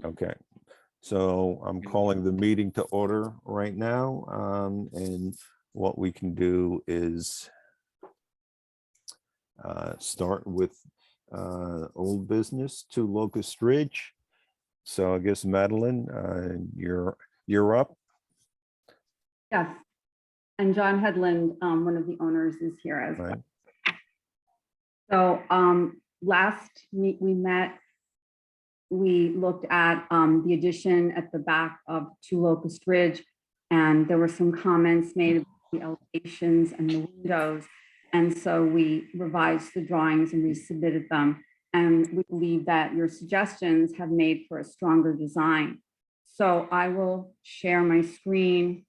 Okay, so I'm calling the meeting to order right now, and what we can do is start with old business to Locust Ridge. So I guess Madeline, you're up. Yes, and John Headland, one of the owners, is here as well. Right. So last week we met, we looked at the addition at the back of to Locust Ridge, and there were some comments made about the elevations and the windows. And so we revised the drawings and resubmitted them. And we believe that your suggestions have made for a stronger design. So I will share my screen.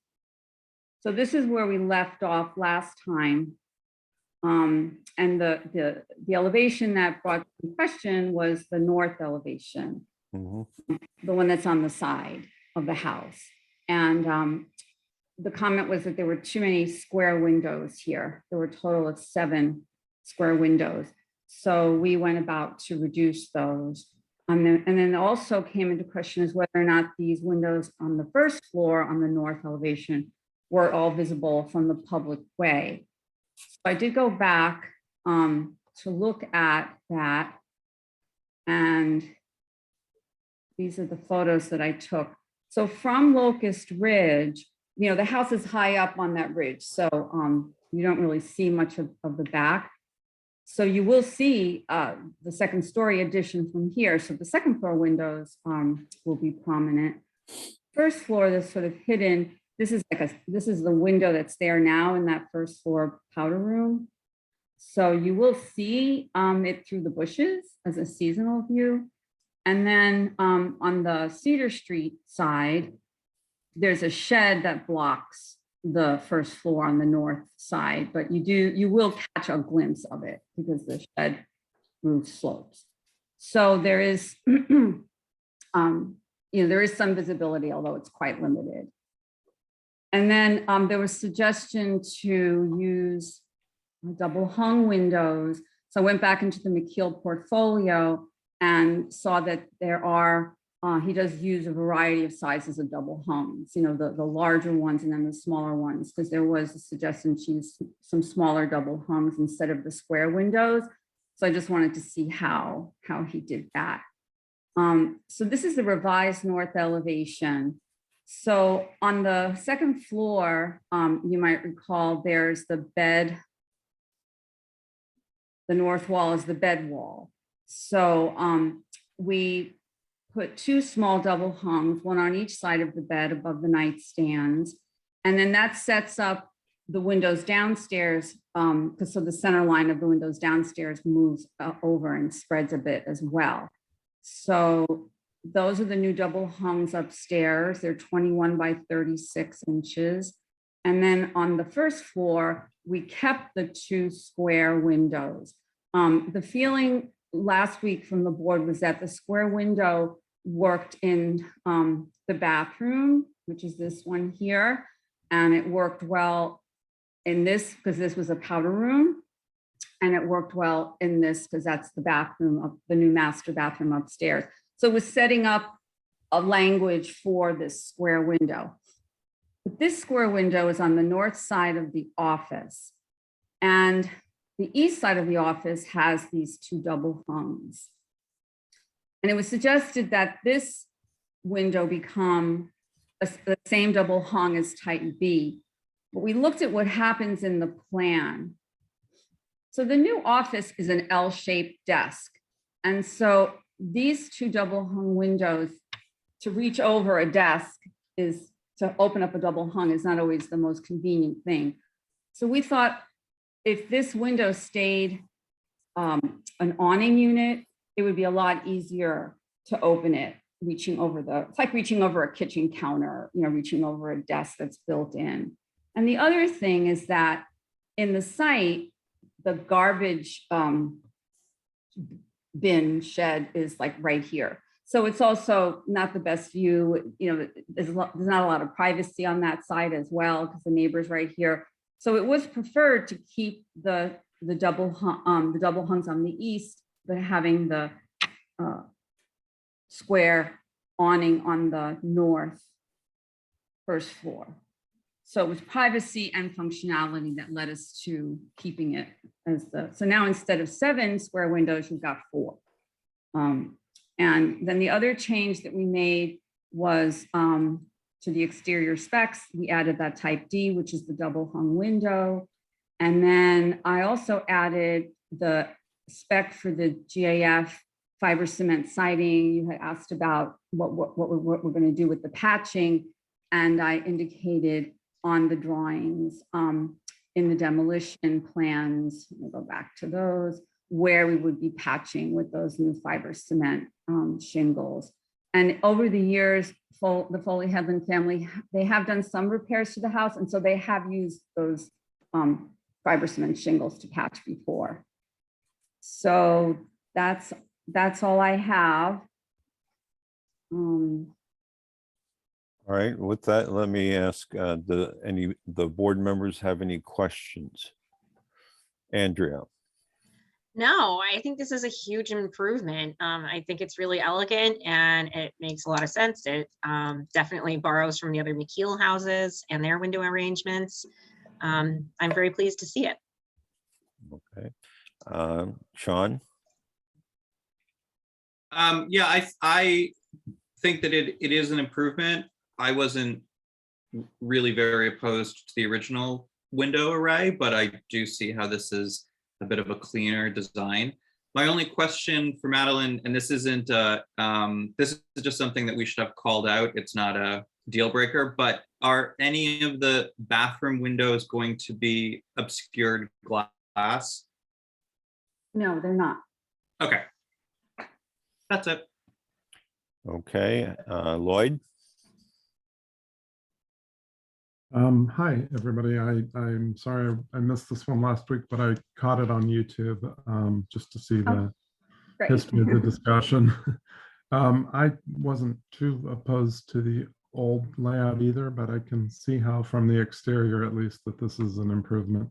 So this is where we left off last time. And the elevation that brought the question was the north elevation, the one that's on the side of the house. And the comment was that there were too many square windows here. There were a total of 7 square windows. So we went about to reduce those. And then also came into question is whether or not these windows on the first floor on the north elevation were all visible from the public way. So I did go back to look at that, and these are the photos that I took. So from Locust Ridge, you know, the house is high up on that ridge, so you don't really see much of the back. So you will see the second story addition from here. So the second floor windows will be prominent. First floor, that's sort of hidden. This is the window that's there now in that first floor powder room. So you will see it through the bushes as a seasonal view. And then on the Cedar Street side, there's a shed that blocks the first floor on the north side, but you will catch a glimpse of it because the shed roof slopes. So there is, there is some visibility, although it's quite limited. And then there was suggestion to use double hung windows. So I went back into the McKeel portfolio and saw that there are, he does use a variety of sizes of double hungs, you know, the larger ones and then the smaller ones, because there was a suggestion to use some smaller double hungs instead of the square windows. So I just wanted to see how he did that. So this is the revised north elevation. So on the second floor, you might recall there's the bed. The north wall is the bed wall. So we put 2 small double hungs, one on each side of the bed above the nightstands. And then that sets up the windows downstairs, because so the center line of the windows downstairs moves over and spreads a bit as well. So those are the new double hungs upstairs. They're 21 by 36 inches. And then on the first floor, we kept the 2 square windows. The feeling last week from the board was that the square window worked in the bathroom, which is this one here. And it worked well in this because this was a powder room. And it worked well in this because that's the bathroom of the new master bathroom upstairs. So it was setting up a language for this square window. But this square window is on the north side of the office. And the east side of the office has these 2 double hungs. And it was suggested that this window become the same double hung as type B. But we looked at what happens in the plan. So the new office is an L-shaped desk. And so these 2 double hung windows, to reach over a desk is to open up a double hung is not always the most convenient thing. So we thought if this window stayed an awning unit, it would be a lot easier to open it, reaching over it's like reaching over a kitchen counter, you know, reaching over a desk that's built in. And the other thing is that in the site, the garbage bin shed is like right here. So it's also not the best view, you know, there's not a lot of privacy on that side as well because the neighbor's right here. So it was preferred to keep the double hungs on the east, but having the square awning on the north first floor. So it was privacy and functionality that led us to keeping it as so now instead of 7 square windows, you've got 4. And then the other change that we made was to the exterior specs. We added that type D, which is the double hung window. And then I also added the spec for the GAF fiber cement siding. You had asked about what we're going to do with the patching. And I indicated on the drawings in the demolition plans, we'll go back to those, where we would be patching with those new fiber cement shingles. And over the years, the Foley Headland family, they have done some repairs to the house. And so they have used those fiber cement shingles to patch before. So that's all I have. All right, with that, let me ask, the board members have any questions? Andrea? No, I think this is a huge improvement. I think it's really elegant and it makes a lot of sense. It definitely borrows from the other McKeel houses and their window arrangements. I'm very pleased to see it. Okay. Sean? Yeah, I think that it is an improvement. I wasn't really very opposed to the original window array, but I do see how this is a bit of a cleaner design. My only question for Madeline, and this isn't this is just something that we should have called out. It's not a deal breaker, but are any of the bathroom windows going to be obscured glass? No, they're not. Okay, that's it. Okay, Lloyd? Hi, everybody. I'm sorry I missed this one last week, but I caught it on YouTube just to see the Great. history of the discussion. I wasn't too opposed to the old layout either, but I can see how from the exterior, at least, that this is an improvement.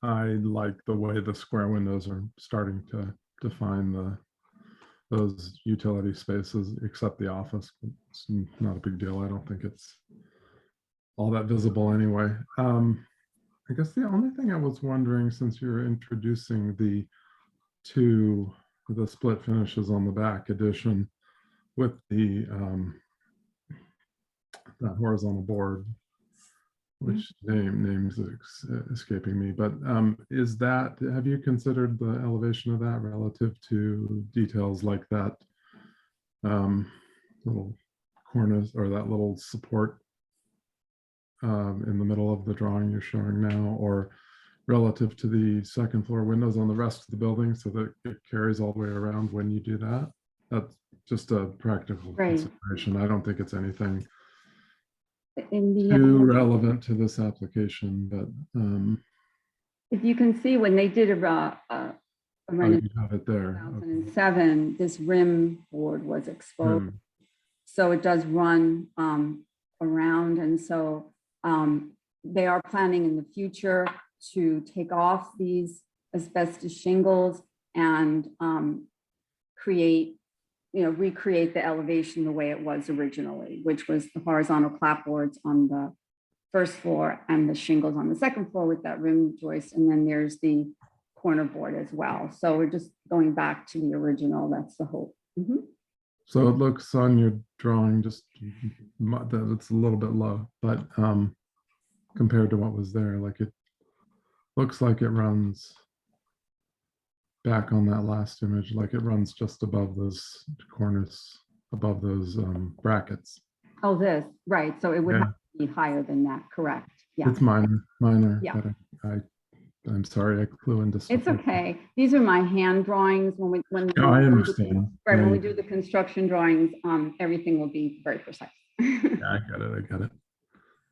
I like the way the square windows are starting to define those utility spaces, except the office. It's not a big deal. I don't think it's all that visible anyway. I guess the only thing I was wondering, since you're introducing the split finishes on the back addition with the that horizontal board, which name's escaping me, but is that, have you considered the elevation of that relative to details like that little cornice or that little support in the middle of the drawing you're showing now, or relative to the second floor windows on the rest of the building, so that it carries all the way around when you do that? That's just a practical consideration. I don't think it's anything too relevant to this application, but if you can see, when they did a you have it there. 2007, this rim board was exposed. So it does run around. And so they are planning in the future to take off these asbestos shingles and recreate the elevation the way it was originally, which was the horizontal clapboards on the first floor and the shingles on the second floor with that rim joist. And then there's the corner board as well. So we're just going back to the original. That's the hope. So it looks on your drawing just that it's a little bit low, but compared to what was there, like it looks like it runs back on that last image, like it runs just above those corners, above those brackets. Oh, this, right. So it would have to be higher than that, correct? Yeah. It's minor, Yeah. but I'm sorry, I flew into stuff. It's okay. These are my hand drawings. When I understand. Right, Yeah, when we do the construction drawings, everything will be very precise. yeah, I get it.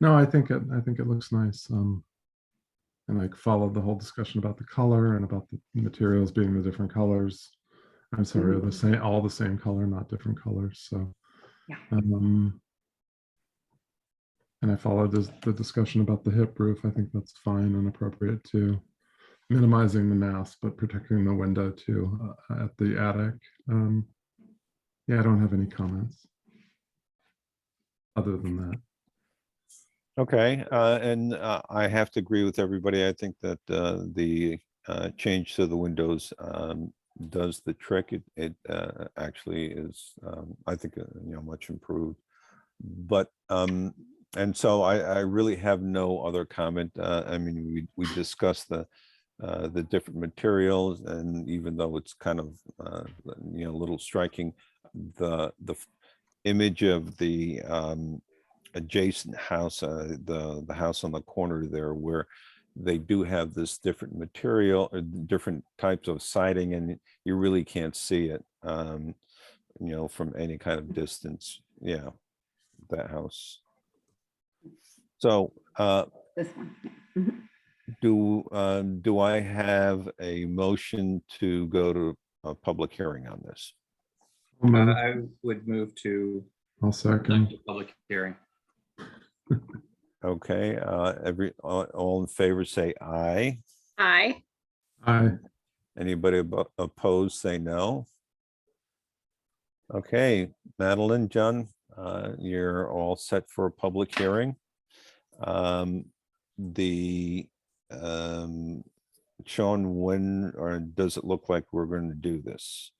No, I think it looks nice. And I followed the whole discussion about the color and about the materials being the different colors. I'm sorry, all the same color, not different colors. So, yeah. And I followed the discussion about the hip roof. I think that's fine and appropriate too. minimizing the mass, but protecting the window too at the attic. Yeah, I don't have any comments other than that. Okay, and I have to agree with everybody. I think that the change to the windows does the trick. It actually is, I think, much improved. But and so I really have no other comment. I mean, we discussed the different materials, and even though it's kind of a little striking, the image of the adjacent house, the house on the corner there, where they do have this different material, different types of siding, and you really can't see it, from any kind of distance. Yeah, that house. So, This one. Yeah. Mhm. do I have a motion to go to a public hearing on this? I'll move. I would move to I'll second. the public hearing. Okay, all in favor, say aye. Aye. Aye. Anybody opposed, say no. Okay, Madeline, John, you're all set for a public hearing. Sean, when or does it look like we're going to do this?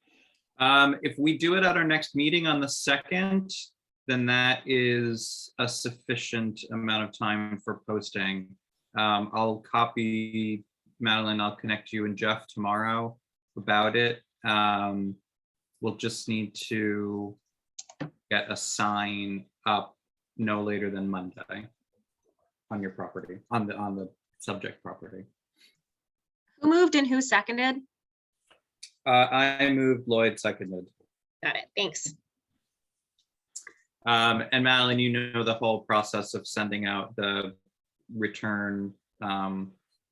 If we do it at our next meeting on the 2nd, then that is a sufficient amount of time for posting. I'll copy Madeline, I'll connect you and Jeff tomorrow about it. We'll just need to get a sign up no later than Monday on your property, on the subject property. Who moved and who seconded? I moved, Lloyd seconded. Got it. Thanks. And Madeline, you know the whole process of sending out the return Yeah,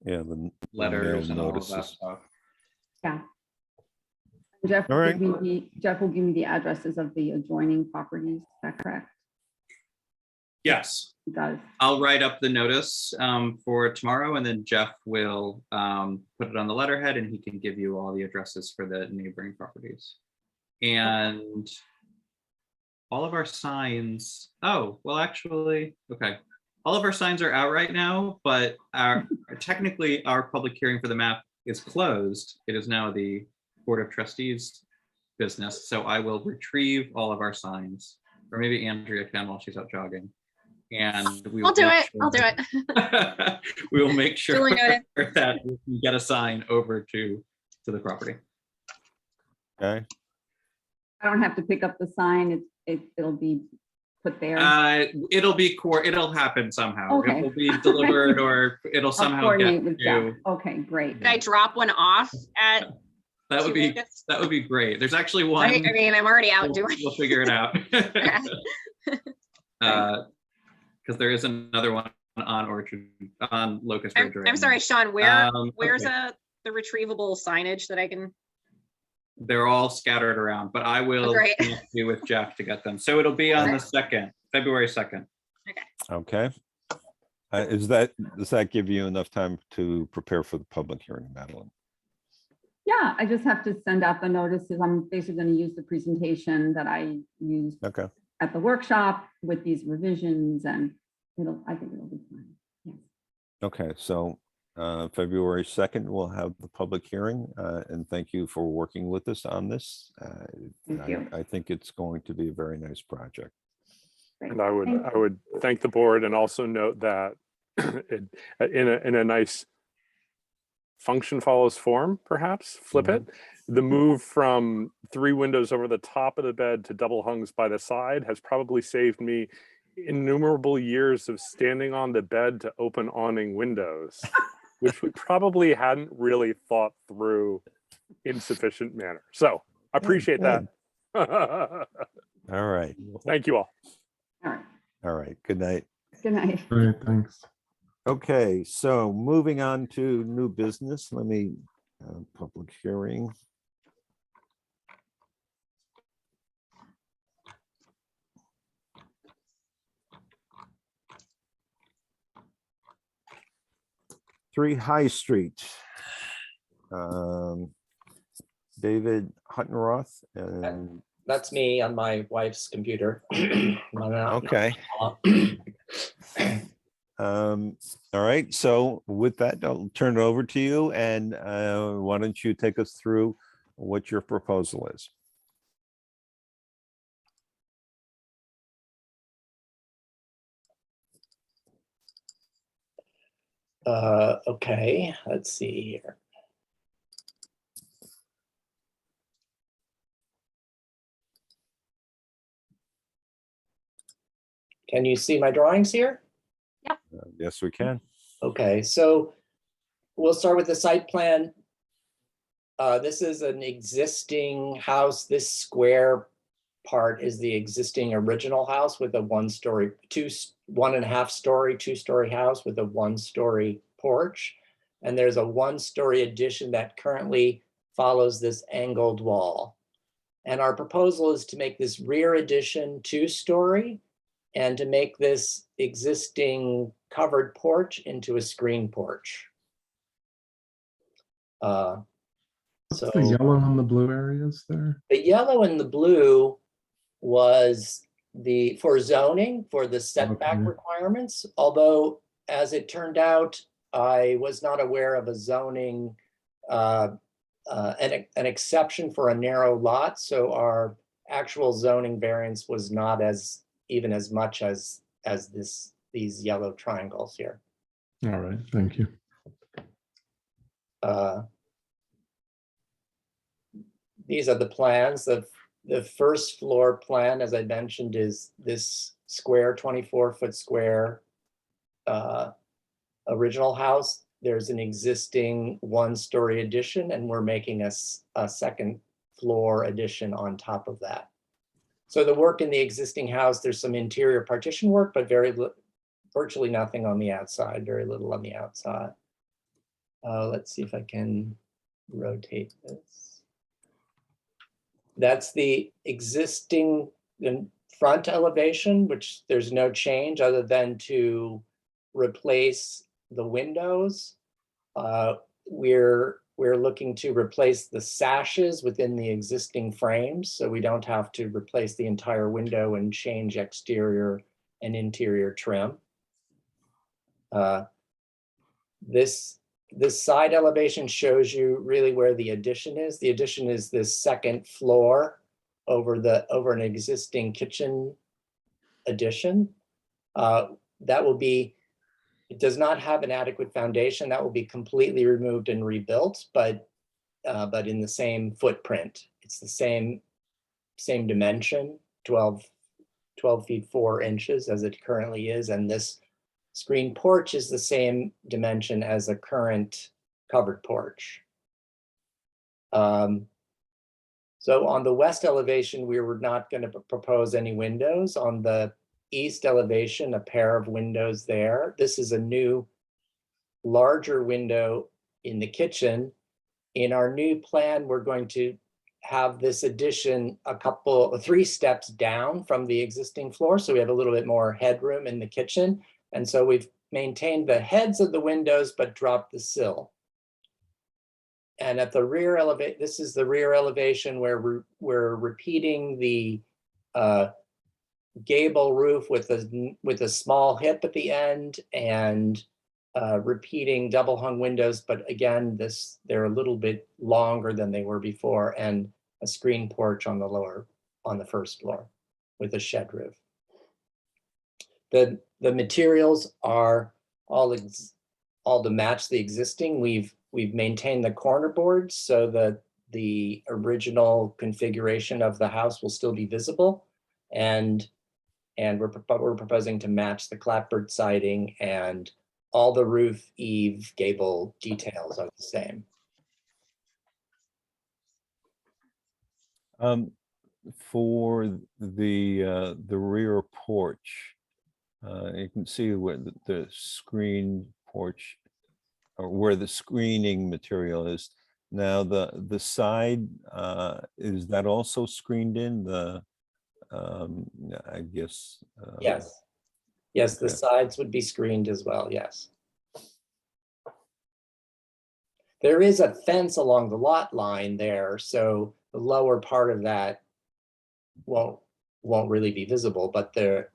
the letters mail and all of that notices. stuff. Yeah. Jeff All will right. give me Jeff will give me the addresses of the adjoining properties. Is that correct? Yes, He does. I'll write up the notice for tomorrow, and then Jeff will put it on the letterhead, and he can give you all the addresses for the neighboring properties. And all of our signs, oh, well, actually, okay. All of our signs are out right now, but technically our public hearing for the map is closed. It is now the Board of Trustees business. So I will retrieve all of our signs, or maybe Andrea can while she's out jogging. And we will I'll do make it. I'll do sure- it. We will make sure Duly noted. that we can get a sign over to the property. Okay, I don't have to pick up the sign. It'll be put there. It'll happen somehow. Okay. It will be delivered, or it'll I'll somehow coordinate get with Jeff. to. Okay, great. Could I drop one off at That would be Lucas? that would be great. There's actually one. I mean, I'm already out we'll, doing. we'll figure it out. Because there is another one on Orchard, on Locust Ridge. right I'm sorry, now. Sean. Where's okay. the retrievable signage that I can? They're all scattered around, but I will great. connect you with Jeff to get them. So it'll be on the 2nd, February 2nd. okay. Does that give you enough time to prepare for the public hearing, Madeline? Yeah, I just have to send out the notices. I'm basically going to use the presentation that I used Okay, at the workshop with these revisions, and I think it'll be fine. Yes. okay, so February 2nd, we'll have the public hearing, and thank you for working with us on this. Thank you. I think it's going to be a very nice project. Great. And I Thank would thank the board and also note that in a nice function follows form, perhaps, flip it. The move from 3 windows over the top of the bed to double hungs by the side has probably saved me innumerable years of standing on the bed to open awning windows, which we probably hadn't really thought through in sufficient manner. So I appreciate that. All right, Thank you all. All right. all right, good night. Good night. Great, thanks. Okay, so moving on to new business, let me, public hearing. Three High Street. David Huttenroth, and That's me on my wife's computer. okay. All right, so with that, I'll turn it over to you, and why don't you take us through what your proposal is? Okay, let's see here. Can you see my drawings here? Yes, we can. Okay, so we'll start with the site plan. This is an existing house. This square part is the existing original house with a 1-story, 1.5-story, 2-story house with a 1-story porch. And there's a 1-story addition that currently follows this angled wall. And our proposal is to make this rear addition 2-story and to make this existing covered porch into a screen porch. What's the yellow and the blue areas there? The yellow and the blue was for zoning, for the setback Okay. requirements, although as it turned out, I was not aware of a zoning, an exception for a narrow lot, so our actual zoning variance was not even as much as these yellow triangles here. All right, thank you. These are the plans. The first floor plan, as I mentioned, is this square, 24-foot square original house. There's an existing 1-story addition, and we're making a second floor addition on top of that. So the work in the existing house, there's some interior partition work, but virtually nothing on the outside, very little on the outside. Let's see if I can rotate this. That's the existing front elevation, which there's no change other than to replace the windows. We're looking to replace the sashes within the existing frames, so we don't have to replace the entire window and change exterior and interior trim. This side elevation shows you really where the addition is. The addition is this second floor over an existing kitchen addition. That will be, it does not have an adequate foundation. That will be completely removed and rebuilt, but in the same footprint. It's the same dimension, 12 feet 4 inches as it currently is, and this screen porch is the same dimension as a current covered porch. So on the west elevation, we were not going to propose any windows. On the east elevation, a pair of windows there. This is a new larger window in the kitchen. In our new plan, we're going to have this addition 3 steps down from the existing floor. So we have a little bit more headroom in the kitchen. And so we've maintained the heads of the windows, but dropped the sill. And at the rear elevation, this is the rear elevation where we're repeating the gable roof with a small hip at the end and repeating double hung windows. But again, they're a little bit longer than they were before, and a screen porch on the first floor with a shed roof. The materials are all to match the existing. We've maintained the corner boards so that the original configuration of the house will still be visible, and we're proposing to match the clapboard siding, and all the roof, eave, gable details are the same. For the rear porch, you can see where the screen porch, or where the screening material is. Now the side, is that also screened in? I guess. Yes, the okay. sides would be screened as well, yes. There is a fence along the lot line there, so the lower part of that won't really be visible, but the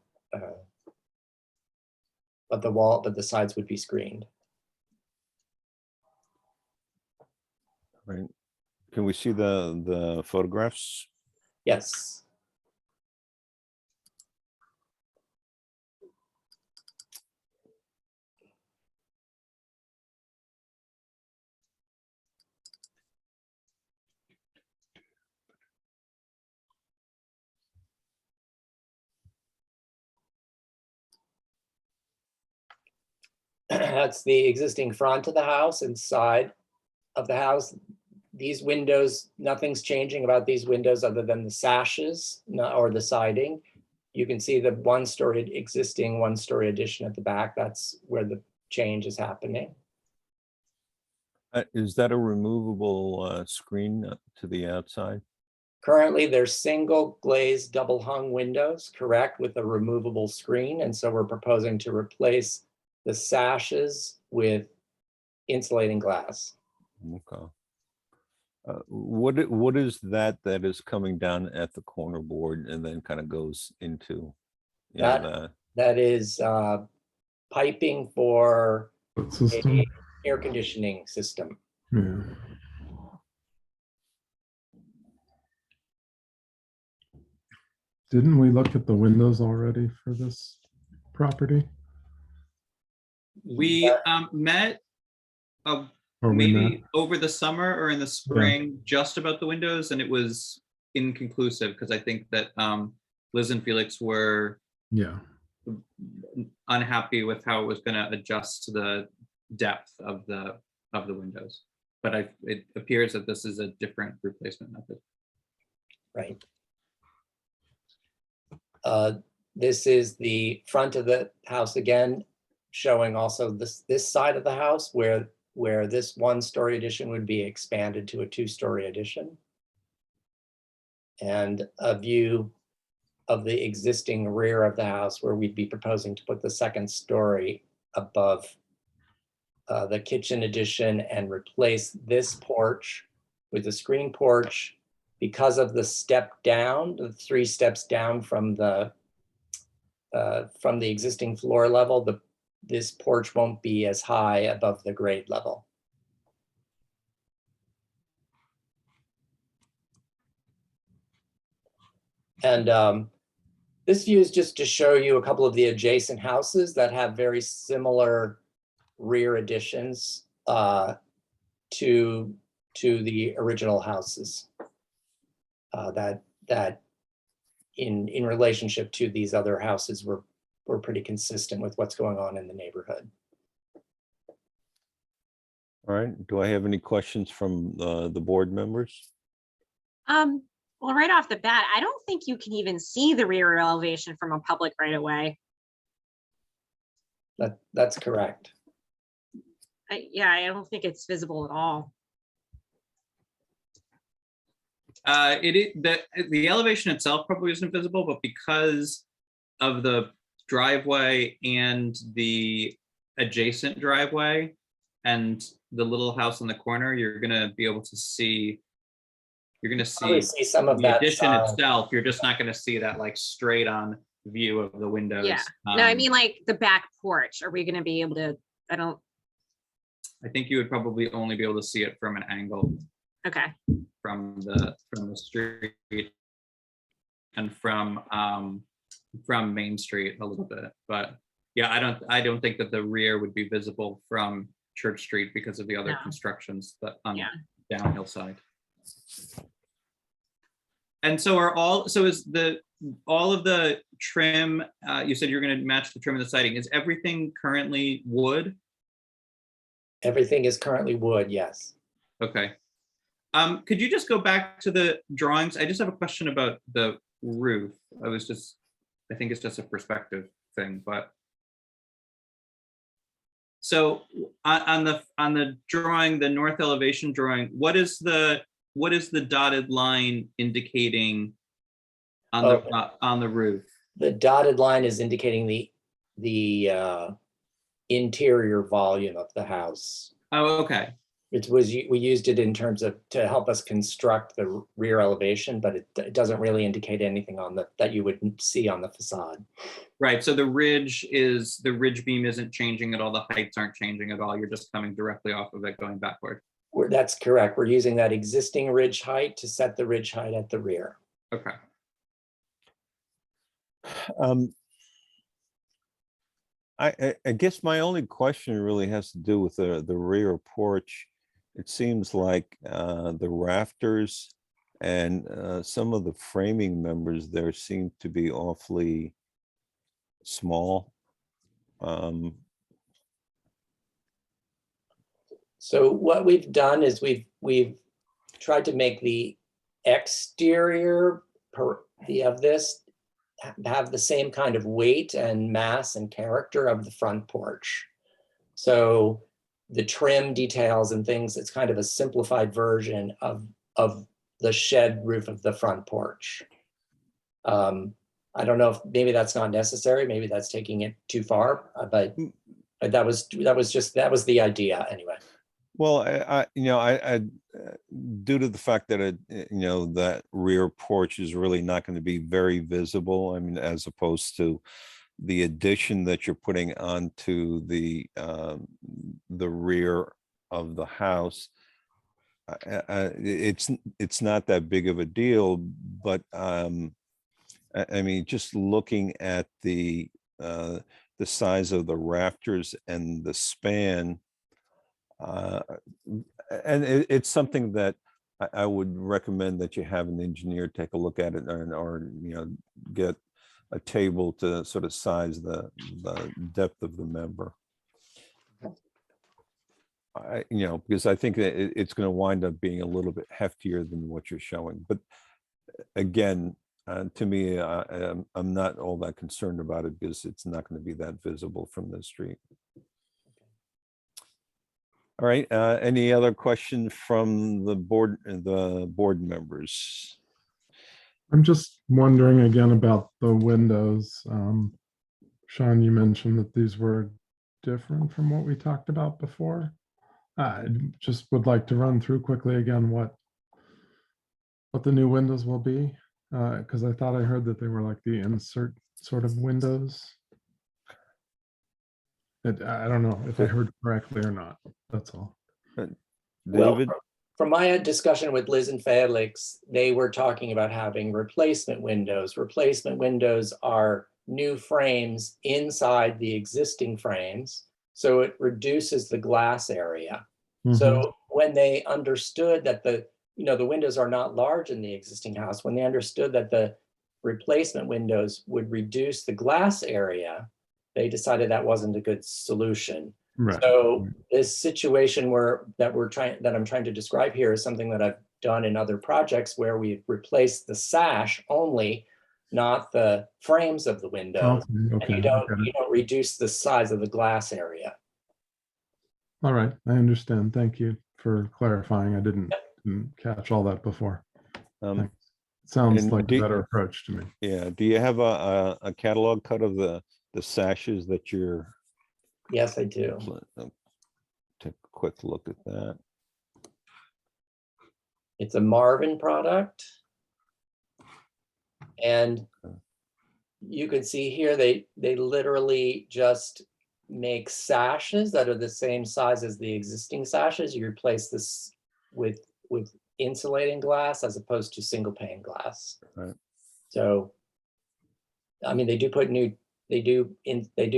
sides would be screened. Right. Can we see the photographs? Yes. That's the existing front of the house and side of the house. These windows, nothing's changing about these windows other than the sashes or the siding. You can see the existing one-story addition at the back. That's where the change is happening. Is that a removable screen to the outside? Currently, they're single glazed double hung windows, correct, with a removable screen. And so we're proposing to replace the sashes with insulating glass. Okay. What is that is coming down at the corner board and then kind of goes into, you know, the, That is piping for What system? a air conditioning system. Yeah. Didn't we look at the windows already for this property? We met Or we met? maybe over the summer or in the spring just about the windows, and it was inconclusive because I think that Liz and Felix were Yeah. unhappy with how it was going to adjust to the depth of the windows. But it appears that this is a different replacement method. Right. This is the front of the house again, showing also this side of the house where this one-story addition would be expanded to a two-story addition. And a view of the existing rear of the house where we'd be proposing to put the second story above the kitchen addition and replace this porch with a screen porch. Because of the step down, the 3 steps down from the existing floor level, this porch won't be as high above the grade level. And this view is just to show you a couple of the adjacent houses that have very similar rear additions to the original houses that in relationship to these other houses were pretty consistent with what's going on in the neighborhood. all right. Do I have any questions from the board members? Well, right off the bat, I don't think you can even see the rear elevation from a public right of way. That's correct. Yeah, I don't think it's visible at all. The elevation itself probably isn't visible, but because of the driveway and the adjacent driveway and the little house in the corner, you're gonna be able to see. You're gonna Probably see some of the that addition side. itself. You're just not gonna see that like straight on view of the windows. Yeah. No, I mean like the back porch. Are we going to be able to? I think you would probably only be able to see it from an angle. Okay. From the street and from Main Street a little bit, but yeah, I don't think that the rear would be visible from Church Street because of the other No. constructions that on Yeah. the downhill side. And so is all of the trim, you said you're going to match the trim of the siding. Is everything currently wood? Everything is currently wood, yes. Okay. Could you just go back to the drawings? I just have a question about the roof. I think it's just a perspective thing, but. So on the drawing, the north elevation drawing, what is the dotted line indicating on the roof? The dotted line is indicating the interior volume of the house. Oh, okay. We used it in terms of, to help us construct the rear elevation, but it doesn't really indicate anything on that you would see on the facade. Right, so the ridge beam isn't changing at all, the heights aren't changing at all, you're just coming directly off of it going backward. That's correct. We're using that existing ridge height to set the ridge height at the rear. Okay. I guess my only question really has to do with the rear porch. It seems like the rafters and some of the framing members there seem to be awfully small. So what we've done is we've tried to make the exterior of this have the same kind of weight and mass and character of the front porch. So the trim details and things, it's kind of a simplified version of the shed roof of the front porch. I don't know if maybe that's not necessary, maybe that's taking it too far, but that was the idea anyway. Well, I due to the fact that that rear porch is really not going to be very visible. I mean, as opposed to the addition that you're putting onto the rear of the house. It's not that big of a deal, but I mean, just looking at the size of the rafters and the span. And it's something that I would recommend that you have an engineer take a look at it, or get a table to sort of size the depth of the member. Because I think that it's going to wind up being a little bit heftier than what you're showing. But again, to me, I'm not all that concerned about it because it's not going to be that visible from the street. All right, any other questions from the board members? I'm just wondering again about the windows. Sean, you mentioned that these were different from what we talked about before. I just would like to run through quickly again what the new windows will be, because I thought I heard that they were like the insert sort of windows. I don't know if I heard correctly or not. That's all. Well, David? from my discussion with Liz and Felix, they were talking about having replacement windows. Replacement windows are new frames inside the existing frames, so it reduces the glass area. So when they understood that the windows are not large in the existing house, when they understood that the replacement windows would reduce the glass area, they decided that wasn't a good solution. Right. So this situation that I'm trying to describe here is something that I've done in other projects where we've replaced the sash only, not the frames of the windows. Okay. And you don't reduce the size of the glass area. All right, I understand. Thank you for clarifying. I didn't catch all that before. Thanks. Sounds and like a better approach to me. Yeah. Do you have a catalog cut of the sashes that you're? Yes, I do. Take a quick look at that. It's a Marvin product. And you can see here, they literally just make sashes that are the same size as the existing sashes. You replace this with insulating glass as opposed to single pane glass. Right. So, I mean, they do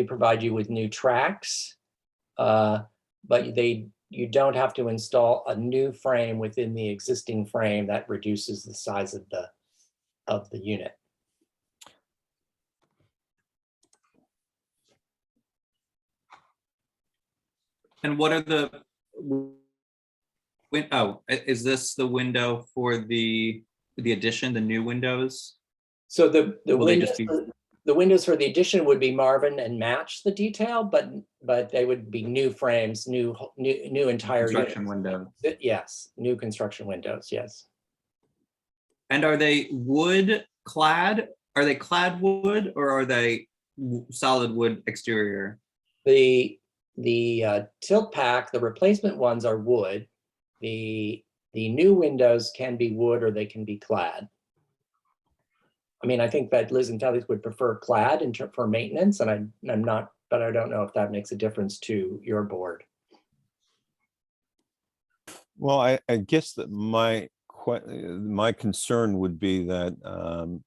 provide you with new tracks, but you don't have to install a new frame within the existing frame that reduces the size of the unit. And what are the, is this the window for the addition, the new windows? So the Will they windows, just be- the windows for the addition would be Marvin and match the detail, but they would be new frames, new entire Construction units. window. Yes, new construction windows, yes. And are they wood clad? Are they clad wood or are they solid wood exterior? The tilt pack, the replacement ones are wood. The new windows can be wood or they can be clad. I mean, I think that Liz and Telly's would prefer clad for maintenance, and I'm not, but I don't know if that makes a difference to your board. Well, I guess that my concern would be that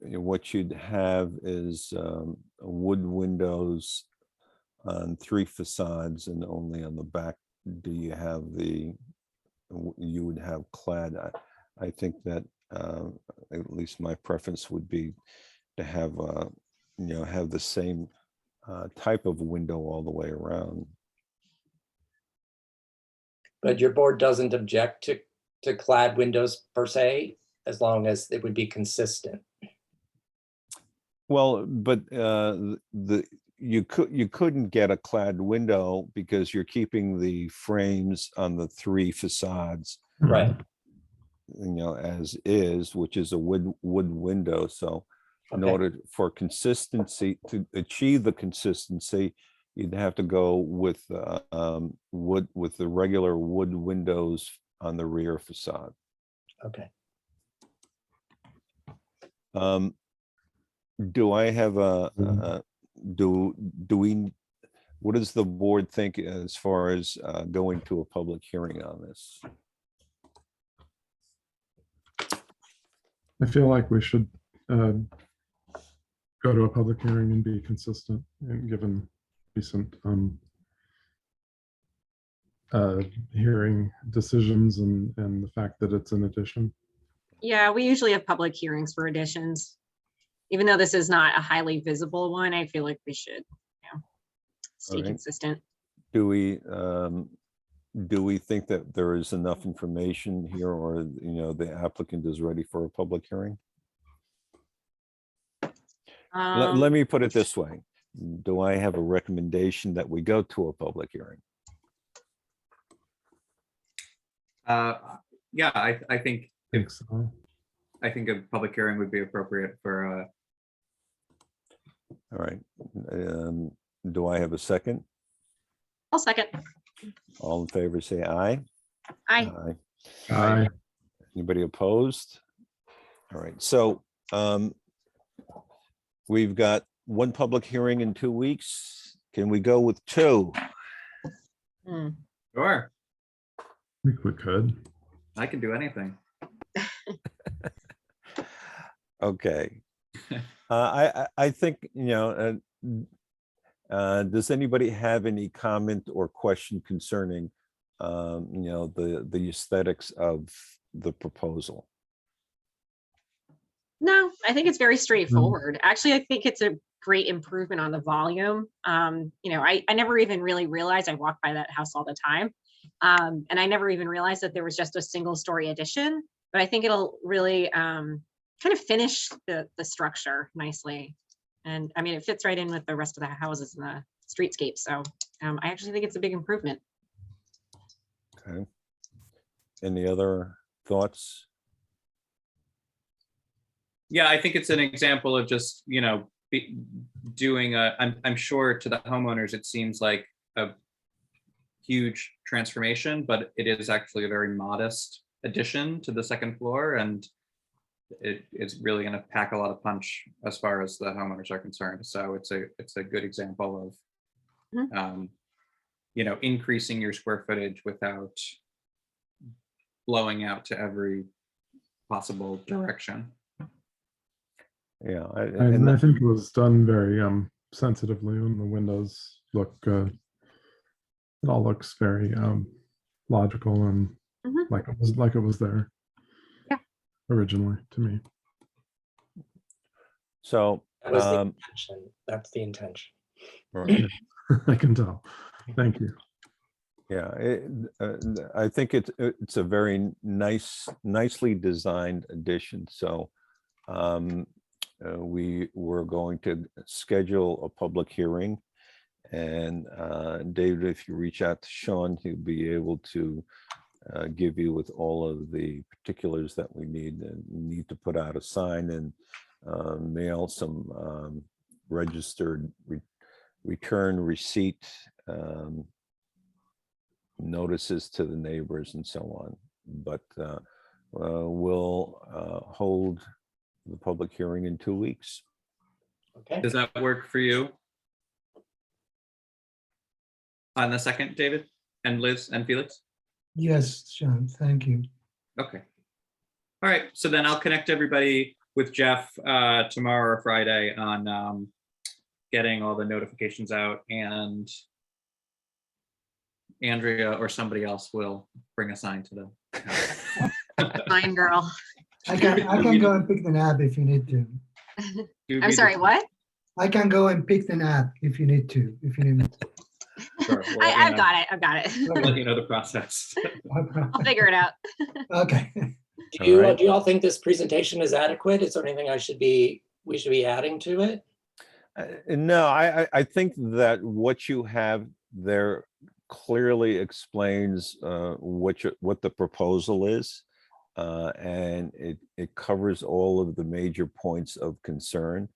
what you'd have is wood windows on 3 facades, and only on the back do you have you would have clad. I think that at least my preference would be to have have the same type of window all the way around. But your board doesn't object to clad windows per se, as long as it would be consistent. Well, but you couldn't get a clad window because you're keeping the frames on the 3 facades, Right. as is, which is a wood window. So in Okay. order for consistency, to achieve the consistency, you'd have to go with with the regular wood windows on the rear facade. Okay. Do I have do we, what does the board think as far as going to a public hearing on this? I feel like we should go to a public hearing and be consistent and given recent hearing decisions and the fact that it's an addition. Yeah, we usually have public hearings for additions. Even though this is not a highly visible one, I feel like we should, stay Alright. consistent. Do we think that there is enough information here, or the applicant is ready for a public hearing? Let me put it this way. Do I have a recommendation that we go to a public hearing? Yeah, I think Think so. I think a public hearing would be appropriate for All right. Do I have a second? I'll second. All in favor, say aye. Aye. Aye. Anybody opposed? All right, so we've got 1 public hearing in 2 weeks. Can we go with 2? Hmm. sure, I think we could. I can do anything. Okay. I think, does anybody have any comment or question concerning, the aesthetics of the proposal? No, I think it's very straightforward. Actually, I think it's a great improvement on the volume. I never even really realized, I walk by that house all the time. And I never even realized that there was just a single story addition, but I think it'll really kind of finish the structure nicely. And I mean, it fits right in with the rest of the houses in the streetscape. So I actually think it's a big improvement. Okay. Any other thoughts? Yeah, I think it's an example of just, doing I'm sure to the homeowners, it seems like a huge transformation, but it is actually a very modest addition to the 2nd floor. And it's really going to pack a lot of punch as far as the homeowners are concerned. So it's a good example of, increasing your square footage without blowing out to every possible direction. Yeah. I think it was done very sensitively when the windows look, it all looks very logical and Mhm. like it was there. Yeah. Originally to me. So, That was the intention. That's the intention. right. I can tell. Thank you. Yeah, I think it's a very nicely designed addition. So we were going to schedule a public hearing, and David, if you reach out to Sean, he'll be able to give you with all of the particulars that we need. And we need to put out a sign and mail some registered return receipt notices to the neighbors and so on. But we'll hold the public hearing in 2 weeks. Okay, Does that work for you? On the 2nd, David and Liz and Felix? Yes, Sean, thank you. Okay. All right, so then I'll connect everybody with Jeff tomorrow or Friday on getting all the notifications out, and Andrea or somebody else will bring a sign to them. Fine, girl. I can go and pick the nap if you need to. I'm sorry, what? I can go and pick the nap if you need to, if you need me to. Sure, we'll let you I've know. got it. I've got it. We'll let you know the process. I'll figure it out. Okay. do you all think this presentation is adequate? Is there anything we should be adding to it? No, I think that what you have there clearly explains what the proposal is. And it covers all of the major points of concern.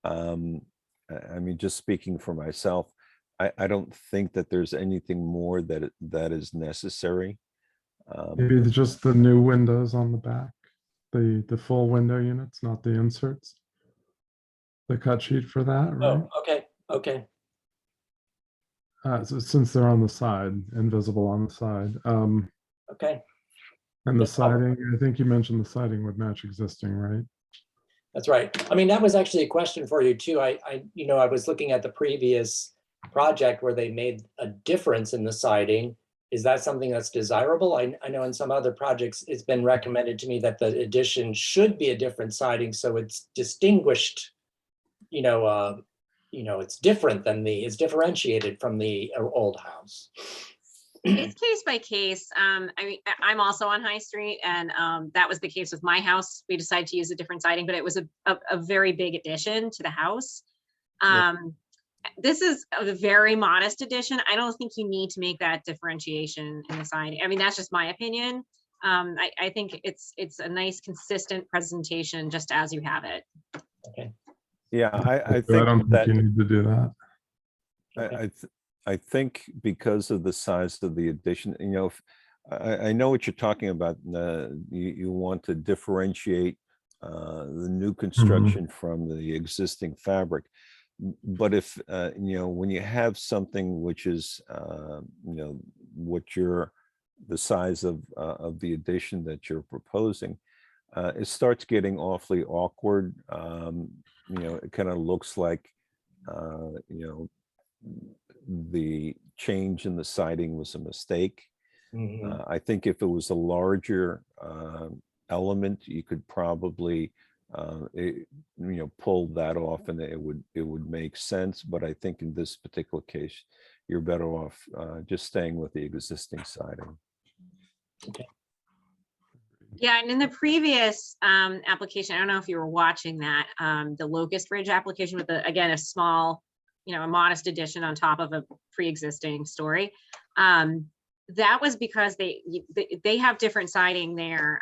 I mean, just speaking for myself, I don't think that there's anything more that is necessary. Maybe it's just the new windows on the back, the full window units, not the inserts. The cut sheet for that, right? Oh, okay. So since they're on the side, invisible on the side. Okay, And the Yeah. siding, I think you mentioned the siding would match existing, right? that's right. I mean, that was actually a question for you too. I was looking at the previous project where they made a difference in the siding. Is that something that's desirable? I know in some other projects, it's been recommended to me that the addition should be a different siding, so it's distinguished. It's different than it's differentiated from the old house. It's case by case. I mean, I'm also on High Street, and that was the case with my house. We decided to use a different siding, but it was a very big addition to the house. This is a very modest addition. I don't think you need to make that differentiation in the siding. I mean, that's just my opinion. I think it's a nice, consistent presentation just as you have it. Okay. Yeah, I I think don't that think you need to do that. I think because of the size of the addition, I know what you're talking about. You want to differentiate the new construction from the existing fabric. But if, when you have something which is, the size of the addition that you're proposing, it starts getting awfully awkward. It kind of looks like, the change in the siding was a mistake. Mhm. I think if it was a larger element, you could probably pull that off and it would make sense. But I think in this particular case, you're better off just staying with the existing siding. Yeah, and in the previous application, I don't know if you were watching that, the Locust Ridge application with again, a small, a modest addition on top of a pre-existing story. That was because they have different siding there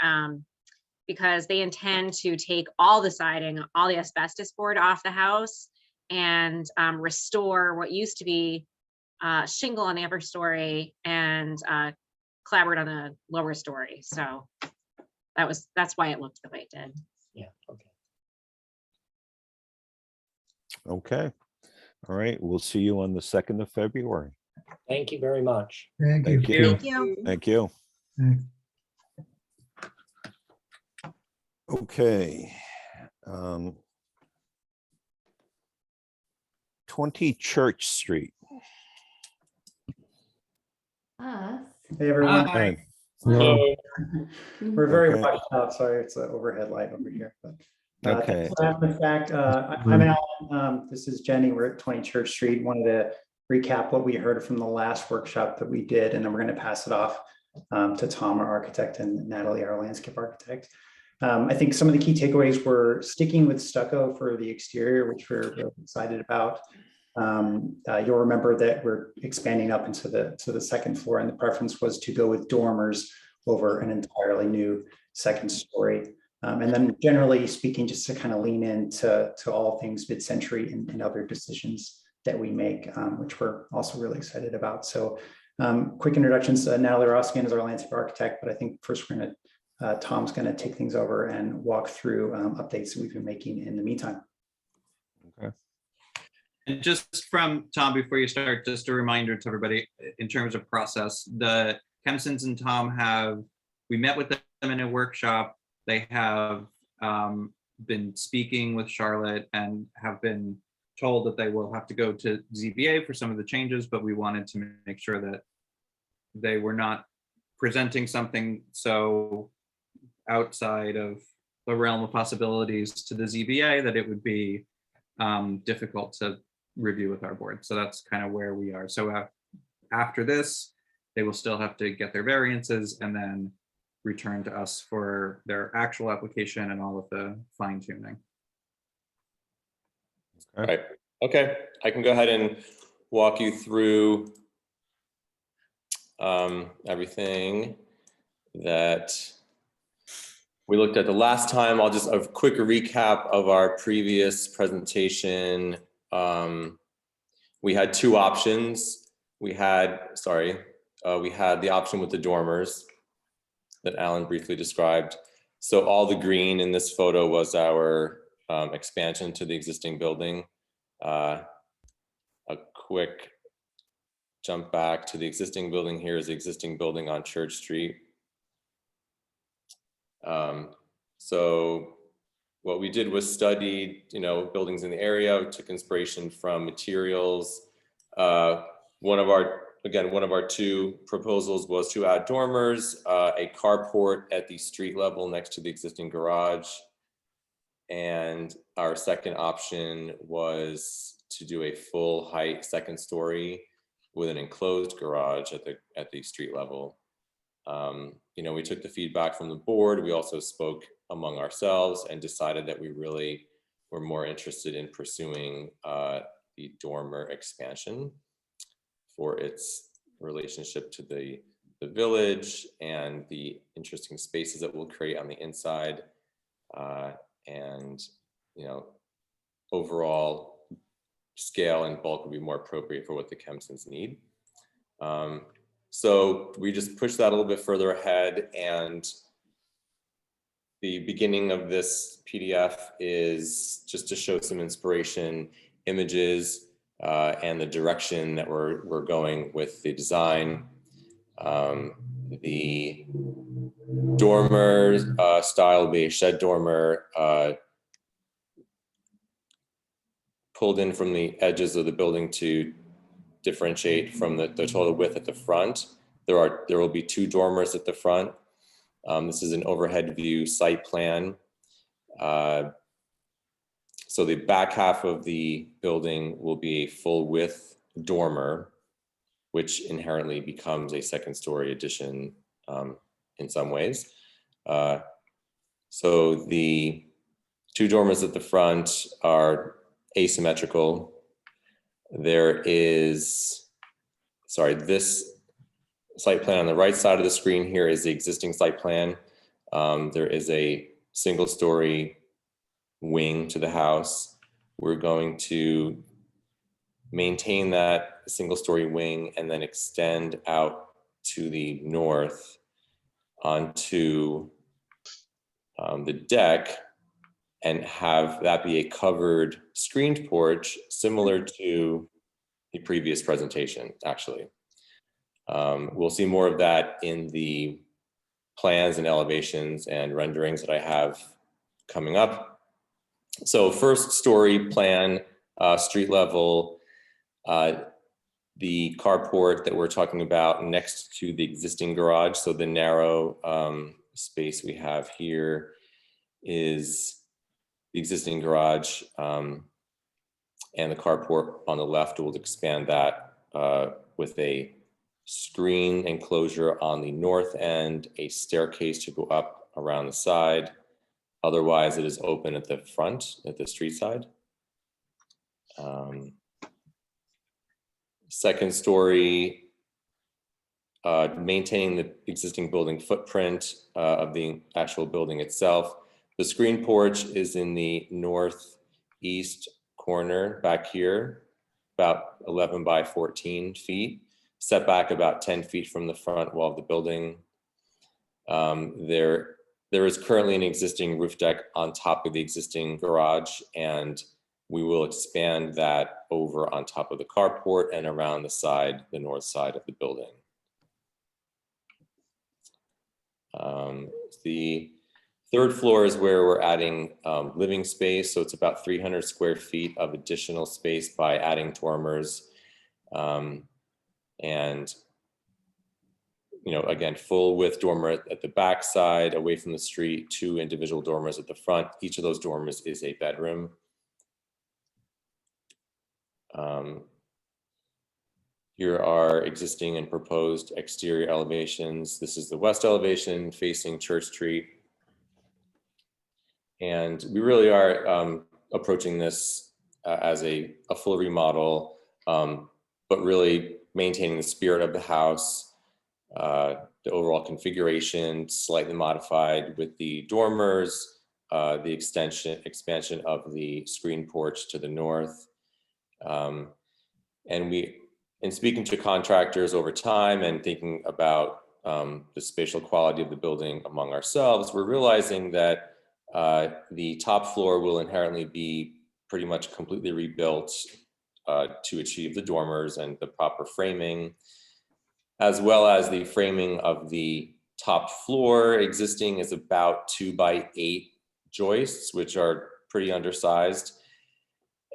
because they intend to take all the siding, all the asbestos board off the house and restore what used to be shingle on the upper story and clapboard on the lower story. So that's why it looked the way it did. Yeah, okay. Okay. All right. We'll see you on the 2nd of February. Thank you very much. Thank you. Thank you. Thank you. Thank you. Thanks. Okay. 20 Church Street. Hey everyone, Hi. Hello. we're very Okay. watched out. Sorry, it's an overhead light over here. But Okay. in fact, I'm Alan. This is Jenny. We're at 20 Church Street. Wanted to recap what we heard from the last workshop that we did, and then we're going to pass it off to Tom, our architect, and Natalie, our landscape architect. I think some of the key takeaways were sticking with stucco for the exterior, which we're really excited about. You'll remember that we're expanding up into the second floor, and the preference was to go with dormers over an entirely new second story. And then generally speaking, just to kind of lean into all things mid-century and other decisions that we make, which we're also really excited about. So Quick introductions. Natalie Roskian is our landscape architect, but I think first we're going to, Tom's going to take things over and walk through updates that we've been making in the meantime. Okay. And just from Tom, before you start, just a reminder to everybody in terms of process, the Kempsons and Tom we met with them in a workshop. They have been speaking with Charlotte and have been told that they will have to go to ZBA for some of the changes, but we wanted to make sure that they were not presenting something so outside of the realm of possibilities to the ZBA that it would be difficult to review with our board. So that's kind of where we are. So after this, they will still have to get their variances and then return to us for their actual application and all of the fine tuning. Okay. Right. Okay, I can go ahead and walk you through everything that we looked at the last time. I'll just a quick recap of our previous presentation. We had two options. We had the option with the dormers that Alan briefly described. So all the green in this photo was our expansion to the existing building. A quick jump back to the existing building. Here is the existing building on Church Street. So what we did was studied, buildings in the area, took inspiration from materials. One of our two proposals was to add dormers, a carport at the street level next to the existing garage. And our second option was to do a full height second story with an enclosed garage at the street level. We took the feedback from the board. We also spoke among ourselves and decided that we really were more interested in pursuing the dormer expansion for its relationship to the village and the interesting spaces that we'll create on the inside. And overall scale and bulk would be more appropriate for what the Kempsons need. So we just pushed that a little bit further ahead, and the beginning of this PDF is just to show some inspiration images and the direction that we're going with the design. The dormer style will be a shed dormer pulled in from the edges of the building to differentiate from the total width at the front. There will be two dormers at the front. This is an overhead view site plan. So the back half of the building will be a full width dormer, which inherently becomes a second story addition in some ways. So the two dormers at the front are asymmetrical. This site plan on the right side of the screen here is the existing site plan. There is a single story wing to the house. We're going to maintain that single story wing and then extend out to the north onto the deck and have that be a covered screened porch similar to the previous presentation, actually. We'll see more of that in the plans and elevations and renderings that I have coming up. So first story plan, street level, the carport that we're talking about next to the existing garage. So the narrow space we have here is the existing garage, and the carport on the left will expand that with a screen enclosure on the north end, a staircase to go up around the side. Otherwise, it is open at the front, at the street side. Second story, maintaining the existing building footprint of the actual building itself. The screen porch is in the northeast corner back here, about 11 by 14 feet. set back about 10 feet from the front wall of the building. There is currently an existing roof deck on top of the existing garage, and we will expand that over on top of the carport and around the side, the north side of the building. The third floor is where we're adding living space. So it's about 300 square feet of additional space by adding dormers. And again, full width dormer at the back side, away from the street, 2 individual dormers at the front. Each of those dormers is a bedroom. Here are existing and proposed exterior elevations. This is the west elevation facing Church Street. And we really are approaching this as a full remodel, but really maintaining the spirit of the house. The overall configuration slightly modified with the dormers, the expansion of the screen porch to the north. And in speaking to contractors over time and thinking about the spatial quality of the building among ourselves, we're realizing that the top floor will inherently be pretty much completely rebuilt to achieve the dormers and the proper framing, as well as the framing of the top floor. Existing is about 2x8 joists, which are pretty undersized.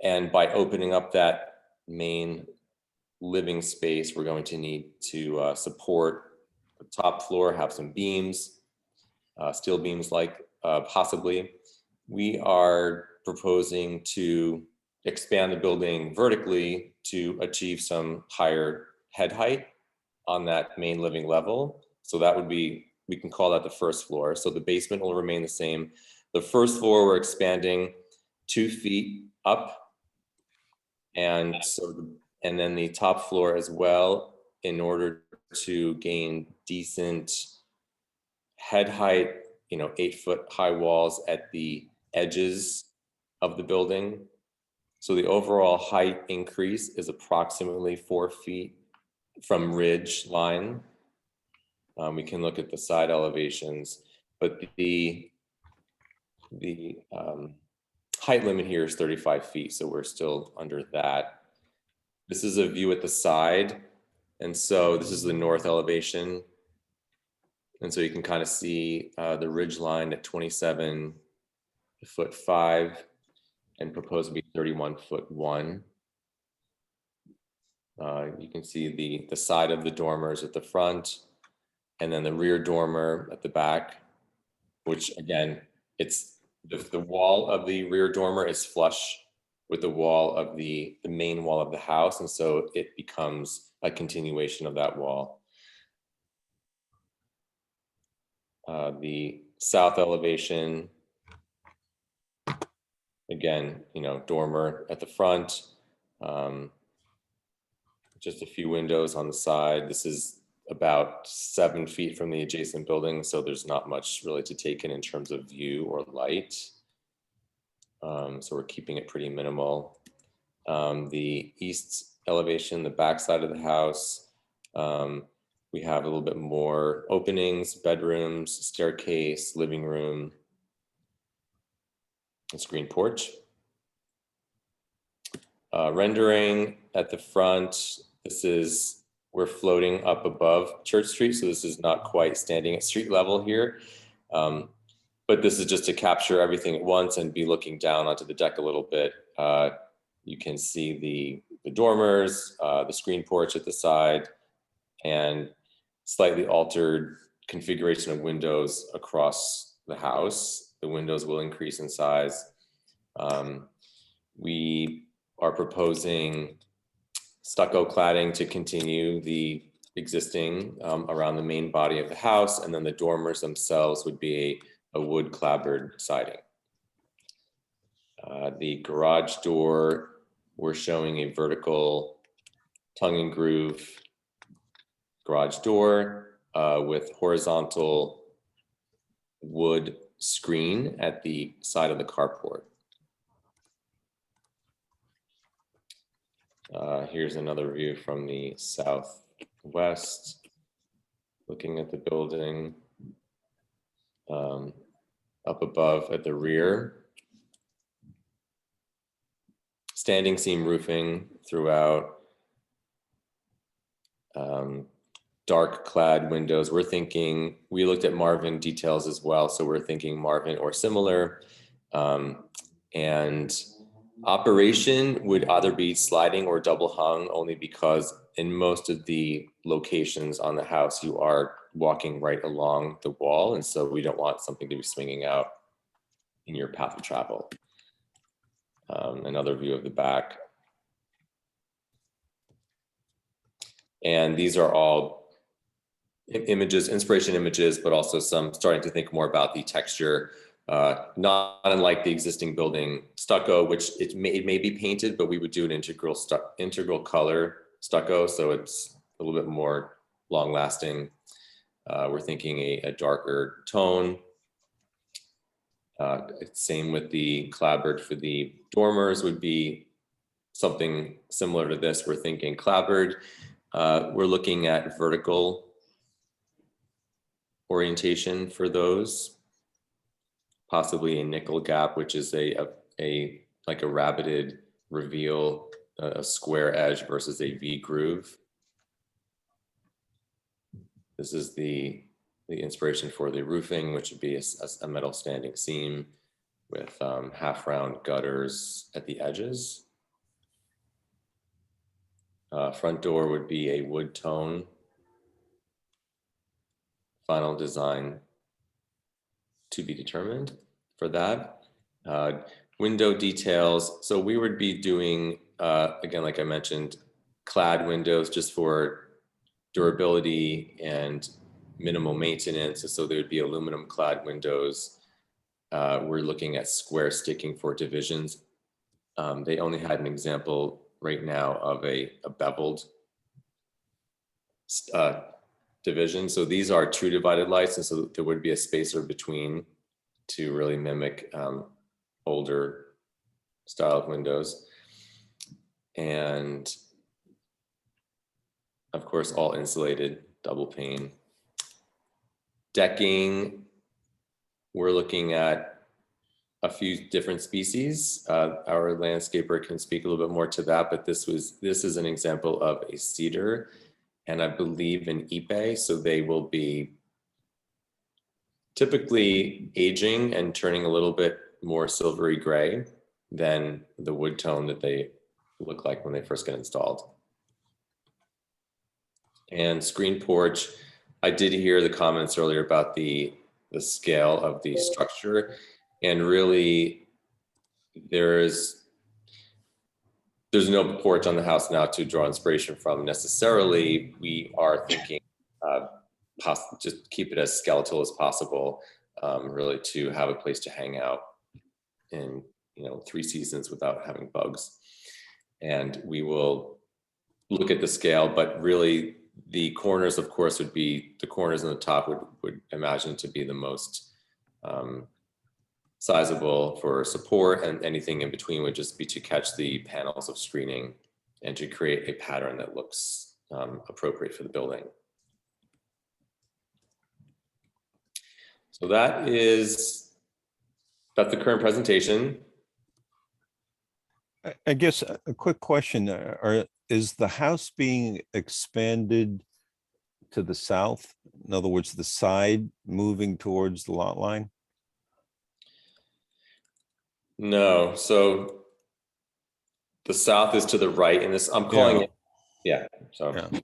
And by opening up that main living space, we're going to need to support the top floor, have some beams, steel beams possibly. We are proposing to expand the building vertically to achieve some higher head height on that main living level. So that would be, we can call that the first floor. So the basement will remain the same. The first floor, we're expanding 2 feet up. And then the top floor as well, in order to gain decent head height, 8-foot high walls at the edges of the building. So the overall height increase is approximately 4 feet from ridge line. We can look at the side elevations, but the height limit here is 35 feet, so we're still under that. This is a view at the side, and so this is the north elevation. And so you can kind of see the ridge line at 27 foot 5 and proposed to be 31 foot 1. You can see the side of the dormers at the front, and then the rear dormer at the back, which again, it's the wall of the rear dormer is flush with the wall of the main wall of the house. And so it becomes a continuation of that wall. The south elevation, again, dormer at the front, just a few windows on the side. This is about 7 feet from the adjacent building, so there's not much really to take in terms of view or light. So we're keeping it pretty minimal. The east elevation, the back side of the house, we have a little bit more openings, bedrooms, staircase, living room, and screen porch. Rendering at the front, we're floating up above Church Street, so this is not quite standing at street level here. But this is just to capture everything at once and be looking down onto the deck a little bit. You can see the dormers, the screen porch at the side, and slightly altered configuration of windows across the house. The windows will increase in size. We are proposing stucco cladding to continue the existing around the main body of the house, and then the dormers themselves would be a wood clapboard siding. The garage door, we're showing a vertical tongue and groove garage door with horizontal wood screen at the side of the carport. Here's another view from the west, looking at the building up above at the rear. Standing seam roofing throughout. Dark clad windows. We're thinking, we looked at Marvin details as well. So we're thinking Marvin or similar. And operation would either be sliding or double hung, only because in most of the locations on the house, you are walking right along the wall. And so we don't want something to be swinging out in your path of travel. Another view of the back. And these are all images, inspiration images, but also some starting to think more about the texture, not unlike the existing building stucco, which it may be painted, but we would do an integral color stucco, so it's a little bit more long lasting. We're thinking a darker tone. Same with the clapboard for the dormers would be something similar to this. We're thinking clapboard. We're looking at vertical orientation for those, possibly a nickel gap, which is like a rabbeted reveal, a square edge versus a V groove. This is the inspiration for the roofing, which would be a metal standing seam with half round gutters at the edges. Front door would be a wood tone. Final design to be determined for that. Window details. So we would be doing, again, like I mentioned, clad windows just for durability and minimal maintenance. So there would be aluminum clad windows. We're looking at square sticking for divisions. They only had an example right now of a beveled division. So these are true divided lights. And so there would be a spacer between to really mimic older style of windows. And of course, all insulated, double pane. Decking, we're looking at a few different species. Our landscaper can speak a little bit more to that, but this is an example of a cedar, and I believe an ipe. So they will be typically aging and turning a little bit more silvery gray than the wood tone that they look like when they first get installed. And screen porch, I did hear the comments earlier about the scale of the structure, and really there's no porch on the house now to draw inspiration from necessarily. We are thinking just keep it as skeletal as possible, really to have a place to hang out in 3 seasons without having bugs. And we will look at the scale, but really the corners, of course, would be the corners on the top would imagine to be the most sizable for support, and anything in between would just be to catch the panels of screening and to create a pattern that looks appropriate for the building. So that's the current presentation. I guess a quick question, is the house being expanded to the south? In other words, the side moving towards the lot line? No, so the south is to the right in this, I'm calling it, yeah, so. Yeah.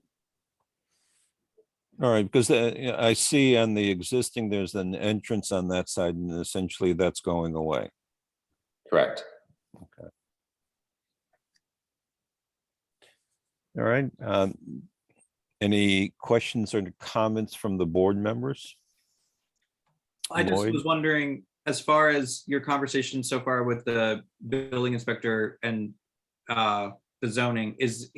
All right, because I see on the existing, there's an entrance on that side, and essentially that's going away. Correct. Okay. All right. Any questions or comments from the board members? I just Lloyd? was wondering, as far as your conversation so far with the building inspector and the zoning, is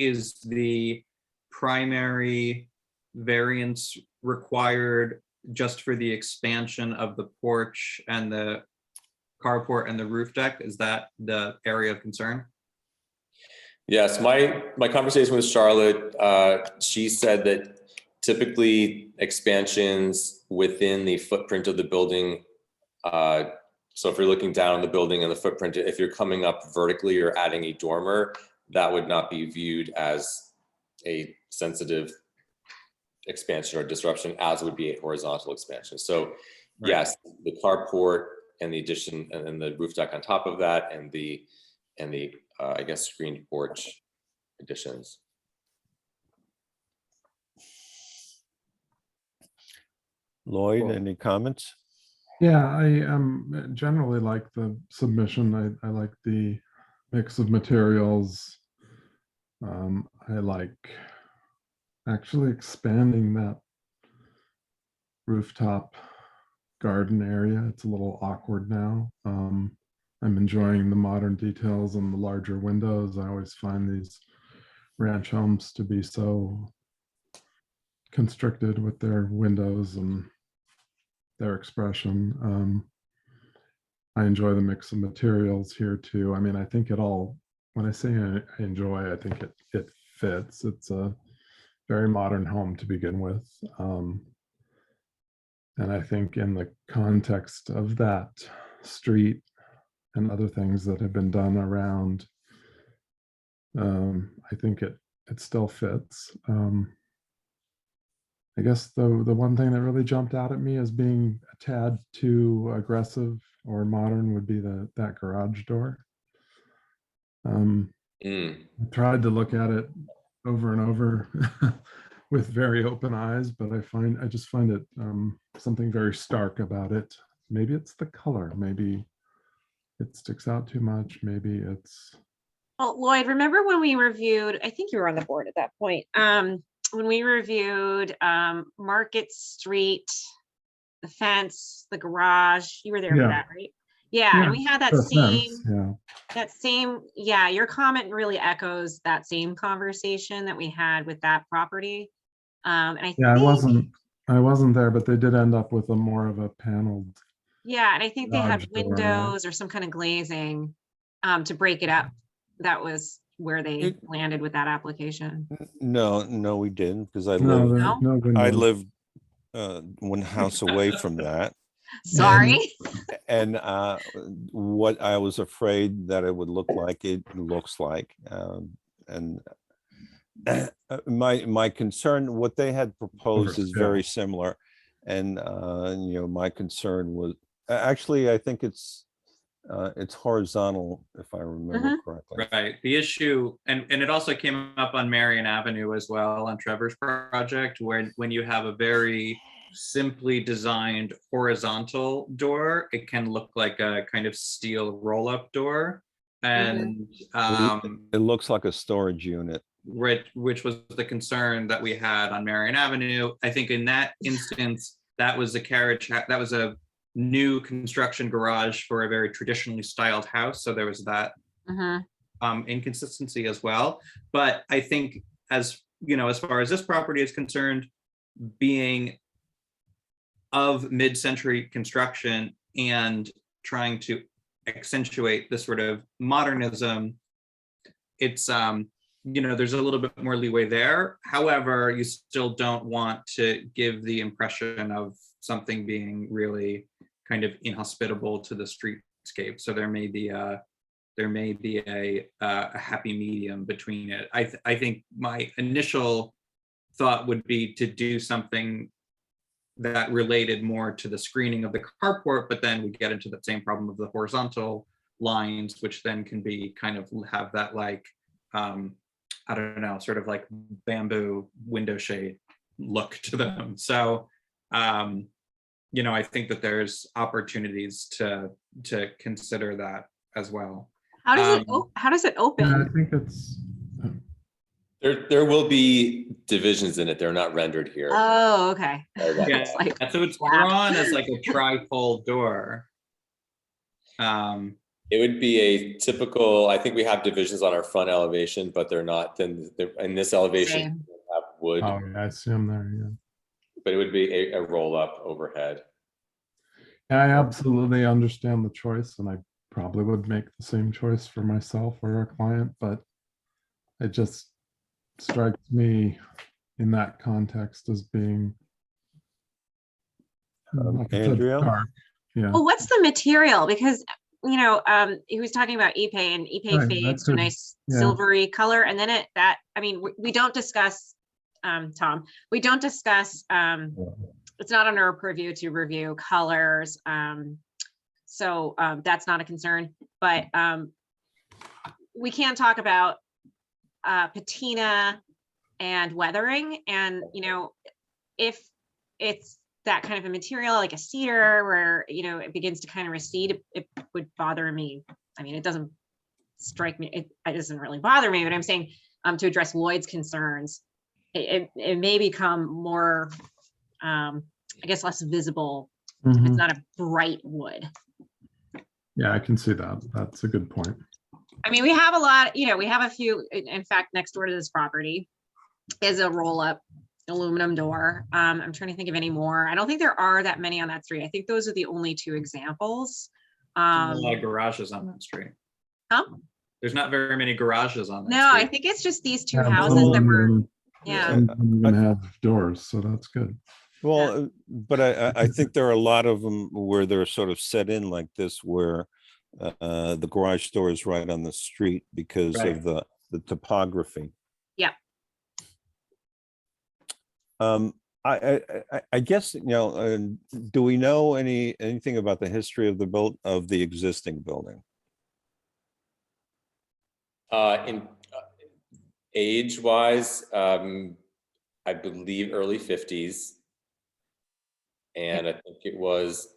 the primary variance required just for the expansion of the porch and the carport and the roof deck? Is that the area of concern? Yes, my conversation with Charlotte, she said that typically expansions within the footprint of the building, so if you're looking down the building and the footprint, if you're coming up vertically or adding a dormer, that would not be viewed as a sensitive expansion or disruption, as would be a horizontal expansion. So yes, the carport and the addition and the roof deck on top of that, and the I guess screened porch additions. Lloyd, Cool. any comments? Yeah, I generally like the submission. I like the mix of materials. I like actually expanding that rooftop garden area. It's a little awkward now. I'm enjoying the modern details and the larger windows. I always find these ranch homes to be so constricted with their windows and their expression. I enjoy the mix of materials here too. I mean, I think it all, when I say I enjoy, I think it fits. It's a very modern home to begin with. And I think in the context of that street and other things that have been done around, I think it still fits. I guess the one thing that really jumped out at me as being a tad too aggressive or modern would be that garage door. I tried to look at it over and over with very open eyes, but I just find it something very stark about it. Maybe it's the color, maybe it sticks out too much, maybe it's. Oh, Lloyd, remember when we reviewed, I think you were on the board at that point, when we reviewed Market Street, the fence, the garage, you were there for Yeah. that, right? Yeah, and we had that the same, fence, yeah, your comment really echoes that same conversation that we had with that property. And I yeah, think, I wasn't there, but they did end up with a more of a paneled. yeah, and I think they had garage door, right? windows or some kind of glazing to break it up. That was where they landed with that application. No, we didn't, because I No, live, no I windows. lived one house away from that. Sorry. And what I was afraid that it would look like, it looks like. And my concern, what they had proposed is very similar. And my concern was, actually, I think it's horizontal, if I remember correctly. Right. The issue, and it also came up on Marion Avenue as well on Trevor's project, where when you have a very simply designed horizontal door, it can look like a kind of steel roll-up door. And It looks like a storage unit. which was the concern that we had on Marion Avenue. I think in that instance, that was a new construction garage for a very traditionally styled house. So there was that inconsistency as well. But I think, as you know, as far as this property is concerned, being of mid-century construction and trying to accentuate this sort of modernism, it's there's a little bit more leeway there. However, you still don't want to give the impression of something being really kind of inhospitable to the streetscape. So there may be a happy medium between it. I think my initial thought would be to do something that related more to the screening of the carport, but then we get into the same problem of the horizontal lines, which then can be kind of have that like, I don't know, sort of like bamboo window shade look to them. So, I think that there's opportunities to consider that as well. How does it open? Yeah, I think it's. There will be divisions in it. They're not rendered here. Oh, okay. Yeah, so it's drawn as like a tri-fold door. It would be a typical, I think we have divisions on our front elevation, but they're not, then in this elevation, we have wood. Oh, yeah, I see them there, yeah. But it would be a roll up overhead. I absolutely understand the choice, and I probably would make the same choice for myself or our client, but it just strikes me in that context as being like I said, Andrea? dark. Yeah. Well, what's the material? Because, you know, he was talking about Ipe, and Ipe Right, that fades to a could- nice yeah. silvery color. And then I mean, we don't discuss, Tom, we don't discuss, it's not under our purview to review colors. So that's not a concern, but we can talk about patina and weathering. And, you know, if it's that kind of a material, like a cedar, where, you know, it begins to kind of recede, it would bother me. I mean, it doesn't strike me, it doesn't really bother me, but I'm saying to address Lloyd's concerns, it may become more, I guess, less visible if it's Mhm. not a bright wood. Yeah, I can see that. That's a good point. I mean, we have a lot, you know, we have a few, in fact, next door to this property is a roll-up aluminum door. I'm trying to think of any more. I don't think there are that many on that street. I think those are the only two examples. There's a lot of garages on that street. Huh? There's not very many garages on that No, I street. think it's just these two Yeah, houses some that of were, them- yeah. some of them even have doors, so that's good. Well, but I think there are a lot of them where they're sort of set in like this, where the garage door is right on the street because Right. of the topography. Yeah. I guess, you know, do we know anything about the history of the existing building? In age-wise, I believe early 50s. And I think it was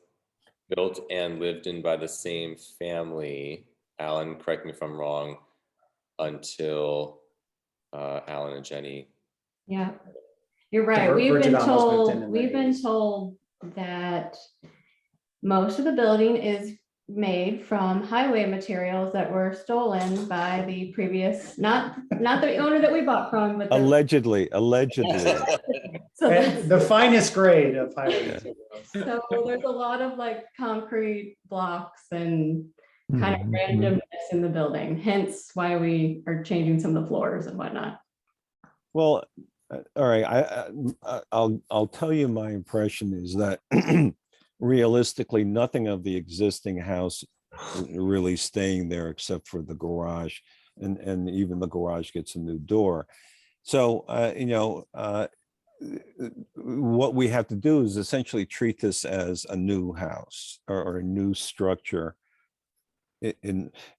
built and lived in by the same family. Alan, correct me if I'm wrong, until Alan and Jenny. Yeah, you're right. The We've Virgin been Amos moved in told, in the we've been 80s. told that most of the building is made from highway materials that were stolen by the previous, not the owner that we bought from, but the. Allegedly. So And that's- the finest grade of highway Yeah. materials. So there's a lot of like concrete blocks and kind of Mhm. randomness in the building, hence why we are changing some of the floors and whatnot. Well, all right, I'll tell you my impression is that realistically, nothing of the existing house really staying there except for the garage, and even the garage gets a new door. So, you know, what we have to do is essentially treat this as a new house or a new structure.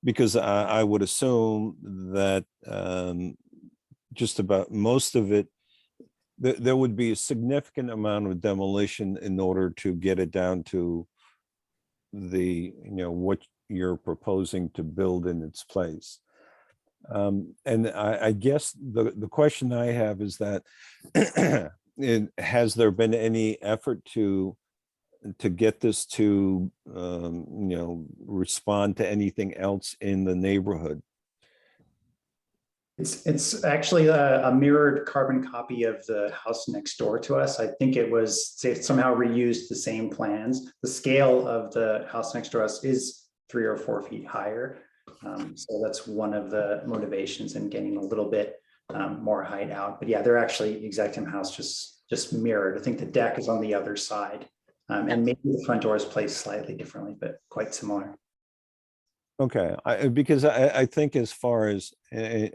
Because I would assume that just about most of it, there would be a significant amount of demolition in order to get it down to the, you know, what you're proposing to build in its place. And I guess the question I have is that has there been any effort to get this to, you know, respond to anything else in the neighborhood? It's actually a mirrored carbon copy of the house next door to us. I think it somehow reused the same plans. The scale of the house next to us is 3 or 4 feet higher. So that's one of the motivations in getting a little bit more height out. But yeah, they're actually the exact same house, just mirrored. I think the deck is on the other side. And maybe the front door is placed slightly differently, but quite similar. Okay, because I think as far as, you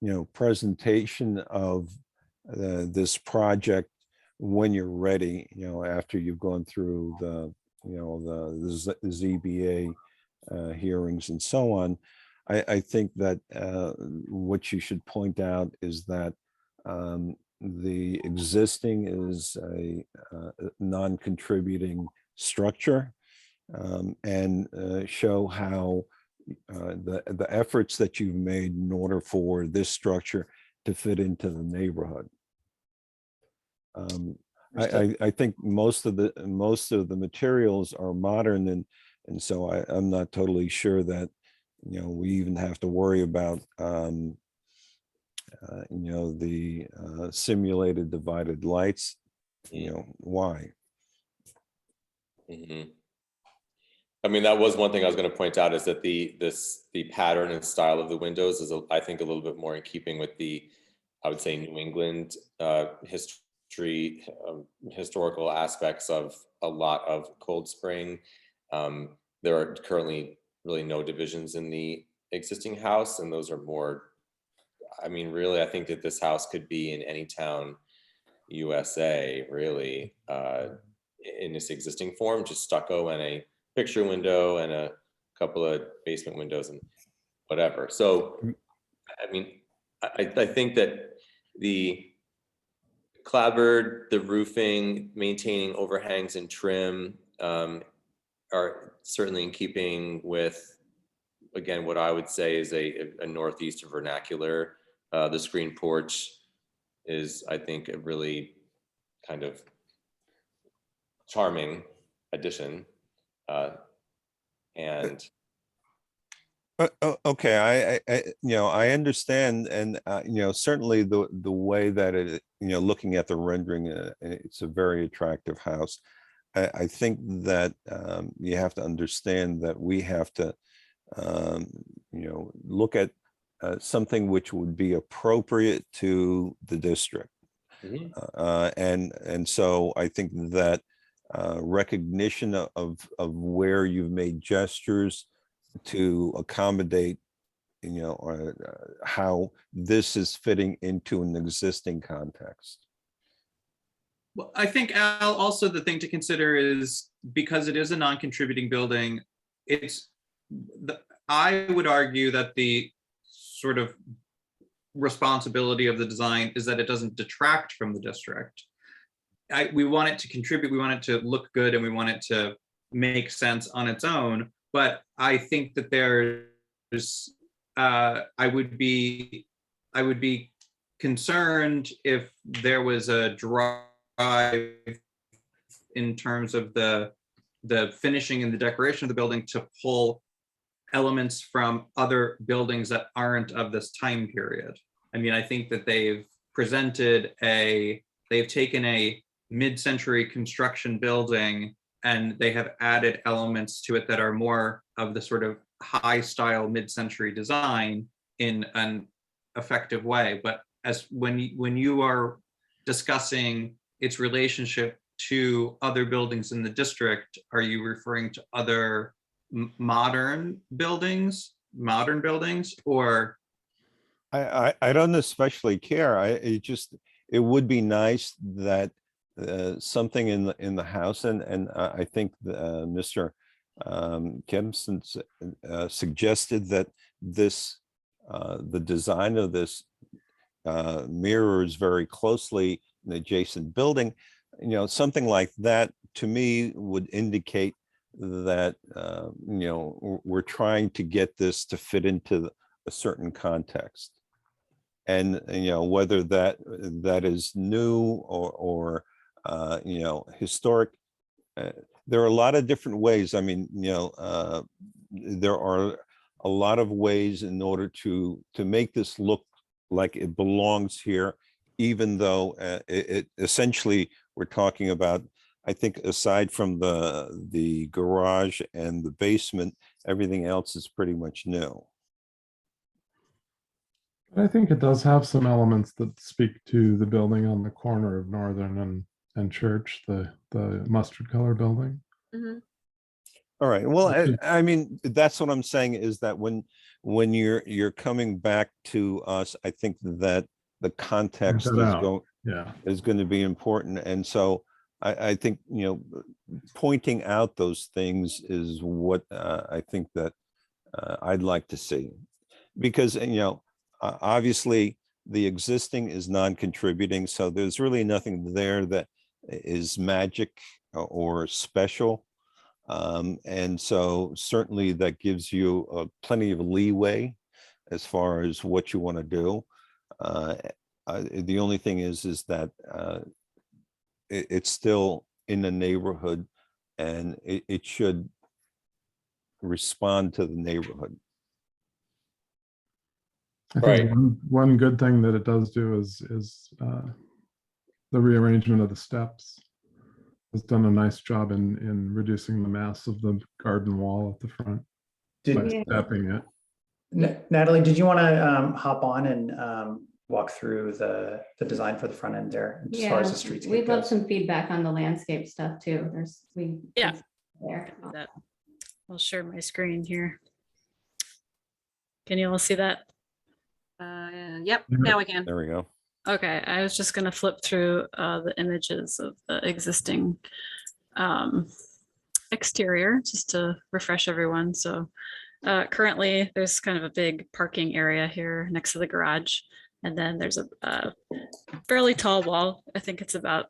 know, presentation of this project when you're ready, you know, after you've gone through the, you know, the ZBA hearings and so on, I think that what you should point out is that the existing is a non-contributing structure. And show how the efforts that you've made in order for this structure to fit into the neighborhood. I think most of the materials are modern, and so I'm not totally sure that, you know, we even have to worry about you know, the simulated divided lights. You know, why? Mhm. I mean, that was one thing I was going to point out, is that the pattern and style of the windows is, I think, a little bit more in keeping with the, I would say, New England history, historical aspects of a lot of Cold Spring. There are currently really no divisions in the existing house, and those are more, I mean, really, I think that this house could be in any town USA, really, in this existing form, just stucco and a picture window and a couple of basement windows and whatever. So, I mean, I think that the clapboard, the roofing, maintaining overhangs and trim are certainly in keeping with, again, what I would say is a Northeast vernacular. The screen porch is, I think, a really kind of charming addition. And Okay, I understand, and certainly the way that it, looking at the rendering, it's a very attractive house. I think that you have to understand that we have to, look at something which would be appropriate to the district. And so I think that recognition of where you've made gestures to accommodate, how this is fitting into an existing context. Well, I think, Al, also the thing to consider is, because it is a non-contributing building, I would argue that the sort of responsibility of the design is that it doesn't detract from the district. We want it to contribute, we want it to look good, and we want it to make sense on its own. But I think that there's, I would be concerned if there was a drive in terms of the finishing and the decoration of the building to pull elements from other buildings that aren't of this time period. I mean, I think that they've taken a mid-century construction building and they have added elements to it that are more of the sort of high style mid-century design in an effective way. But when you are discussing its relationship to other buildings in the district, are you referring to other modern buildings, or? I don't especially care. It would be nice that something in the house, and I think Mr. Kempson suggested that the design of this mirrors very closely an adjacent building. Something like that to me would indicate that we're trying to get this to fit into a certain context, and whether that is new or historic. There are a lot of different ways. I mean, there are a lot of ways in order to make this look like it belongs here, even though it essentially, we're talking about, I think, aside from the garage and the basement, everything else is pretty much new. I think it does have some elements that speak to the building on the corner of Northern and Church, the mustard color building. Mhm. All right. Well, I mean, that's what I'm saying, is that when you're coming back to us, I think that the context is going to be important. And so I think, pointing out those things is what I think that I'd like to see, because, obviously the existing is non-contributing. So there's really nothing there that is magic or special. And so certainly that gives you plenty of leeway as far as what you want to do. The only thing is that it's still in the neighborhood, and it should respond to the neighborhood. I think one good thing that it does do is the rearrangement of the steps. has done a nice job in reducing the mass of the garden wall at the front by Did, Yeah. stepping it. Natalie, did you want to hop on and walk through the design for the front end there as far as the streetscape We'd love goes? some feedback on the landscape stuff too. Yeah. There. That. I'll share my screen here. Can you all see that? Yep, Yeah. now we can. There we go. Okay, I was just gonna flip through the images of the existing exterior just to refresh everyone. So currently there's kind of a big parking area here next to the garage. And then there's a fairly tall wall. I think it's about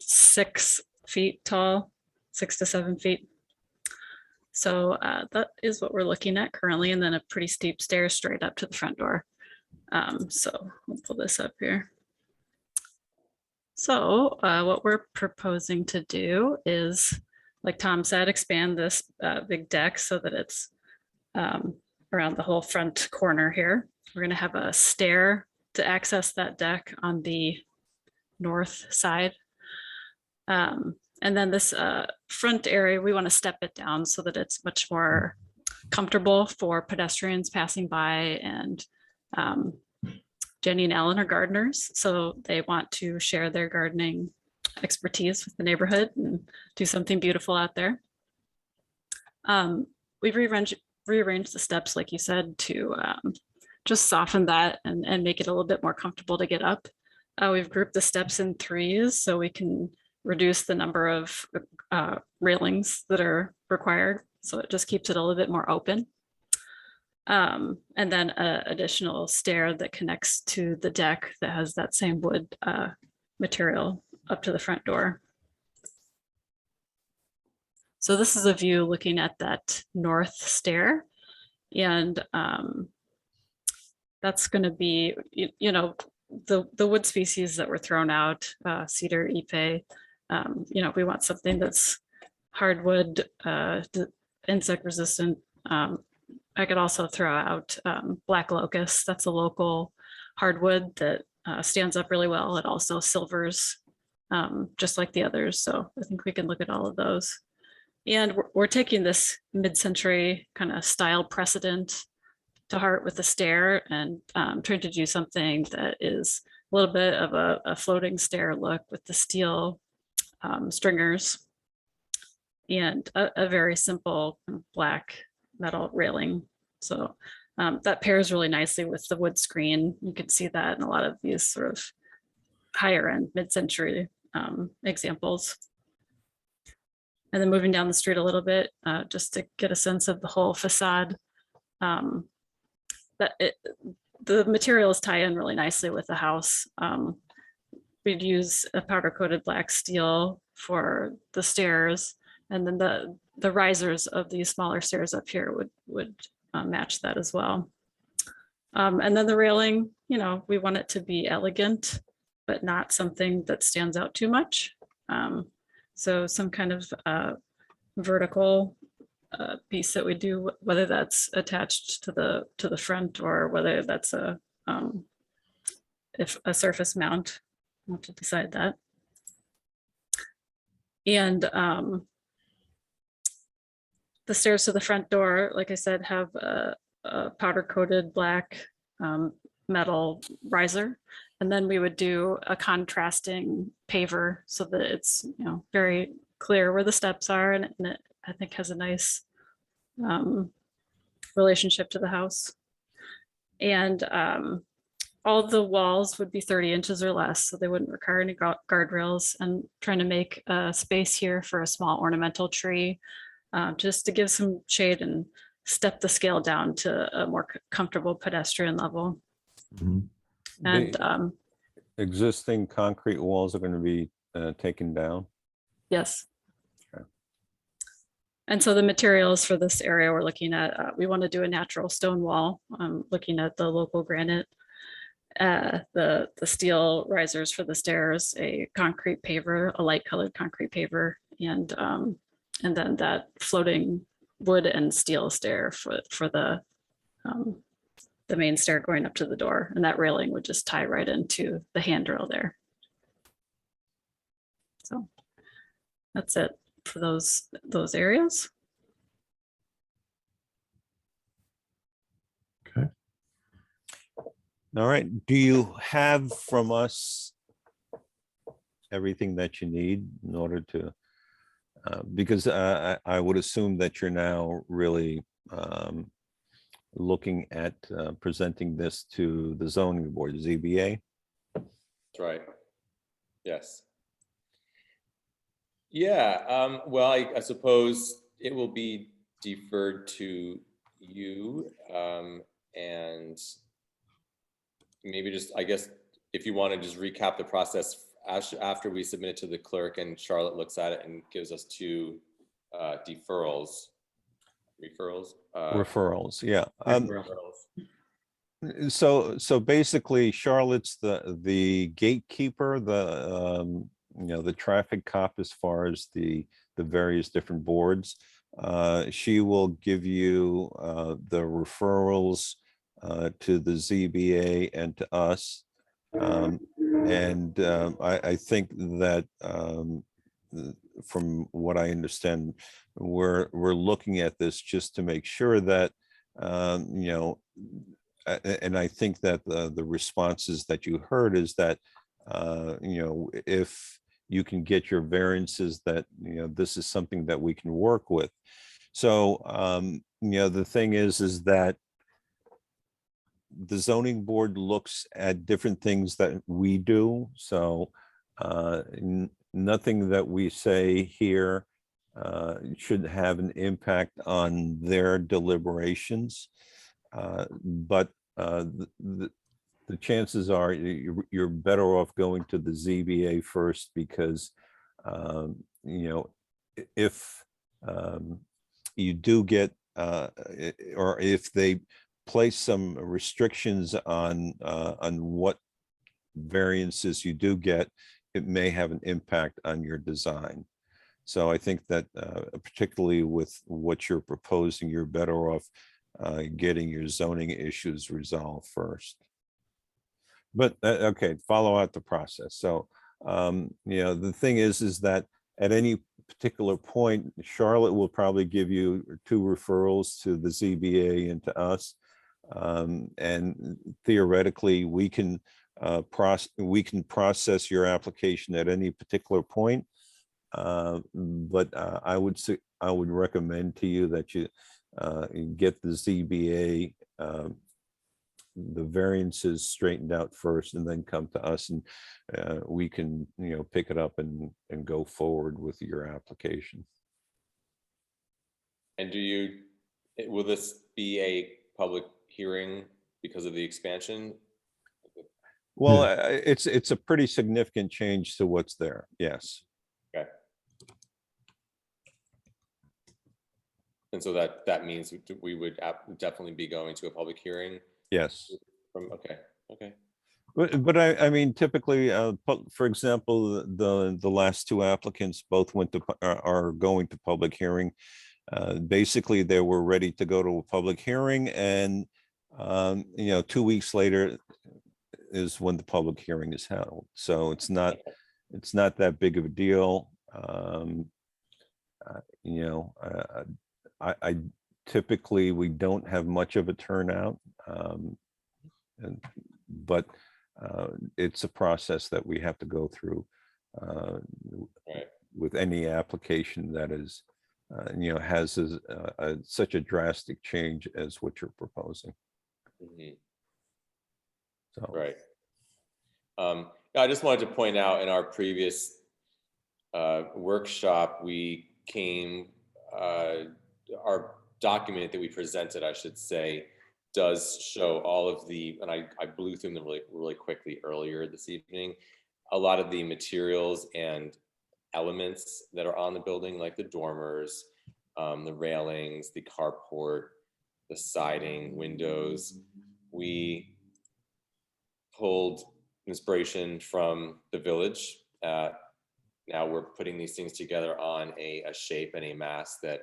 6 feet tall, 6 to 7 feet. So that is what we're looking at currently, and then a pretty steep stairs straight up to the front door. So we'll pull this up here. So what we're proposing to do is, like Tom said, expand this big deck so that it's around the whole front corner here. We're going to have a stair to access that deck on the north side. And then this front area, we want to step it down so that it's much more comfortable for pedestrians passing by. And Jenny and Alan are gardeners, so they want to share their gardening expertise with the neighborhood and do something beautiful out there. We've rearranged the steps, like you said, to just soften that and make it a little bit more comfortable to get up. We've grouped the steps in 3s so we can reduce the number of railings that are required. So it just keeps it a little bit more open. And then an additional stair that connects to the deck that has that same wood material up to the front door. So this is a view looking at that north stair. And that's going to be, you know, the wood species that were thrown out, cedar, ipe. You know, we want something that's hardwood, insect resistant. I could also throw out black locust. That's a local hardwood that stands up really well. It also silvers just like the others. So I think we can look at all of those. And we're taking this mid-century kind of style precedent to heart with the stair and trying to do something that is a little bit of a floating stair look with the steel stringers and a very simple black metal railing. So that pairs really nicely with the wood screen. You can see that in a lot of these sort of higher end mid-century examples. And then moving down the street a little bit, just to get a sense of the whole facade. The materials tie in really nicely with the house. We'd use a powder coated black steel for the stairs, and then the risers of these smaller stairs up here would match that as well. And then the railing, you know, we want it to be elegant, but not something that stands out too much. So some kind of vertical piece that we do, whether that's attached to the front or whether that's if a surface mount. We'll have to decide that. And the stairs to the front door, like I said, have a powder coated black metal riser. And then we would do a contrasting paver so that it's, you know, very clear where the steps are, and it, I think, has a nice relationship to the house. And all the walls would be 30 inches or less, so they wouldn't require any guardrails. And trying to make a space here for a small ornamental tree, just to give some shade and step the scale down to a more comfortable pedestrian level. Mhm. And The existing concrete walls are going to be taken down. yes. Okay. And so the materials for this area we're looking at, we want to do a natural stone wall, looking at the local granite, the steel risers for the stairs, a concrete paver, a light colored concrete paver, and then that floating wood and steel stair for the main stair going up to the door, and that railing would just tie right into the handrail there. So That's it for those areas. Okay. All right. Do you have from us everything that you need in order to, because I would assume that you're now really looking at presenting this to the zoning board, ZBA? That's right. Yes. Yeah, well, I suppose it will be deferred to you, and maybe just, I guess, if you want to just recap the process after we submit it to the clerk and Charlotte looks at it and gives us two referrals. Referrals, yeah. Referrals. So basically Charlotte's the gatekeeper, the the traffic cop as far as the various different boards. She will give you the referrals to the ZBA and to us. I think that from what I understand, we're looking at this just to make sure that and I think that the responses that you heard is that if you can get your variances, that this is something that we can work with. So the thing is that the zoning board looks at different things that we do. So nothing that we say here should have an impact on their deliberations. But the chances are you're better off going to the ZBA first, because if you do get or if they place some restrictions on what variances you do get, it may have an impact on your design. So I think that particularly with what you're proposing, you're better off getting your zoning issues resolved first. But okay, follow out the process. So the thing is that at any particular point, Charlotte will probably give you two referrals to the ZBA and to us. And theoretically, we can process your application at any particular point. But I would recommend to you that you get the ZBA the variances straightened out first, and then come to us, and we can pick it up and go forward with your application. And will this be a public hearing because of the expansion? Well, it's a pretty significant change to what's there. Yes. Okay. And so that means we would definitely be going to a public hearing. Yes. Okay. But I mean, typically, for example, the last two applicants both are going to public hearing. Basically, they were ready to go to a public hearing, and 2 weeks later is when the public hearing is held. So it's not that big of a deal. I typically, we don't have much of a turnout, but it's a process that we have to go through with any application that is has such a drastic change as what you're proposing. Mm-hmm. So right. I just wanted to point out, in our previous workshop, we came our document that we presented, I should say, does show all of the, and I blew through them really quickly earlier this evening, a lot of the materials and elements that are on the building, like the dormers, the railings, the carport, the siding, windows. We pulled inspiration from the village. Now we're putting these things together on a shape and a mass that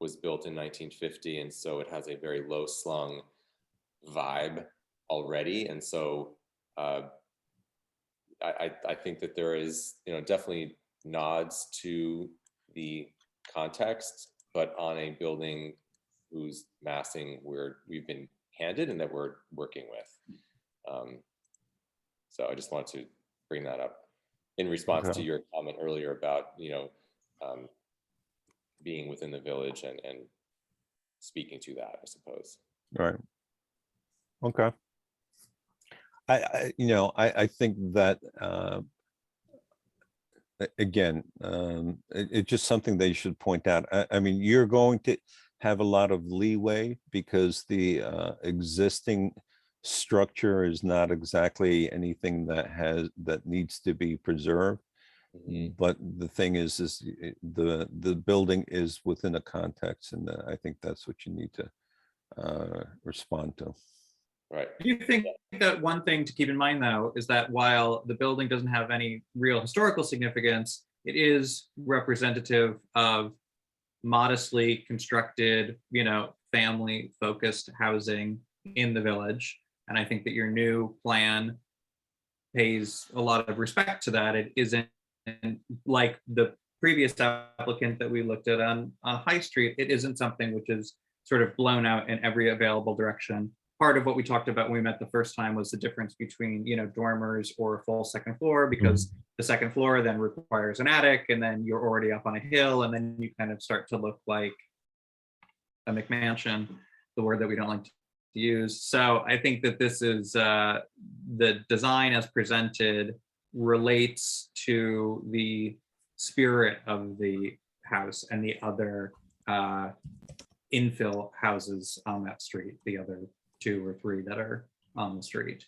was built in 1950, and so it has a very low slung vibe already. And so I think that there is definitely nods to the context, but on a building whose massing we've been handed and that we're working with. So I just wanted to bring that up in response Okay. to your comment earlier about, being within the village and speaking to that, I suppose. Right. Okay. I think that again, it's just something they should point out. I mean, you're going to have a lot of leeway because the existing structure is not exactly anything that needs to be preserved. But the thing is the building is within a context, and I think that's what you need to respond to. Right. Do you think that one thing to keep in mind, though, is that while the building doesn't have any real historical significance, it is representative of modestly constructed, family-focused housing in the village. And I think that your new plan pays a lot of respect to that. It isn't like the previous applicant that we looked at on High Street. It isn't something which is sort of blown out in every available direction. Part of what we talked about when we met the first time was the difference between, dormers or a full second floor, because the second floor then requires an attic, and then you're already up on a hill, and then you kind of start to look like a McMansion, the word that we don't like to use. So I think that this is the design as presented relates to the spirit of the house and the other infill houses on that street, the other 2 or 3 that are on the street.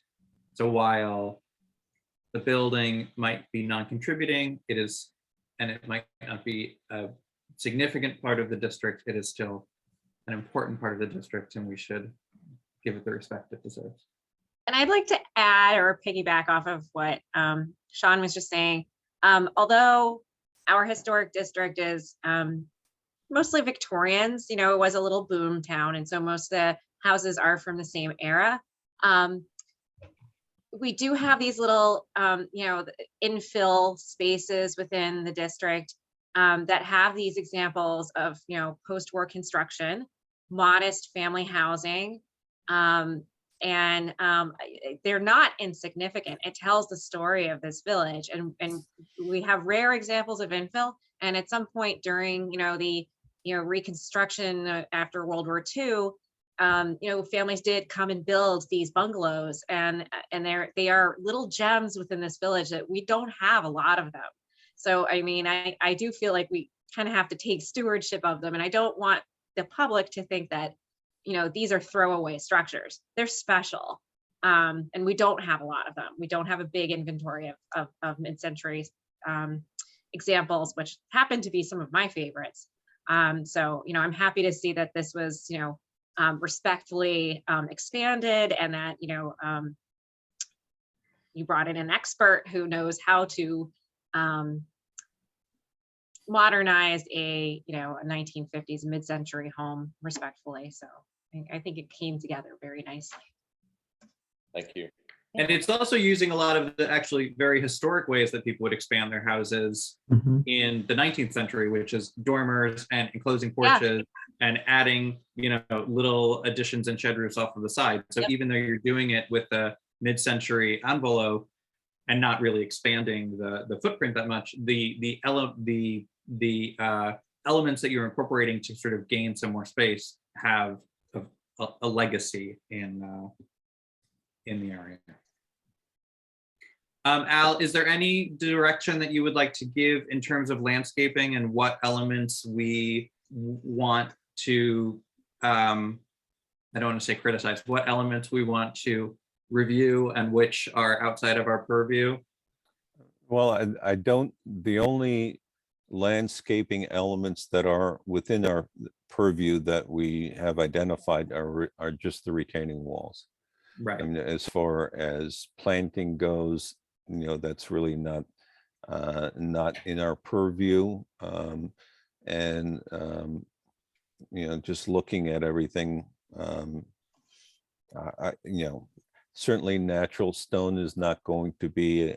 So while the building might be non-contributing, it is, and it might not be a significant part of the district, it is still an important part of the district, and we should give it the respect it deserves. And I'd like to add or piggyback off of what Sean was just saying. Although our historic district is mostly Victorians, it was a little boom town, and so most of the houses are from the same era. We do have these little, infill spaces within the district that have these examples of, post-war construction, modest family housing, and they're not insignificant. It tells the story of this village, and we have rare examples of infill. And at some point during, the reconstruction after World War II, families did come and build these bungalows, and they are little gems within this village that we don't have a lot of them. So I mean, I do feel like we kind of have to take stewardship of them, and I don't want the public to think that these are throwaway structures. They're special, and we don't have a lot of them. We don't have a big inventory of mid-century examples, which happen to be some of my favorites. So I'm happy to see that this was respectfully expanded, and that you brought in an expert who knows how to modernize a 1950s mid-century home respectfully. So I think it came together very nicely. Thank you. And it's also using a lot of the actually very historic ways that people would expand their houses in the 19th century, which is dormers and enclosing porches and adding, little additions and shed roofs off of the side. So even though you're doing it with a mid-century envelope and not really expanding the footprint that much, the elements that you're incorporating to sort of gain some more space have a legacy in the area. Al, is there any direction that you would like to give in terms of landscaping and what elements we want to, I don't want to say criticize, what elements we want to review and which are outside of our purview? Well, I don't, the only landscaping elements that are within our purview that we have identified are just the retaining walls. Right. I mean, as far as planting goes, that's really not in our purview. Just looking at everything, certainly natural stone is not going to be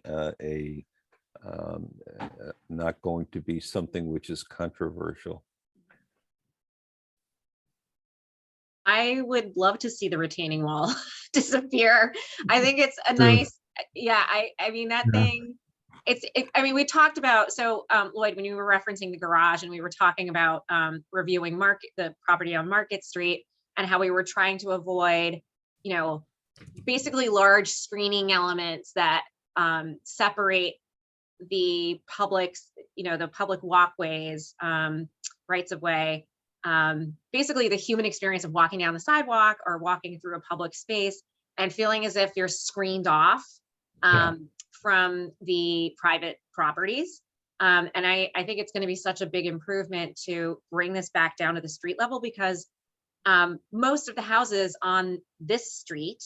not going to be something which is controversial. I would love to see the retaining wall disappear. I think it's a True. nice, yeah, I mean, that Yeah. thing, I mean, we talked about, so Lloyd, when you were referencing the garage and we were talking about reviewing the property on Market Street and how we were trying to avoid, you know, basically large screening elements that separate the public's, you know, the public walkways, rights of way, basically the human experience of walking down the sidewalk or walking through a public space and feeling as if you're screened off from the private properties. And I think it's going to be such a big improvement to bring this back down to the street level, because most of the houses on this street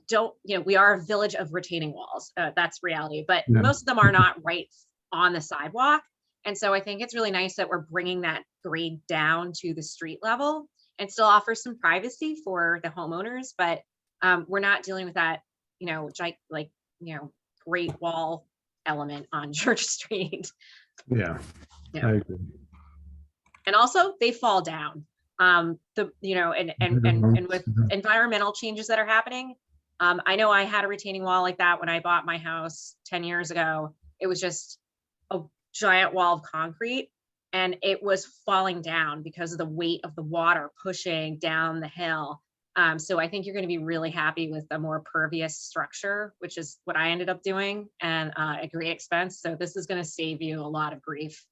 don't, you know, we are a village of retaining walls. That's reality, but Yeah. most of them are not right on the sidewalk. And so I think it's really nice that we're bringing that grade down to the street level and still offer some privacy for the homeowners, but we're not dealing with that, you know, like, you know, great wall element on Church Street. Yeah, Yeah. I agree. And also they fall down. You know, and with environmental changes that are happening, I know I had a retaining wall like that when I bought my house 10 years ago. It was just a giant wall of concrete and it was falling down because of the weight of the water pushing down the hill. So I think you're going to be really happy with a more pervious structure, which is what I ended up doing, and at great expense. So this is going to save you a lot of grief.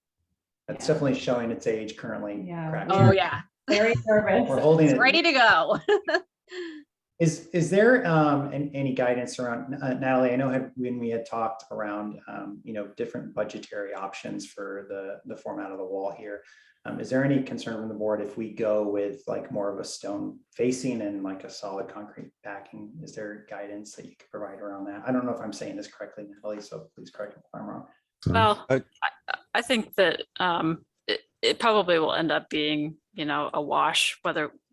It's definitely showing its age currently. Yeah. Crack. Oh yeah, Very nervous. We're holding it's it. ready to go. Is there any guidance around, Natalie? I know when we had talked around you know, different budgetary options for the format of the wall here. Is there any concern from the board if we go with like more of a stone facing and like a solid concrete backing? Is there guidance that you could provide around that? I don't know if I'm saying this correctly, Natalie, so please correct me if I'm wrong. Well, I think that it probably will end up being, you know, a wash,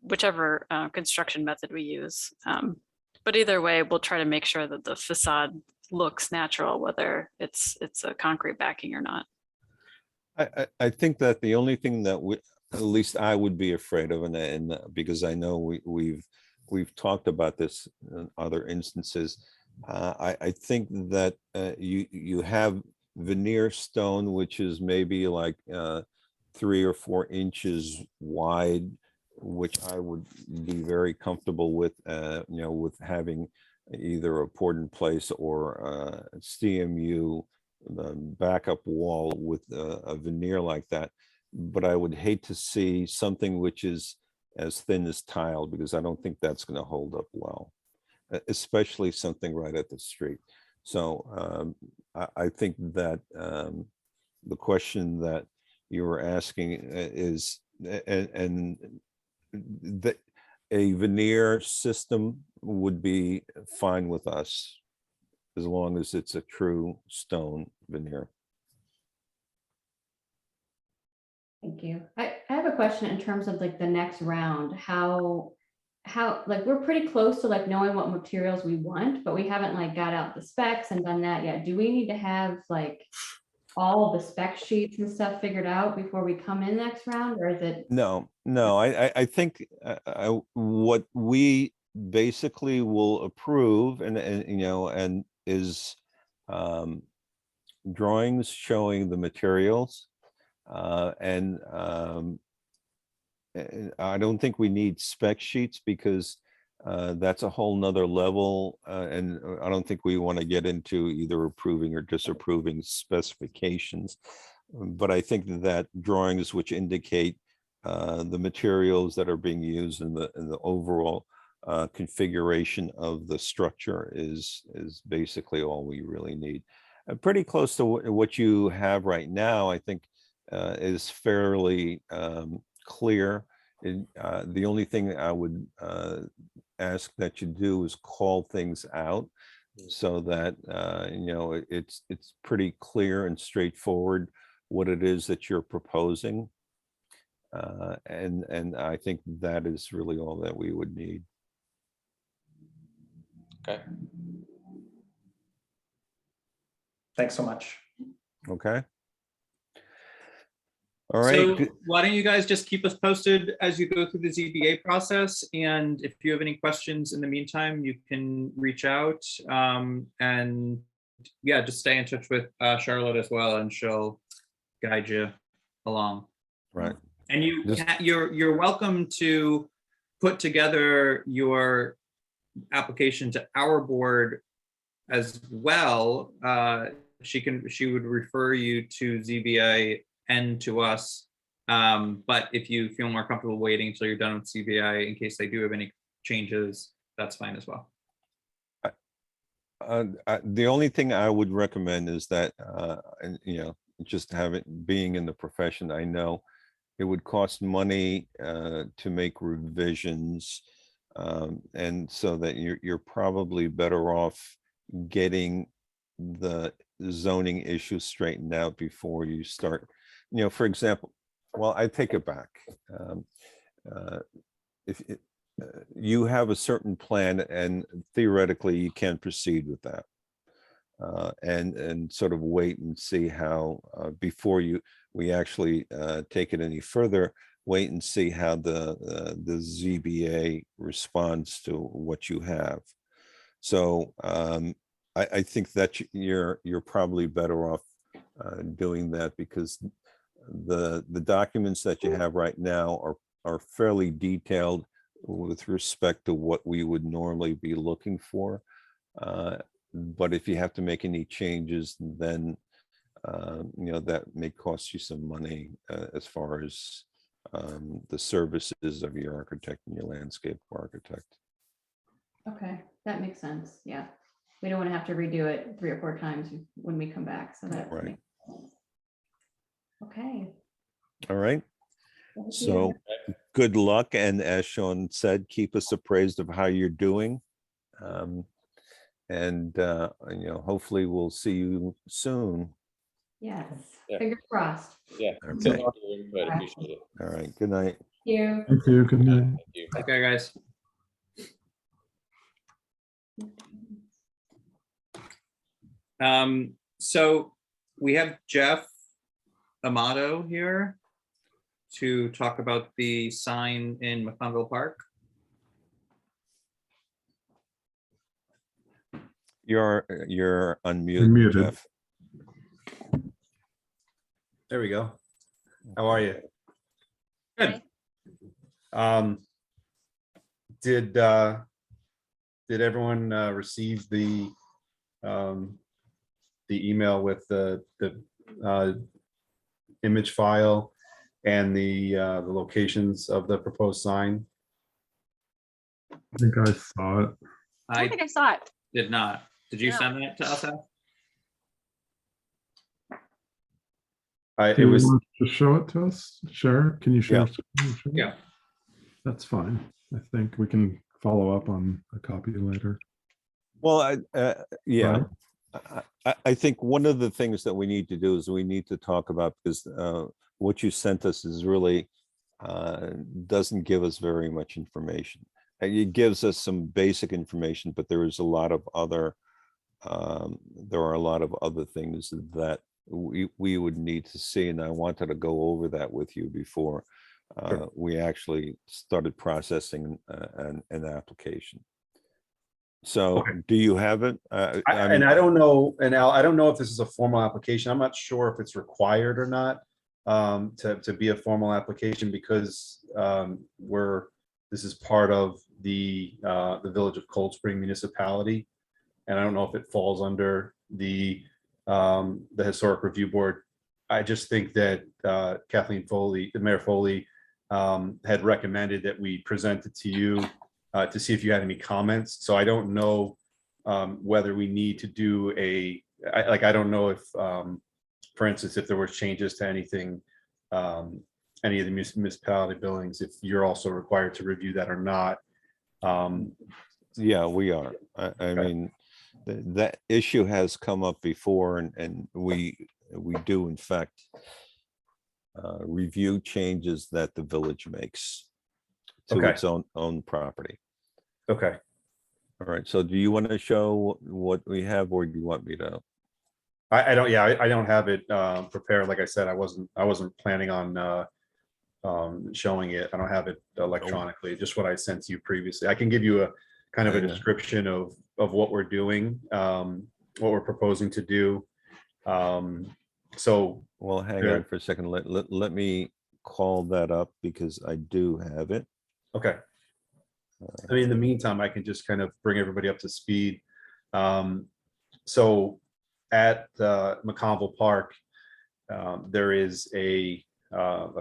whichever construction method we use. But either way, we'll try to make sure that the facade looks natural, whether it's a concrete backing or not. I think that the only thing that at least I would be afraid of, and because I know we've talked about this in other instances, I think that you have veneer stone, which is maybe like 3 or 4 inches wide, which I would be very comfortable with, you know, with having either a poured in place or CMU backup wall with a veneer like that. But I would hate to see something which is as thin as tile, because I don't think that's going to hold up well, especially something right at the street. So I think that the question that you were asking is, and that a veneer system would be fine with us as long as it's a true stone veneer. Thank you. I have a question in terms of like the next round, how like we're pretty close to like knowing what materials we want, but we haven't like got out the specs and done that yet. Do we need to have like all the spec sheets and stuff figured out before we come in next round, or is it? No, I think what we basically will approve and you know, and is drawings showing the materials, and I don't think we need spec sheets, because that's a whole nother level, and I don't think we want to get into either approving or disapproving specifications. But I think that drawings which indicate the materials that are being used in the overall configuration of the structure is basically all we really need. Pretty close to what you have right now, I think, is fairly clear. The only thing I would ask that you do is call things out, so that you know, it's pretty clear and straightforward what it is that you're proposing, and I think that is really all that we would need. Okay. Thanks so much. Okay. All right. So good- why don't you guys just keep us posted as you go through the ZBA process? And if you have any questions in the meantime, you can reach out. And yeah, just stay in touch with Charlotte as well, and she'll guide you along. Right. And Just- you're welcome to put together your application to our board as well. She would refer you to ZBA and to us. But if you feel more comfortable waiting until you're done with CBI in case they do have any changes, that's fine as well. The only thing I would recommend is that, and, just being in the profession, I know it would cost money to make revisions. And so that you're probably better off getting the zoning issues straightened out before you start. For example, well, I take it back. If you have a certain plan and theoretically you can proceed with that, and sort of wait and see how, before we actually take it any further, wait and see how the ZBA responds to what you have. So I think that you're probably better off doing that, because the documents that you have right now are fairly detailed with respect to what we would normally be looking for. But if you have to make any changes, then that may cost you some money as far as the services of your architect and your landscape architect. Okay, that makes sense. Yeah. We don't want to have to redo it 3 or 4 times when we come back. So that Right. makes sense. Okay. All right. Thank you. So good luck. And as Sean said, keep us appraised of how you're doing. And hopefully we'll see you soon. Yes. Yeah. Fingers crossed. Yeah. Okay. Thank you for your input. Appreciate it. All right. Good night. Thank you. Thank you. Good night. Thank you. Okay, guys. So we have Jeff Amato here to talk about the sign in McConville Park. You're unmuted, muted. Jeff. There we go. How are you? Good. Did everyone receive the email with the image file and the locations of the proposed sign? I think I saw it. I don't I think I saw it. did not. Did you No. send that to us? Al? Do It you was, want to show it to us? Share? Can you share? Yeah. Yeah. That's fine. I think we can follow up on a copy later. Well, yeah. Right. I think one of the things that we need to do is we need to talk about, because what you sent us is really doesn't give us very much information. It gives us some basic information, but there is a lot of other things that we would need to see, and I wanted to go over that with you before we actually started processing an application. So Okay. do you have it? and I don't know, and Al, I don't know if this is a formal application. I'm not sure if it's required or not to be a formal application, because this is part of the Village of Cold Spring municipality, and I don't know if it falls under the Historic Review Board. I just think that Kathleen Foley, Mayor Foley, had recommended that we present it to you to see if you had any comments. So I don't know whether we need to do I don't know if, for instance, if there were changes to anything, any of the municipality buildings, if you're also required to review that or not. Yeah, we are. I mean, that issue has come up before, and we do in fact review changes that the village makes to Okay. its own property. Okay. All right. So do you want to show what we have, or do you want me to? I don't, yeah, I don't have it prepared. Like I said, I wasn't planning on showing it. I don't have it electronically, just what I sent to you previously. I can give you a kind of a Yeah. description of what we're doing, what we're proposing to do. So, Well, hang Yeah. on for a second. Let me call that up because I do have it. okay. I mean, in the meantime, I can just kind of bring everybody up to speed. So at McConville Park, there is a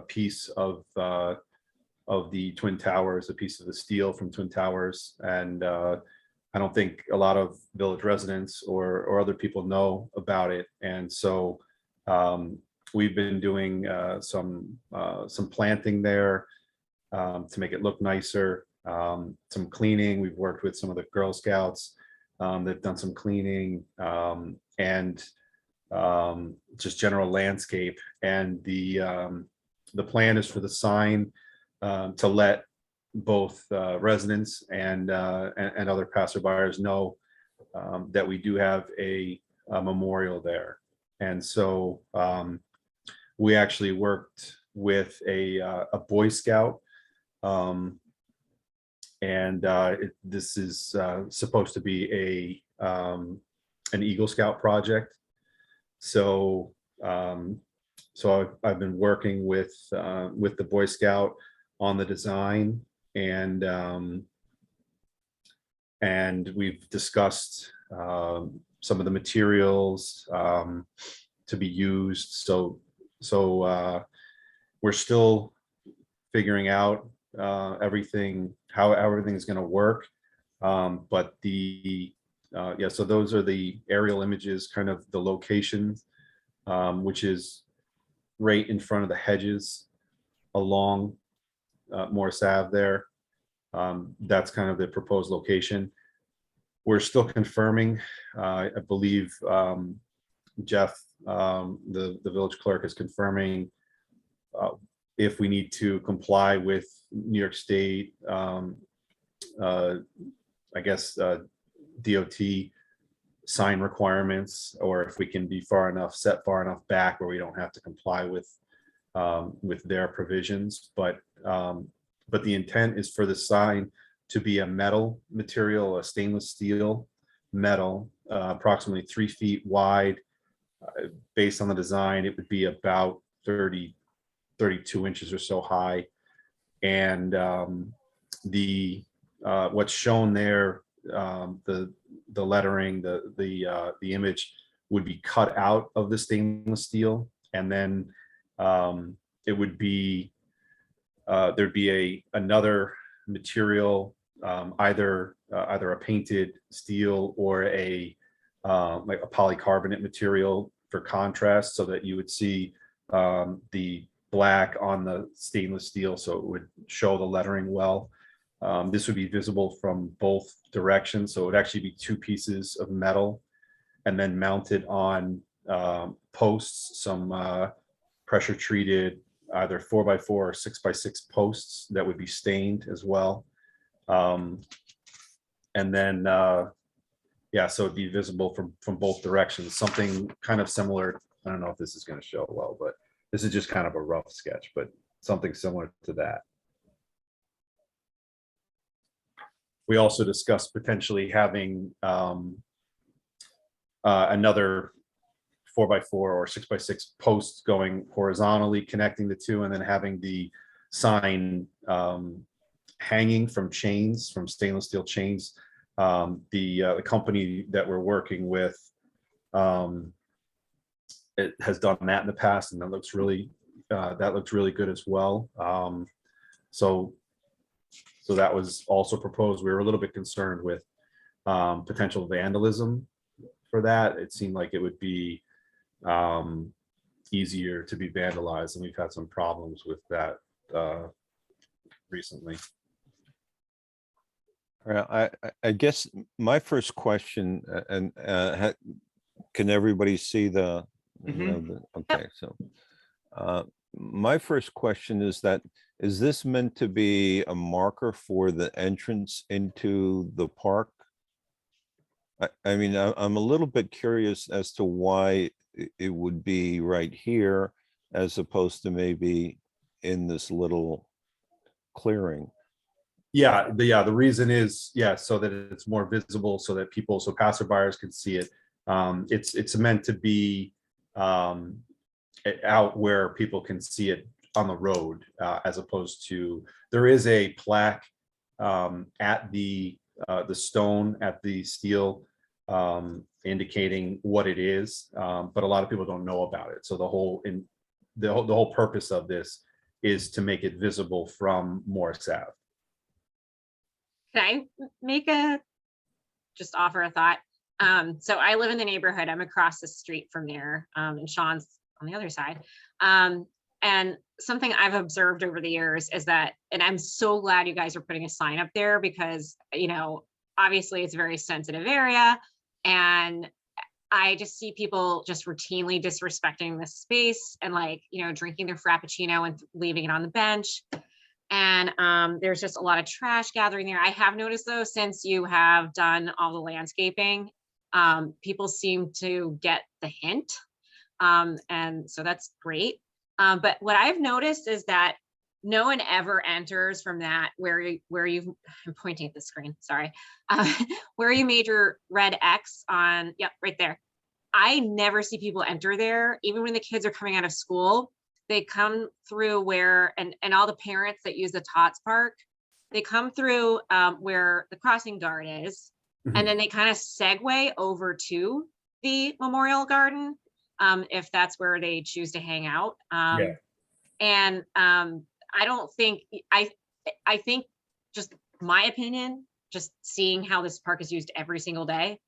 piece of the Twin Towers, a piece of the steel from Twin Towers, and I don't think a lot of village residents or other people know about it. And so we've been doing some planting there to make it look nicer, some cleaning. We've worked with some of the Girl Scouts. They've done some cleaning and just general landscape. And the plan is for the sign to let both residents and other passerbyers know that we do have a memorial there. And so we actually worked with a Boy Scout, and this is supposed to be an Eagle Scout project. So so I've been working with the Boy Scout on the design, and we've discussed some of the materials to be used. So we're still figuring out how everything is going to work. But yeah, so those are the aerial images, kind of the location, which is right in front of the hedges along Morris Ave there. That's kind of the proposed location. We're still confirming. I believe Jeff, the village clerk, is confirming if we need to comply with New York State, I guess, DOT sign requirements, or if we can be set far enough back where we don't have to comply with their provisions. But the intent is for the sign to be a metal material, a stainless steel metal, approximately 3 feet wide. Based on the design, it would be about 32 inches or so high. And what's shown there, the lettering, the image would be cut out of the stainless steel, and then it would be there'd be another material, either a painted steel or like a polycarbonate material for contrast, so that you would see the black on the stainless steel, so it would show the lettering well. This would be visible from both directions, so it would actually be 2 pieces of metal, and then mounted on posts, some pressure treated either 4x4 or 6x6 posts that would be stained as well. And then yeah, so it'd be visible from both directions, something kind of similar. I don't know if this is going to show well, but this is just kind of a rough sketch, but something similar to that. We also discussed potentially having another 4x4 or 6x6 posts going horizontally, connecting the two, and then having the sign hanging from chains, from stainless steel chains. The company that we're working with, it has done that in the past, and that looks really good as well. So that was also proposed. We were a little bit concerned with potential vandalism for that. It seemed like it would be easier to be vandalized, and we've had some problems with that recently. I guess my first question, and can everybody see the? Okay, so my first question is that, is this meant to be a marker for the entrance into the park? I mean, I'm a little bit curious as to why it would be right here as opposed to maybe in this little clearing. The reason is, so that it's more visible, so that people, so passerbyers can see it. It's meant to be out where people can see it on the road, as opposed to, there is a plaque at the stone, at the steel, indicating what it is, but a lot of people don't know about it. So the whole purpose of this is to make it visible from Morris Ave. Can I just offer a thought? So I live in the neighborhood. I'm across the street from there, and Sean's on the other side. And something I've observed over the years is that, and I'm so glad you guys are putting a sign up there because, obviously it's a very sensitive area. And I just see people just routinely disrespecting this space and drinking their Frappuccino and leaving it on the bench. And there's just a lot of trash gathering there. I have noticed though, since you have done all the landscaping, people seem to get the hint. And so that's great. But what I've noticed is that no one ever enters from that where you I'm pointing at the screen, sorry, where you made your red X on, yep, right there. I never see people enter there, even when the kids are coming out of school. They come through where, and all the parents that use the Tots Park, they come through where the crossing guard is, and then they kind of segue over to the Memorial Garden, if that's where they choose to hang out. And I don't think, I think, just my opinion, just seeing how this park is used every single day,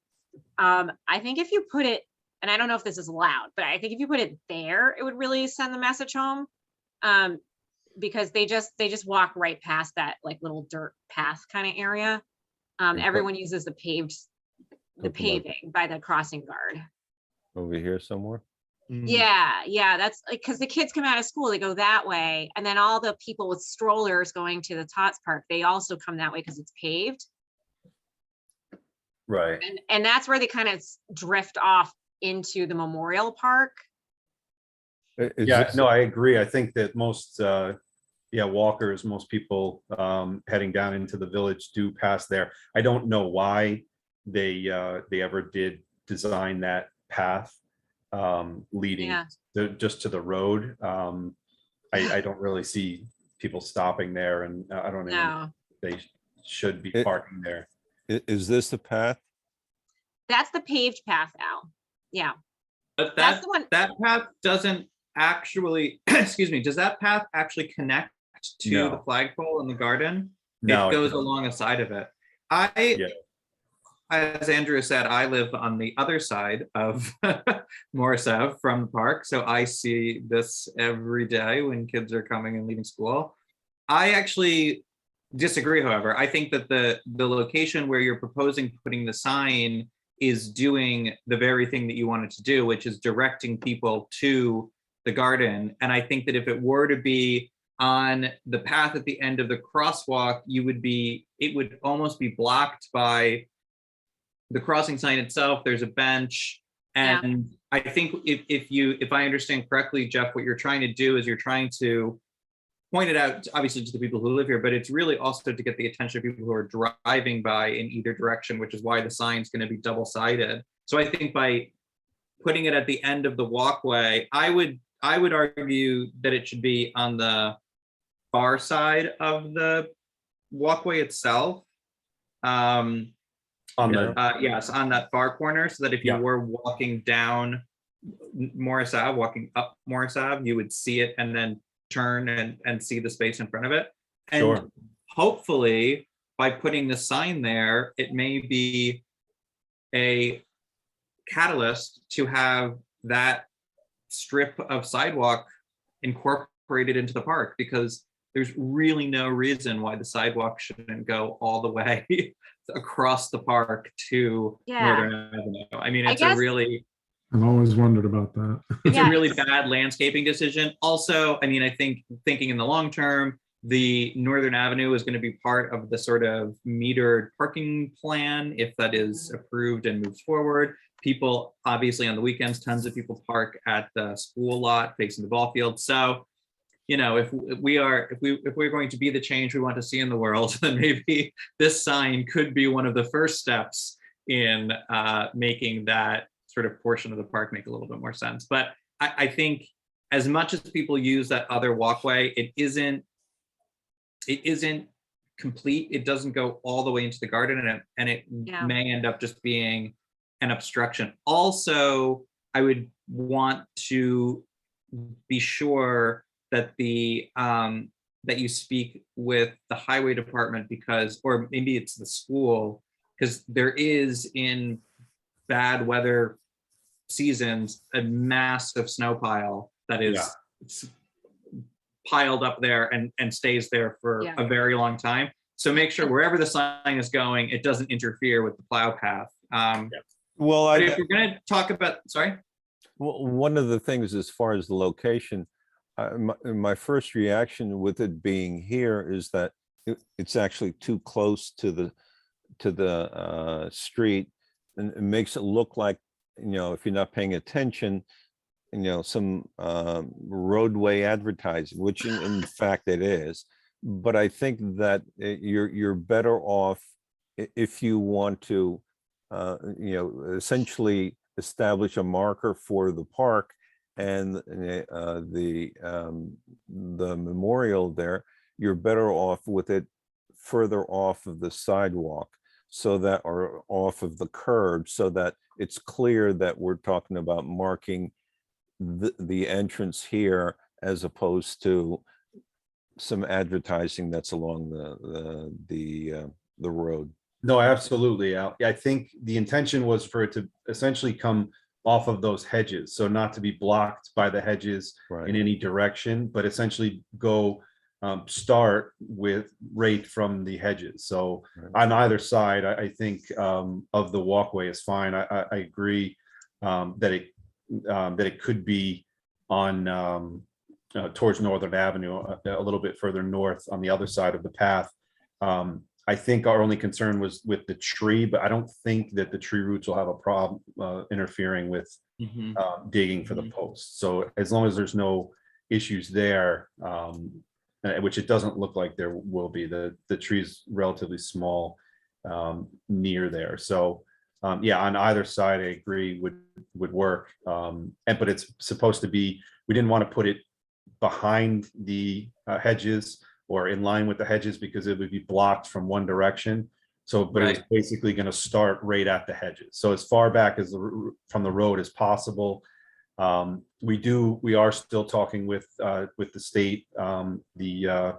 I think if you put it, and I don't know if this is allowed, but I think if you put it there, it would really send the message home, because they just walk right past that little dirt path kind of area. Everyone uses the paving by the crossing guard. Over here somewhere? Yeah, that's because the kids come out of school, they go that way, and then all the people with strollers going to the Tots Park, they also come that way because it's paved. Right. And that's where they kind of drift off into the Memorial Park. I agree. I think that most walkers, most people heading down into the village do pass there. I don't know why they ever did design that path leading just to the road. I don't really see people stopping there, and I don't know if they should be parking there. Is this the path? That's the paved path, Al. Yeah. But that's the one. That path doesn't actually, excuse me, does that path actually connect to the flagpole in the garden? No, it goes along the side of it. As Andrew said, I live on the other side of Morris Ave from the park, so I see this every day when kids are coming and leaving school. I actually disagree, however. I think that the location where you're proposing putting the sign is doing the very thing that you wanted to do, which is directing people to the garden. And I think that if it were to be on the path at the end of the crosswalk, it would almost be blocked by the crossing sign itself. There's a bench. And I think if I understand correctly, Jeff, what you're trying to do is you're trying to point it out, obviously, to the people who live here, but it's really also to get the attention of people who are driving by in either direction, which is why the sign's going to be double-sided. So I think by putting it at the end of the walkway, I would argue that it should be on the far side of the walkway itself. Yes, on that far corner, so that if you were walking down Morris Ave, walking up Morris Ave, you would see it and then turn and see the space in front of it. And hopefully by putting the sign there, it may be a catalyst to have that strip of sidewalk incorporated into the park, because there's really no reason why the sidewalk shouldn't go all the way across the park to Northern Avenue. I mean, I've always wondered about that. It's a really bad landscaping decision. Also, I mean, I think thinking in the long term, the Northern Avenue is going to be part of the sort of metered parking plan, if that is approved and moves forward. People, obviously on the weekends, tons of people park at the school lot facing the ball field. So, you know, if we're going to be the change we want to see in the world, then maybe this sign could be one of the first steps in making that sort of portion of the park make a little bit more sense. But I think as much as people use that other walkway, it isn't complete. It doesn't go all the way into the garden, and it Yeah. may end up just being an obstruction. Also, I would want to be sure that that you speak with the highway department, because, or maybe it's the school, because there is, in bad weather seasons, a massive snow pile that is piled up there and stays there for Yeah. a very long time. So make sure wherever the sign is going, it doesn't interfere with the plow path. Well, But if we're going to talk about, sorry. well, one of the things as far as the location, my first reaction with it being here is that it's actually too close to the street, and it makes it look like, you know, if you're not paying attention, you know, some roadway advertising, which in fact it is. But I think that you're better off if you want to, you know, essentially establish a marker for the park and the memorial there. You're better off with it further off of the sidewalk, so that, or off of the curb, so that it's clear that we're talking about marking the entrance here, as opposed to some advertising that's along the road. No, absolutely, Al. Yeah, I think the intention was for it to essentially come off of those hedges, so not to be blocked by the hedges Right. in any direction, but essentially go start with right from the hedges. So Right. on either side, I think of the walkway is fine. I agree that it could be on towards Northern Avenue, a little bit further north on the other side of the path. I think our only concern was with the tree, but I don't think that the tree roots will have a problem interfering with digging for the posts. So as long as there's no issues there, which it doesn't look like there will be, the tree's relatively small near there. So yeah, on either side, I agree would work. But it's supposed to be, we didn't want to put it behind the hedges or in line with the hedges, because it would be blocked from one direction. So, but it's basically going to start right at the hedges. So as far back as from the road as possible. We are still talking with the state. The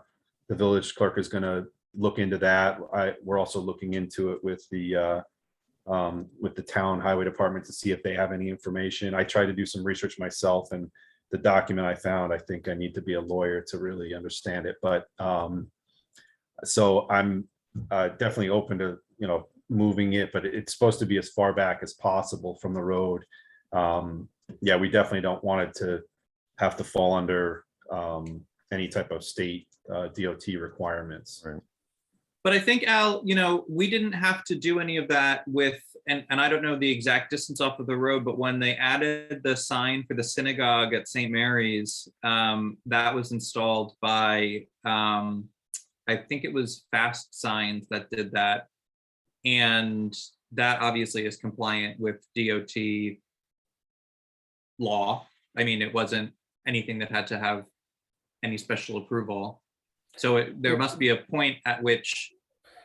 village clerk is going to look into that. We're also looking into it with the town highway department to see if they have any information. I tried to do some research myself, and the document I found, I think I need to be a lawyer to really understand it. But so I'm definitely open to, you know, moving it, but it's supposed to be as far back as possible from the road. Yeah, we definitely don't want it to have to fall under any type of state DOT requirements. Right. But I think, Al, you know, we didn't have to do any of that with, and I don't know the exact distance off of the road, but when they added the sign for the synagogue at St. Mary's, that was installed by, I think it was Fast Signs that did that. And that obviously is compliant with DOT law. I mean, it wasn't anything that had to have any special approval. So there must be a point at which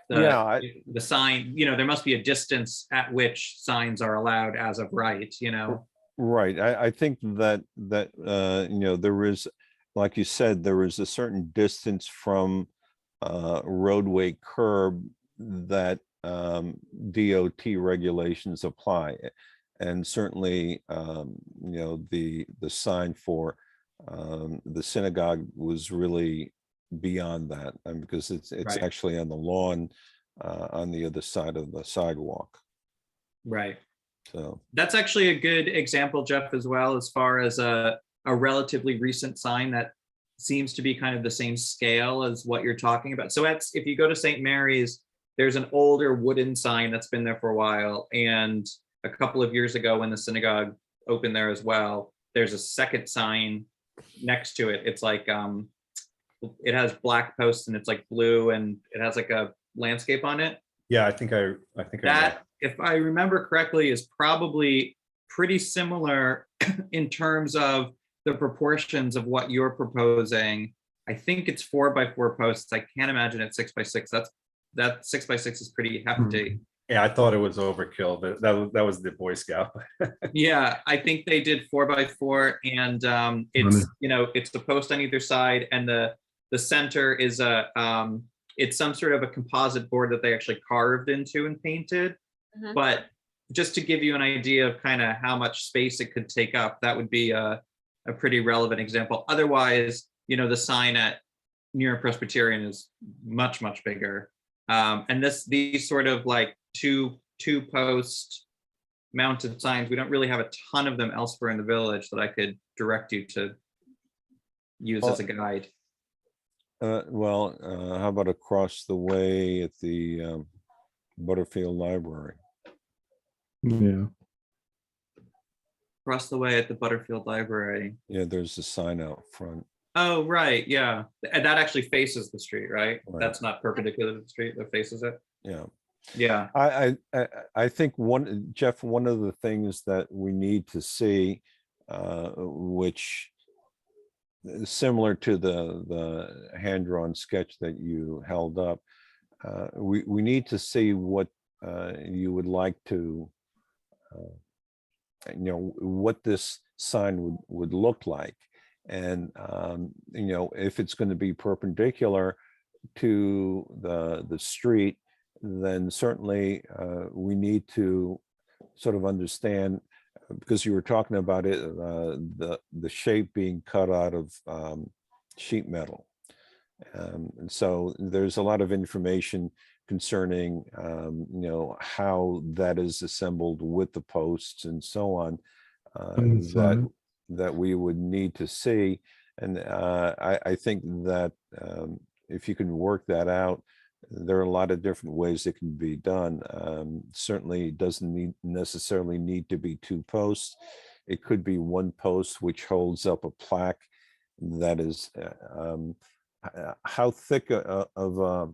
the sign, you know, there must be a distance at which signs are allowed as of right, you know. Right. I think that you know, there is, like you said, there is a certain distance from roadway curb that DOT regulations apply. And certainly, you know, the sign for the synagogue was really beyond that, because it's Right. actually on the lawn on the other side of the sidewalk. Right. So that's actually a good example, Jeff, as well, as far as a relatively recent sign that seems to be kind of the same scale as what you're talking about. So if you go to St. Mary's, there's an older wooden sign that's been there for a while. And a couple of years ago when the synagogue opened there as well, there's a second sign next to it. It's like, it has black posts and it's like blue and it has like a landscape on it. Yeah, I think I know. That, if I remember correctly, is probably pretty similar in terms of the proportions of what you're proposing. I think it's 4x4 posts. I can't imagine it's 6x6. That 6x6 is pretty hefty. Yeah, I thought it was overkill, but that was the Boy Scout. Yeah, I think they did 4x4, and it's, you know, it's the post on either side, and the center is a it's some sort of a composite board that they actually carved into and painted. But just to give you an idea of kind of how much space it could take up, that would be a pretty relevant example. Otherwise, you know, the sign at New York Presbyterian is much, much bigger. And these sort of like two post mounted signs, we don't really have a ton of them elsewhere in the village that I could direct you to use as a guide. How about across the way at the Butterfield Library? Yeah. Across the way at the Butterfield Library. Yeah, there's a sign out front. Oh, right, yeah. And that actually faces the street, right? Right. That's not perpendicular to the street, that faces it. Yeah. Yeah. I think Jeff, one of the things that we need to see, which is similar to the hand-drawn sketch that you held up, we need to see what you would like to, you know, what this sign would look like. And, you know, if it's going to be perpendicular to the street, then certainly we need to sort of understand, because you were talking about it, the shape being cut out of sheet metal. And so there's a lot of information concerning, you know, how that is assembled with the posts and so on, that we would need to see. And I think that if you can work that out, there are a lot of different ways it can be done. Certainly it doesn't necessarily need to be two posts. It could be one post which holds up a plaque that is, how thick of a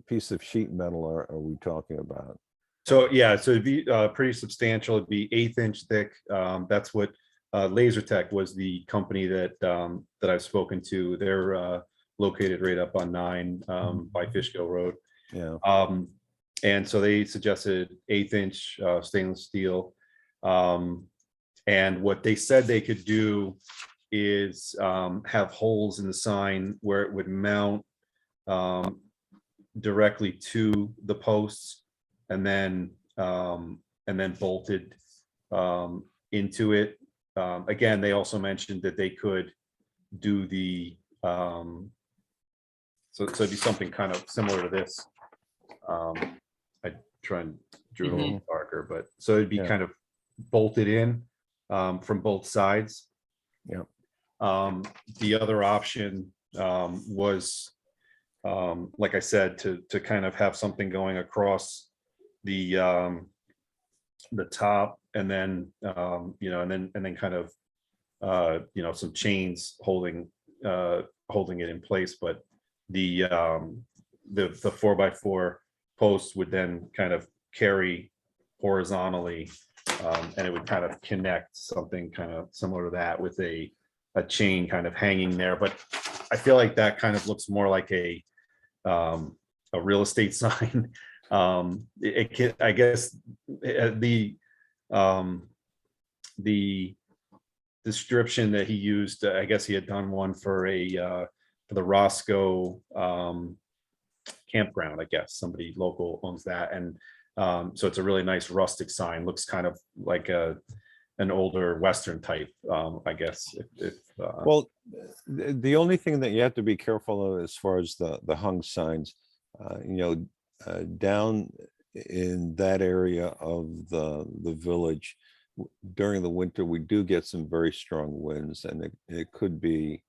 piece of sheet metal are we talking about? So yeah, so it'd be pretty substantial. It'd be 1/8 inch thick. That's what LaserTech was, the company that I've spoken to. They're located right up on 9 by Fishkill Road. Yeah. And so they suggested 1/8 inch stainless steel. And what they said they could do is have holes in the sign where it would mount directly to the posts, and then bolted into it. Again, they also mentioned that they could do the so it'd be something kind of similar to this. I try and draw a little darker, but so it'd be kind of bolted in from both sides. Yeah. The other option was, like I said, to kind of have something going across the top, and then you know, and then kind of you know, some chains holding it in place. But the 4x4 posts would then kind of carry horizontally, and it would kind of connect something kind of similar to that with a chain kind of hanging there. But I feel like that kind of looks more like a real estate sign. It can, I guess, the description that he used, I guess he had done one for the Roscoe campground. I guess somebody local owns that, and so it's a really nice rustic sign. Looks kind of like an older Western type, I guess. Well, the only thing that you have to be careful of as far as the hung signs, you know, down in that area of the village during the winter, we do get some very strong winds, and it could be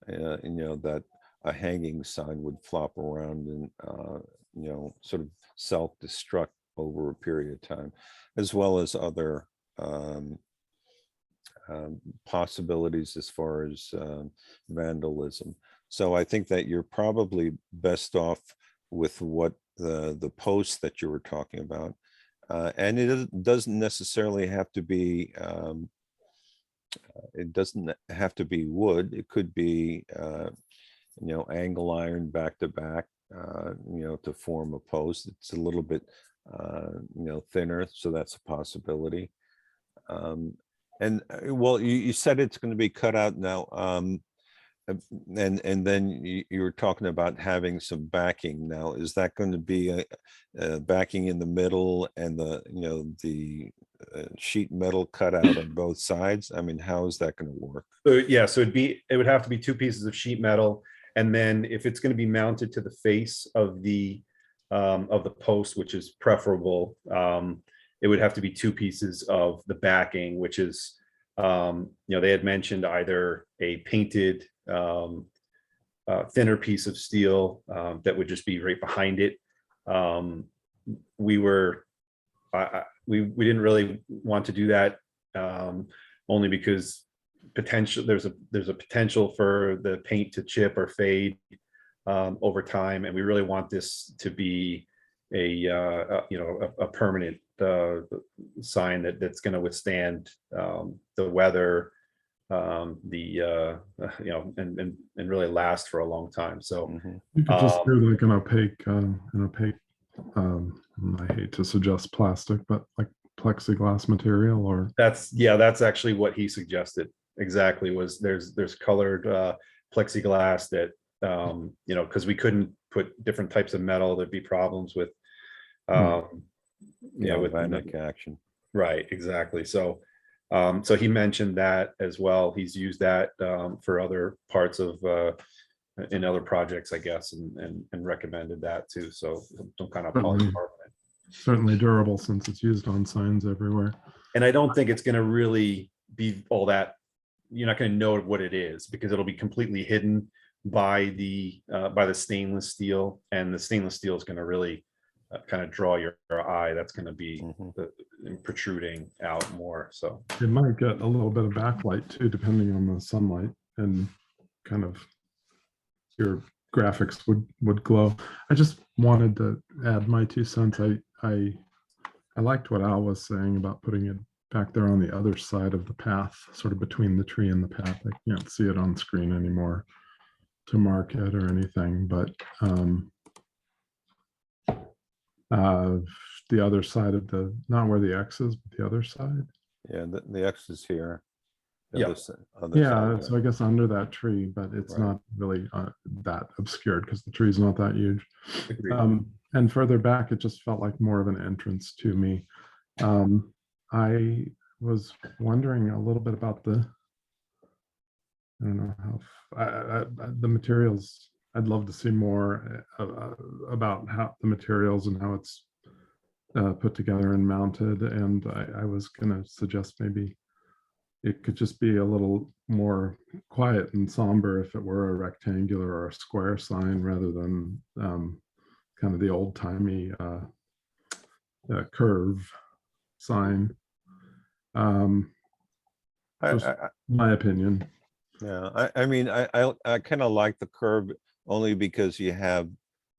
that a hanging sign would flop around and, sort of self-destruct over a period of time, as well as other possibilities as far as vandalism. So I think that you're probably best off with what the post that you were talking about. And doesn't necessarily have to be, it doesn't have to be wood. It could be, angle iron back to back, to form a post. It's a little bit, thinner, so that's a possibility. And well, you said it's going to be cut out now. And then you were talking about having some backing. Now, is that going to be a backing in the middle and the sheet metal cut out on both sides? I mean, how is that going to work? So yeah, so it would have to be 2 pieces of sheet metal, and then if it's going to be mounted to the face of the post, which is preferable, it would have to be 2 pieces of the backing, which is they had mentioned either a painted thinner piece of steel that would just be right behind it. We didn't really want to do that, only because there's a potential for the paint to chip or fade over time, and we really want this to be a permanent sign that's going to withstand the weather, and really last for a long time. So You could just do like an opaque, I hate to suggest plastic, but like plexiglass material, or that's actually what he suggested. Exactly, was there's colored plexiglass that because we couldn't put different types of metal, there'd be problems with galvanic action. Right, exactly. So so he mentioned that as well. He's used that for other parts of in other projects, I guess, and recommended that too. So some kind of polycarbonate. Certainly durable, since it's used on signs everywhere. And I don't think it's going to really be all that. You're not going to know what it is, because it'll be completely hidden by the stainless steel, and the stainless steel is going to really kind of draw your eye. That's going to be protruding out more. So it might get a little bit of backlight too, depending on the sunlight, and kind of your graphics would glow. I just wanted to add my 2 cents. I liked what Al was saying about putting it back there on the other side of the path, sort of between the tree and the path. I can't see it on screen anymore to mark it or anything, but the other side of not where the X is, but the other side. Yeah, the X is here. Yeah. Yeah, so I guess under that tree, but it's not really that obscured because the tree's not that huge. And further back, it just felt like more of an entrance to me. I was wondering a little bit about I don't know how the materials. I'd love to see more about how the materials and how it's put together and mounted. And I was going to suggest maybe it could just be a little more quiet and somber if it were a rectangular or a square sign, rather than kind of the old-timey curve sign. My opinion. Yeah, I mean, I kind of like the curve, only because you have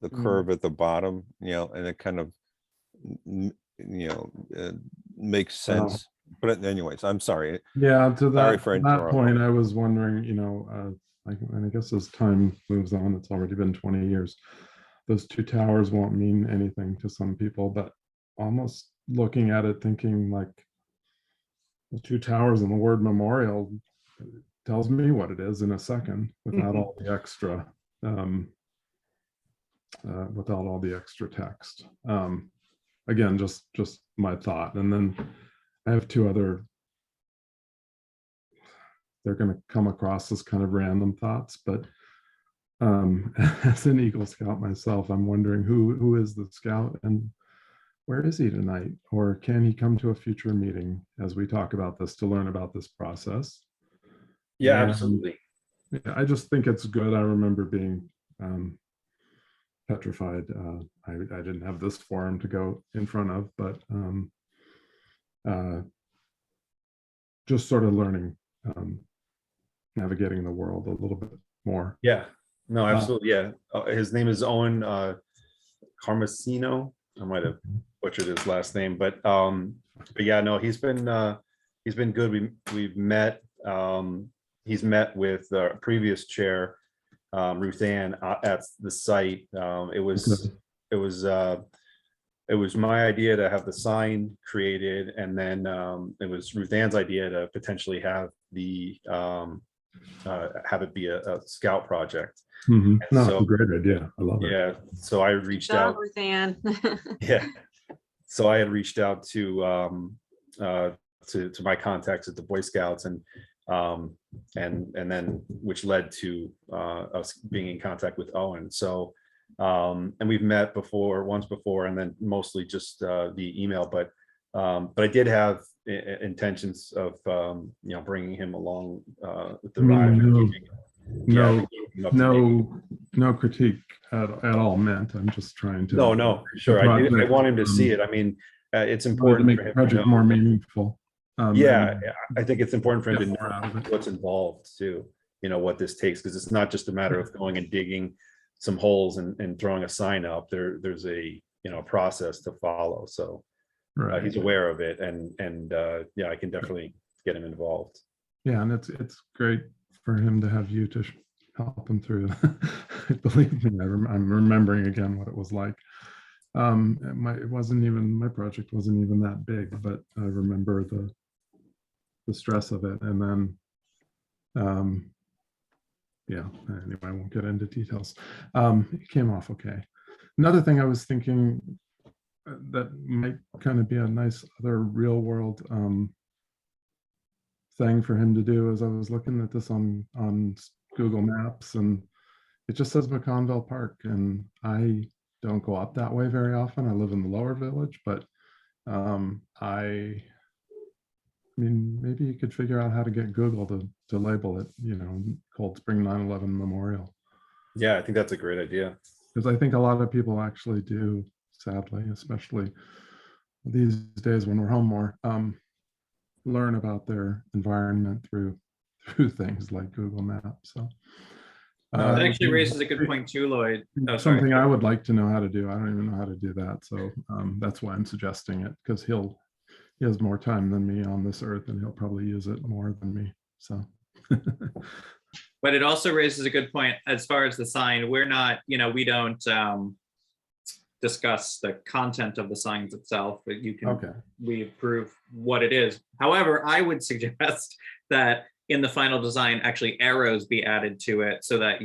the curve at the bottom, and it kind of makes sense. But anyways, I'm sorry. Yeah, to that point, I was wondering, I guess as time moves on, it's already been 20 years. Those 2 towers won't mean anything to some people, but almost looking at it, thinking like the 2 towers and the word memorial tells me what it is in a second, without all the extra, text. Again, just my thought. And then I have 2 other. They're going to come across as kind of random thoughts, but as an Eagle Scout myself, I'm wondering who is the scout and where is he tonight? Or can he come to a future meeting as we talk about this, to learn about this process? Yeah, absolutely. Yeah, I just think it's good. I remember being petrified. I didn't have this forum to go in front of, but just sort of learning, navigating the world a little bit more. Yeah, no, absolutely. Yeah. His name is Owen Carmesino. I might have butchered his last name, but yeah, no, he's been good. We've met. He's met with the previous chair, Ruth Ann, at the site. It was my idea to have the sign created, and then it was Ruth Ann's idea to potentially have the have it be a scout project. Mhm. No, it's So- a great idea. I love it. Yeah, so I reached Job, out. Ruth Ann. Yeah, so I had reached out to my contacts at the Boy Scouts, and then which led to us being in contact with Owen. So and we've met once before, and then mostly just via email. But I did have intentions of bringing him along with the ride. No critique at all meant. I'm just trying to. No, sure. I want him to see it. I mean, it's important to make for the him project to know. more meaningful. Yeah, I think it's important for him to get more out of know it. what's involved too, what this takes, because it's not just a matter of going and digging some holes and throwing a sign up. There's a process to follow. So Right. he's aware of it, and yeah, I can definitely get him involved. Yeah, and it's great for him to have you to help him through. Believe me, I'm remembering again what it was like. My project wasn't even that big, but I remember the stress of it. And then yeah, anyway, I won't get into details. It came off okay. Another thing I was thinking that might kind of be a nice other real world thing for him to do is I was looking at this on Google Maps, and it just says McConville Park, and I don't go up that way very often. I live in the lower village, but I mean, maybe you could figure out how to get Google to label it, Cold Spring 9/11 Memorial. Yeah, I think that's a great idea. Because I think a lot of people actually do, sadly, especially these days when we're home more, learn about their environment through things like Google Maps. So That actually raises a good point too, Lloyd. Oh, sorry. something I would like to know how to do. I don't even know how to do that. So that's why I'm suggesting it, because he has more time than me on this earth, and he'll probably use it more than me. So But it also raises a good point as far as the sign. We're not, we don't discuss the content of the signs itself, but we approve what it is. However, I would suggest that in the final design, actually arrows be added to it so that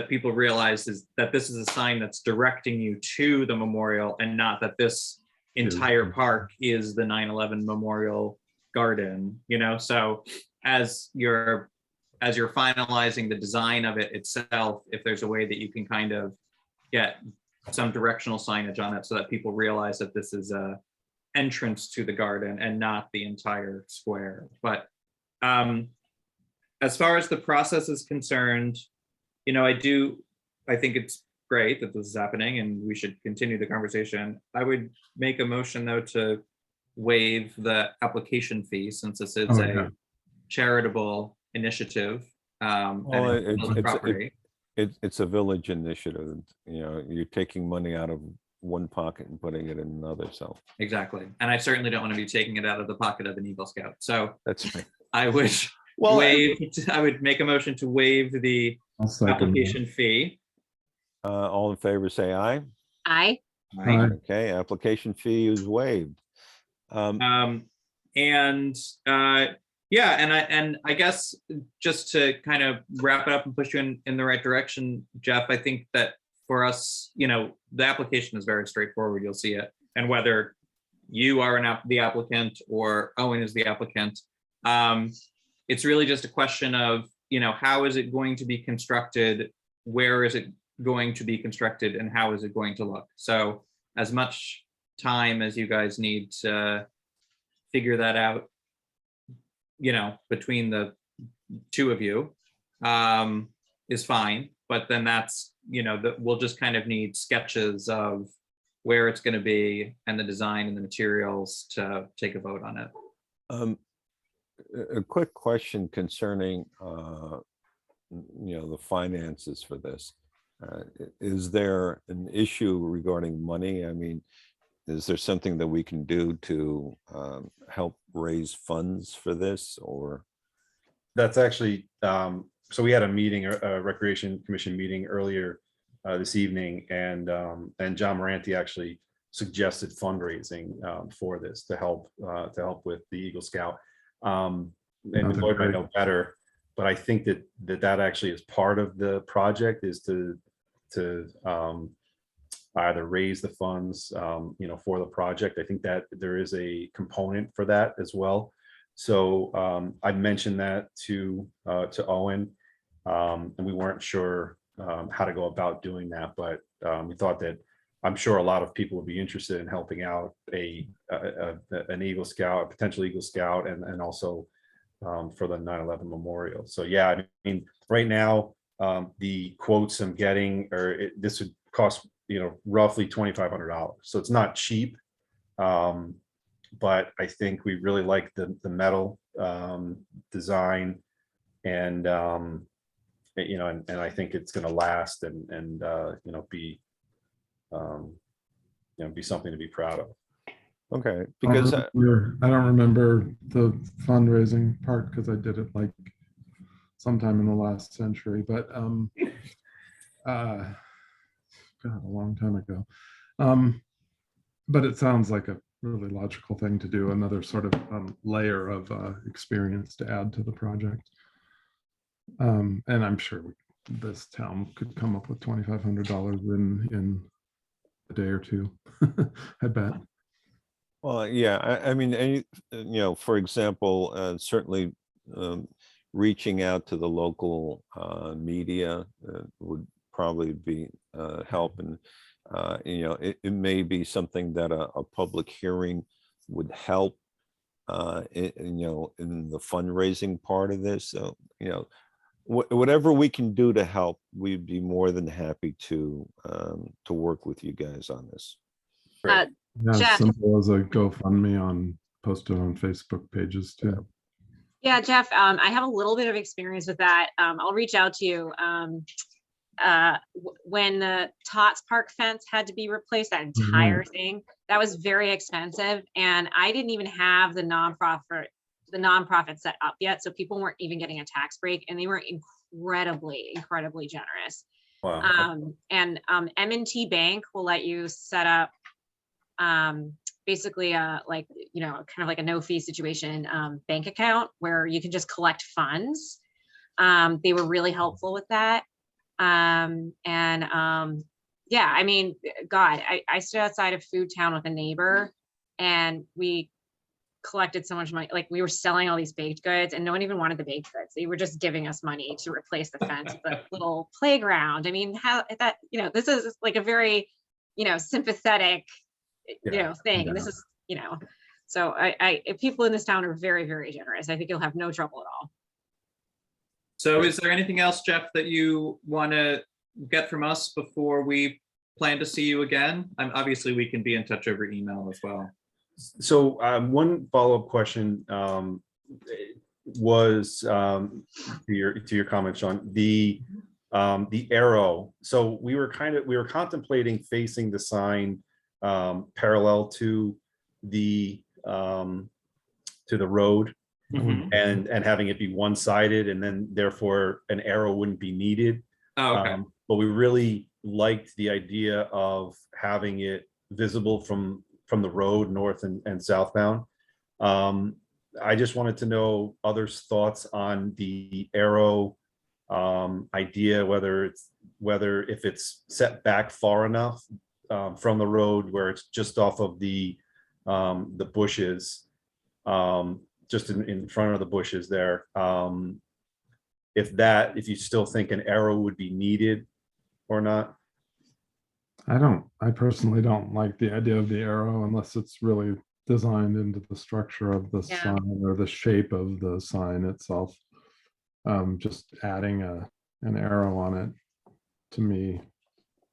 people realize that this is a sign that's directing you to the memorial, and not that this entire park is the 9/11 Memorial Garden, so as you're finalizing the design of it itself, if there's a way that you can kind of get some directional signage on it so that people realize that this is a entrance to the garden and not the entire square. But as far as the process is concerned, I think it's great that this is happening, and we should continue the conversation. I would make a motion though to waive the application fee, since this is a charitable initiative. Well, and it's property. it's a village initiative. You're taking money out of one pocket and putting it in another. So Exactly. And I certainly don't want to be taking it out of the pocket of an Eagle Scout. So that's right. I would I would make a motion to waive the application fee. All in favor, say aye. Aye. Aye. Okay, application fee is waived. And I guess just to kind of wrap it up and push you in the right direction, Jeff, I think that for us, the application is very straightforward. You'll see it. And whether you are the applicant or Owen is the applicant, it's really just a question of, how is it going to be constructed? Where is it going to be constructed, and how is it going to look? So as much time as you guys need to figure that out, between the two of you, is fine, but then that's, that we'll just kind of need sketches of where it's going to be and the design and the materials to take a vote on it. A quick question concerning, the finances for this. Is there an issue regarding money? I mean, is there something that we can do to help raise funds for this, or? That's actually, so we had a meeting, a Recreation Commission meeting earlier this evening, and John Moranti actually suggested fundraising for this to help with the Eagle Scout. And Lloyd might know better, but I think that actually is part of the project, is to either raise the funds, for the project. I think that there is a component for that as well. So I mentioned that to Owen, and we weren't sure how to go about doing that, but we thought that I'm sure a lot of people would be interested in helping out an Eagle Scout, a potential Eagle Scout, and also for the 9/11 memorial. So yeah, I mean, right now the quotes I'm getting this would cost roughly $2,500. So it's not cheap. But I think we really like the metal design, and and I think it's going to last and be something to be proud of. Okay, because I don't remember the fundraising part because I did it like sometime in the last century, but God, a long time ago. But it sounds like a really logical thing to do, another sort of layer of experience to add to the project. And I'm sure this town could come up with $2,500 in a day or two. I bet. well, yeah, I mean, for example, certainly reaching out to the local media would probably be help, and it may be something that a public hearing would help in the fundraising part of this. So whatever we can do to help, we'd be more than happy to work with you guys on this. Yeah, Jeff. simple as a GoFundMe posted on Facebook pages too. Yeah, Jeff, I have a little bit of experience with that. I'll reach out to you. When the Tots Park fence had to be replaced, that entire thing, that was very expensive. And I didn't even have the nonprofit set up yet. So people weren't even getting a tax break, and they were incredibly generous. Wow. And M&T Bank will let you set up basically kind of like a no fee situation bank account where you can just collect funds. They were really helpful with that. Yeah, I mean, God, I stood outside of Food Town with a neighbor, and we collected so much money. Like, we were selling all these baked goods, and no one even wanted the baked goods. They were just giving us money to replace the fence, the little playground. I mean, how that, this is like a very, sympathetic, thing. And this is, so if people in this town are very, very generous. I think you'll have no trouble at all. So is there anything else, Jeff, that you want to get from us before we plan to see you again? Obviously, we can be in touch over email as well. So one follow-up question was to your comment, Sean, the arrow. So we were contemplating facing the sign parallel to the road. Mhm. and having it be one-sided, and then therefore an arrow wouldn't be needed. Oh, okay. But we really liked the idea of having it visible from the road, north and southbound. I just wanted to know others' thoughts on the arrow idea, whether if it's set back far enough from the road where it's just off of the bushes, just in front of the bushes there. If you still think an arrow would be needed or not. I personally don't like the idea of the arrow unless it's really designed into the structure of the sign or the shape of the sign itself. Just adding an arrow on it to me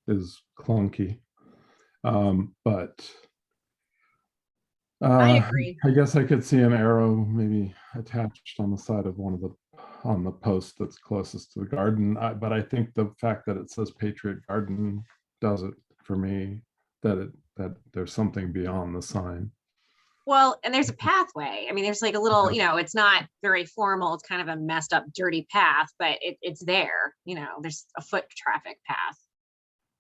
is clunky. But I agree. I guess I could see an arrow maybe attached on the side of on the post that's closest to the garden. But I think the fact that it says Patriot Garden does it for me, that there's something beyond the sign. Well, and there's a pathway. I mean, there's like a little, it's not very formal. It's kind of a messed up, dirty path, but it's there. There's a foot traffic path.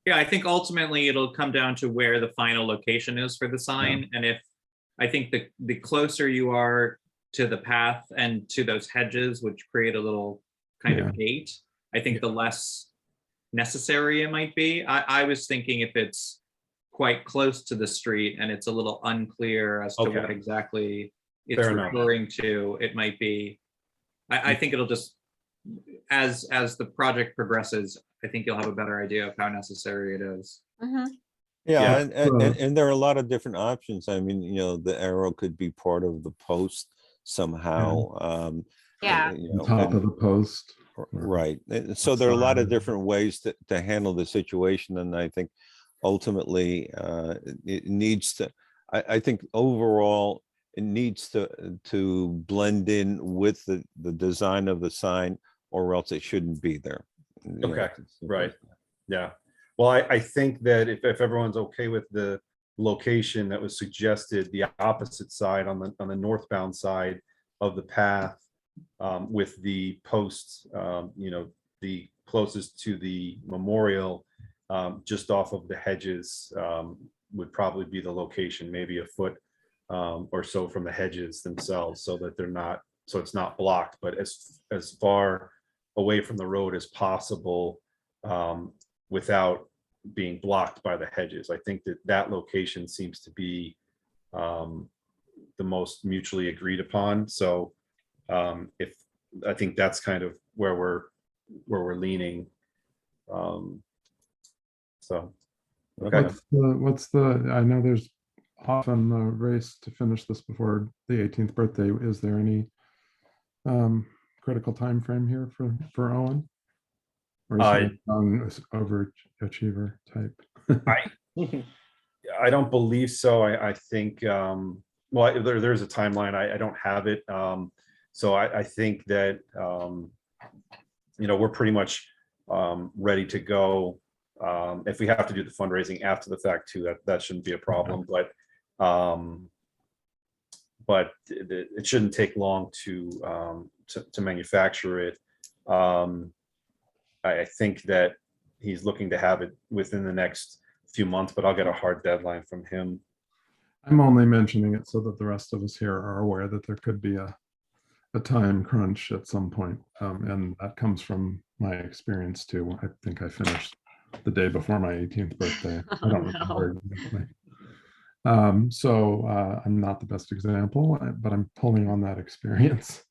Yeah, I think ultimately it'll come down to where the final location is for the sign. And if I think the closer you are to the path and to those hedges, which create a little kind of gate, I think the less necessary it might be. I was thinking if it's quite close to the street and it's a little unclear as to what exactly it's Fair enough. referring to, it might be, I think it'll just, as the project progresses, I think you'll have a better idea of how necessary it is. Yeah, Yeah. and there are a lot of different options. I mean, the arrow could be part of the post somehow. Yeah. Top of the post. Right. And so there are a lot of different ways to handle the situation. And I think ultimately it needs to, I think overall, it needs to blend in with the design of the sign, or else it shouldn't be there. Okay, right. Yeah. Well, I think that if everyone's okay with the location that was suggested, the opposite side on the northbound side of the path, with the posts, the closest to the memorial, just off of the hedges, would probably be the location, maybe a foot or so from the hedges themselves, so that it's not blocked, but as far away from the road as possible, without being blocked by the hedges. I think that location seems to be the most mutually agreed upon. So if I think that's kind of where we're leaning. So okay. I know there's often a race to finish this before the 18th birthday. Is there any critical time frame here for Owen? Or is he an overachiever type? I don't believe so. I think well, there's a timeline. I don't have it. So I think that we're pretty much ready to go. If we have to do the fundraising after the fact too, that shouldn't be a problem. But it shouldn't take long to manufacture it. I think that he's looking to have it within the next few months, but I'll get a hard deadline from him. I'm only mentioning it so that the rest of us here are aware that there could be a time crunch at some point. And that comes from my experience too. I think I finished the day before my 18th birthday. I don't remember exactly. So I'm not the best example, but I'm pulling on that experience.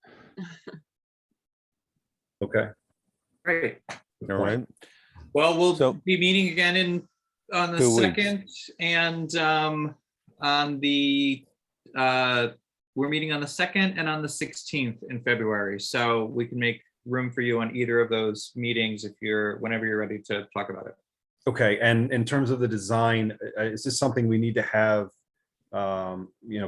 Okay. Great. All right. Well, we'll be meeting again on the 2nd, and on the we're meeting on the 2nd and on the 16th in February. So we can make room for you on either of those meetings whenever you're ready to talk about it. Okay. And in terms of the design, is this something we need to have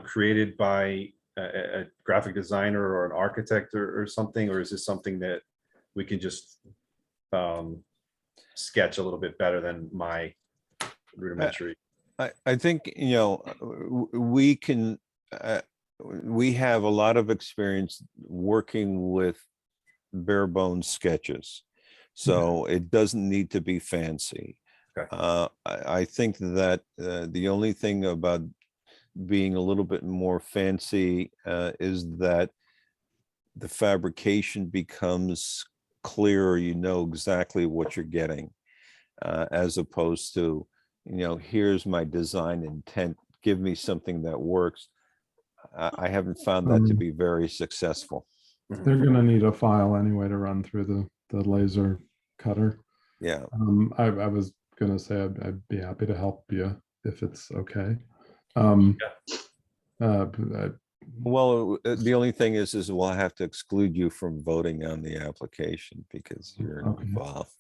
created by a graphic designer or an architect or something, or is this something that we can just sketch a little bit better than my rudimentary? I think we can we have a lot of experience working with bare bones sketches, so it doesn't need to be fancy. Okay. I think that the only thing about being a little bit more fancy is that the fabrication becomes clearer. You know exactly what you're getting, as opposed to, here's my design intent, give me something that works. I haven't found that to be very successful. They're going to need a file anyway to run through the laser cutter. Yeah. I was going to say I'd be happy to help you if it's okay. Well, the only thing is we'll have to exclude you from voting on the application because you're Okay. involved.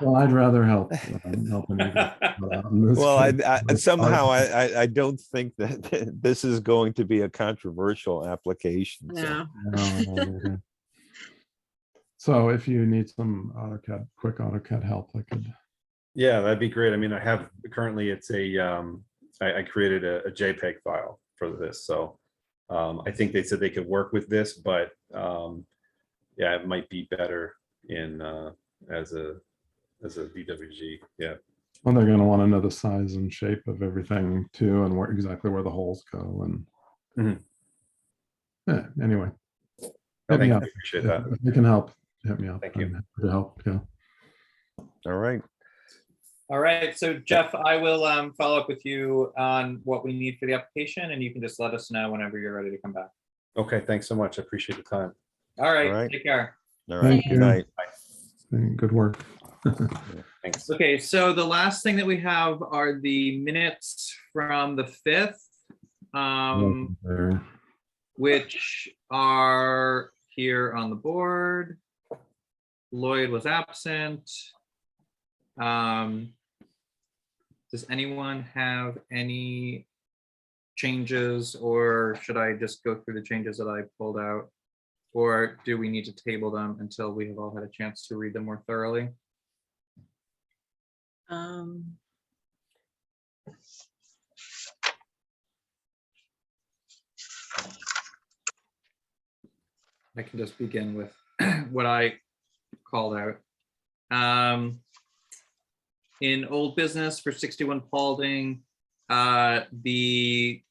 Well, I'd rather help. Help in this Well, case. I don't think that this is going to be a controversial application. So. No. No. So if you need some AutoCAD, quick AutoCAD help, I could. Yeah, that'd be great. I mean, I have currently it's I created a JPEG file for this, so I think they said they could work with this, but yeah, it might be better in as a DWG. Yeah. Well, they're going to want to know the size and shape of everything too, and where exactly where the holes go. And yeah, anyway, hit me Thank up. you. Appreciate that. If you can help, hit me up. Thank you. I'm happy to help. Yeah. All right. All right, so Jeff, I will follow up with you on what we need for the application, and you can just let us know whenever you're ready to come back. Okay, thanks so much. I appreciate the time. All right, All right. take care. All right. Thank Good you. night. Good work. Thanks. Okay, so the last thing that we have are the minutes from the 5th, There. which are here on the board. Lloyd was absent. Does anyone have any changes, or should I just go through the changes that I pulled out? Or do we need to table them until we have all had a chance to read them more thoroughly? I can just begin with what I called out. In old business for 61 Paulding, they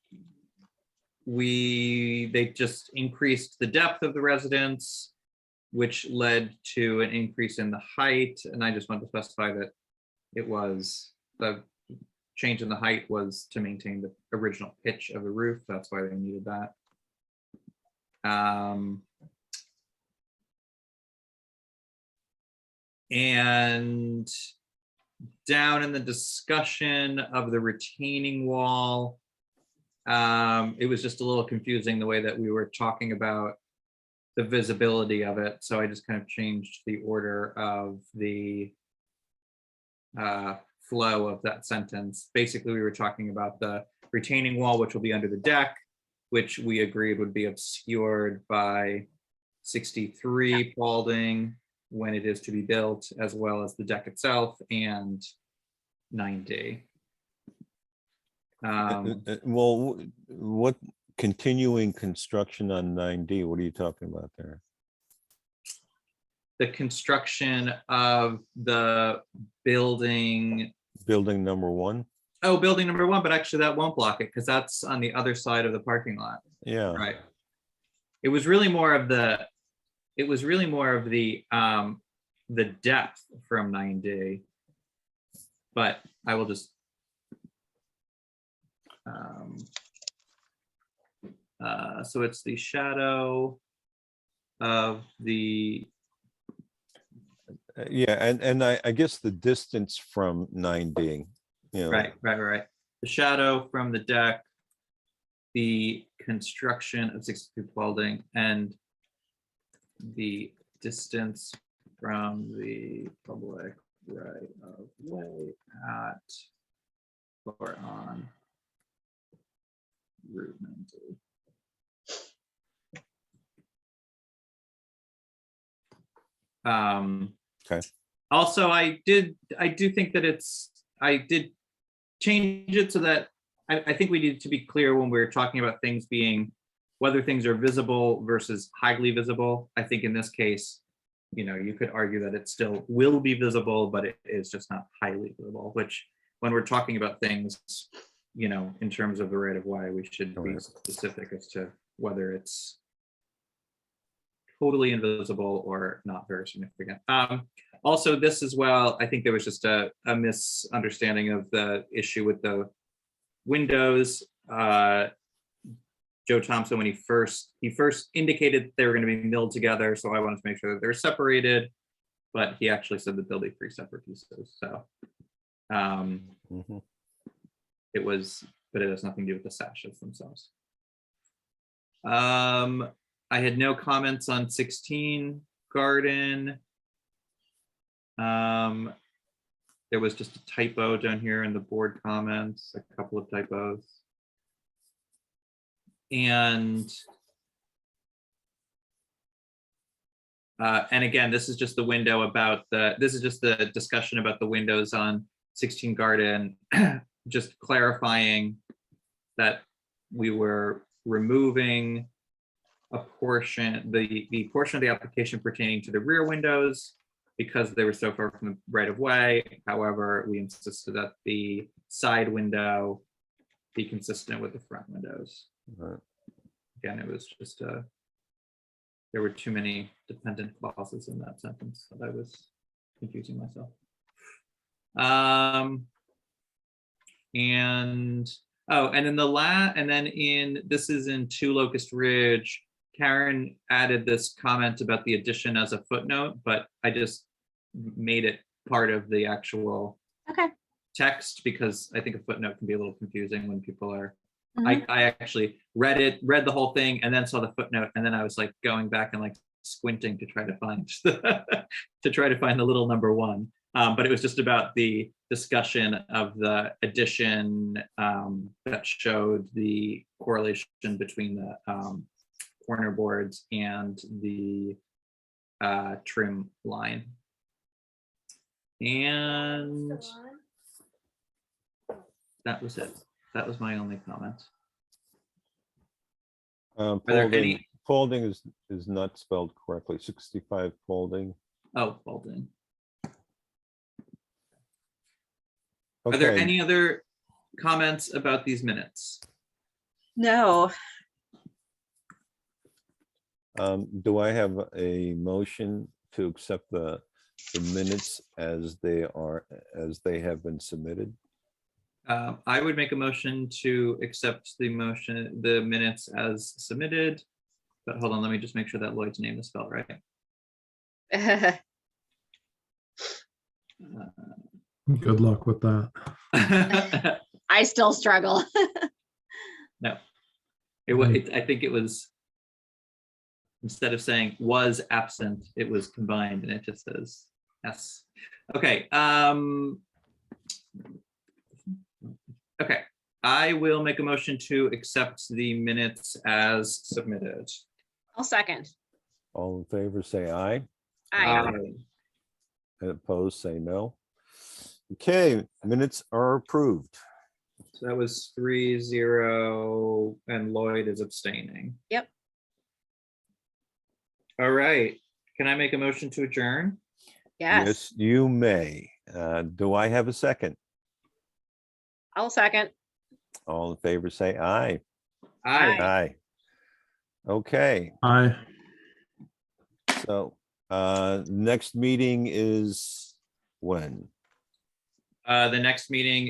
just increased the depth of the residence, which led to an increase in the height. And I just want to specify that it was the change in the height was to maintain the original pitch of the roof. That's why they needed that. And down in the discussion of the retaining wall, it was just a little confusing the way that we were talking about the visibility of it. So I just kind of changed the order of the flow of that sentence. Basically, we were talking about the retaining wall, which will be under the deck, which we agreed would be obscured by 63 Paulding when it is to be built, as well as the deck itself and 9D. Well, what continuing construction on 9D? What are you talking about there? The construction of the building. Building number 1? Oh, building number 1, but actually that won't block it because that's on the other side of the parking lot. Yeah. Right. It was really more of the depth from 9D, but I will just so it's the shadow of the Yeah, and I guess the distance from 9D, you know. right. The shadow from the deck, the construction of 62 Paulding, and the distance from the public right of way at or on Route 90. Okay. Also, I do think that I did change it so that I think we need to be clear when we're talking about things being, whether things are visible versus highly visible. I think in this case, you could argue that it still will be visible, but it is just not highly visible, which when we're talking about things, in terms of the right of way, we should be specific as to whether it's totally invisible or not very significant. Also, this as well, I think there was just a misunderstanding of the issue with the windows. Joe Thompson, when he first indicated they were going to be milled together, so I wanted to make sure that they're separated, but he actually said that they'll be 3 separate pieces. So it was but it has nothing to do with the sashes themselves. I had no comments on 16 Garden. There was just a typo down here in the board comments, a couple of typos. And again, this is just the window about this is just the discussion about the windows on 16 Garden, just clarifying that we were removing a portion, the portion of the application pertaining to the rear windows because they were so far from the right of way. However, we insisted that the side window be consistent with the front windows. Right. Again, it was just there were too many dependent clauses in that sentence that I was confusing myself. And then in this is in 2 Locust Ridge, Karen added this comment about the addition as a footnote, but I just made it part of the actual text because I think a footnote can be a little confusing when people are. I actually read the whole thing and then saw the footnote, and then I was like going back and like squinting to try to find the little number 1. But it was just about the discussion of the addition that showed the correlation between the corner boards and the trim line. And that was it. That was my only comment. there any- Folding is not spelled correctly. 65 folding. Oh, folding. Are there Okay. any other comments about these minutes? No. Do I have a motion to accept the minutes as they have been submitted? I would make a motion to accept the minutes as submitted. But hold on, let me just make sure that Lloyd's name is spelled right. Good luck with that. I still struggle. No, I think it was, instead of saying was absent, it was combined, and it just says yes. Okay. Okay, I will make a motion to accept the minutes as submitted. I'll second. All in favor, say aye. Aye. And opposed, say no. Okay, minutes are approved. So that was 3-0, and Lloyd is abstaining. Yep. All right, can I make a motion to adjourn? Yes. You may. Do I have a second? I'll second. All in favor, say aye. Aye. Aye. Okay, Aye. so next meeting is when? The next meeting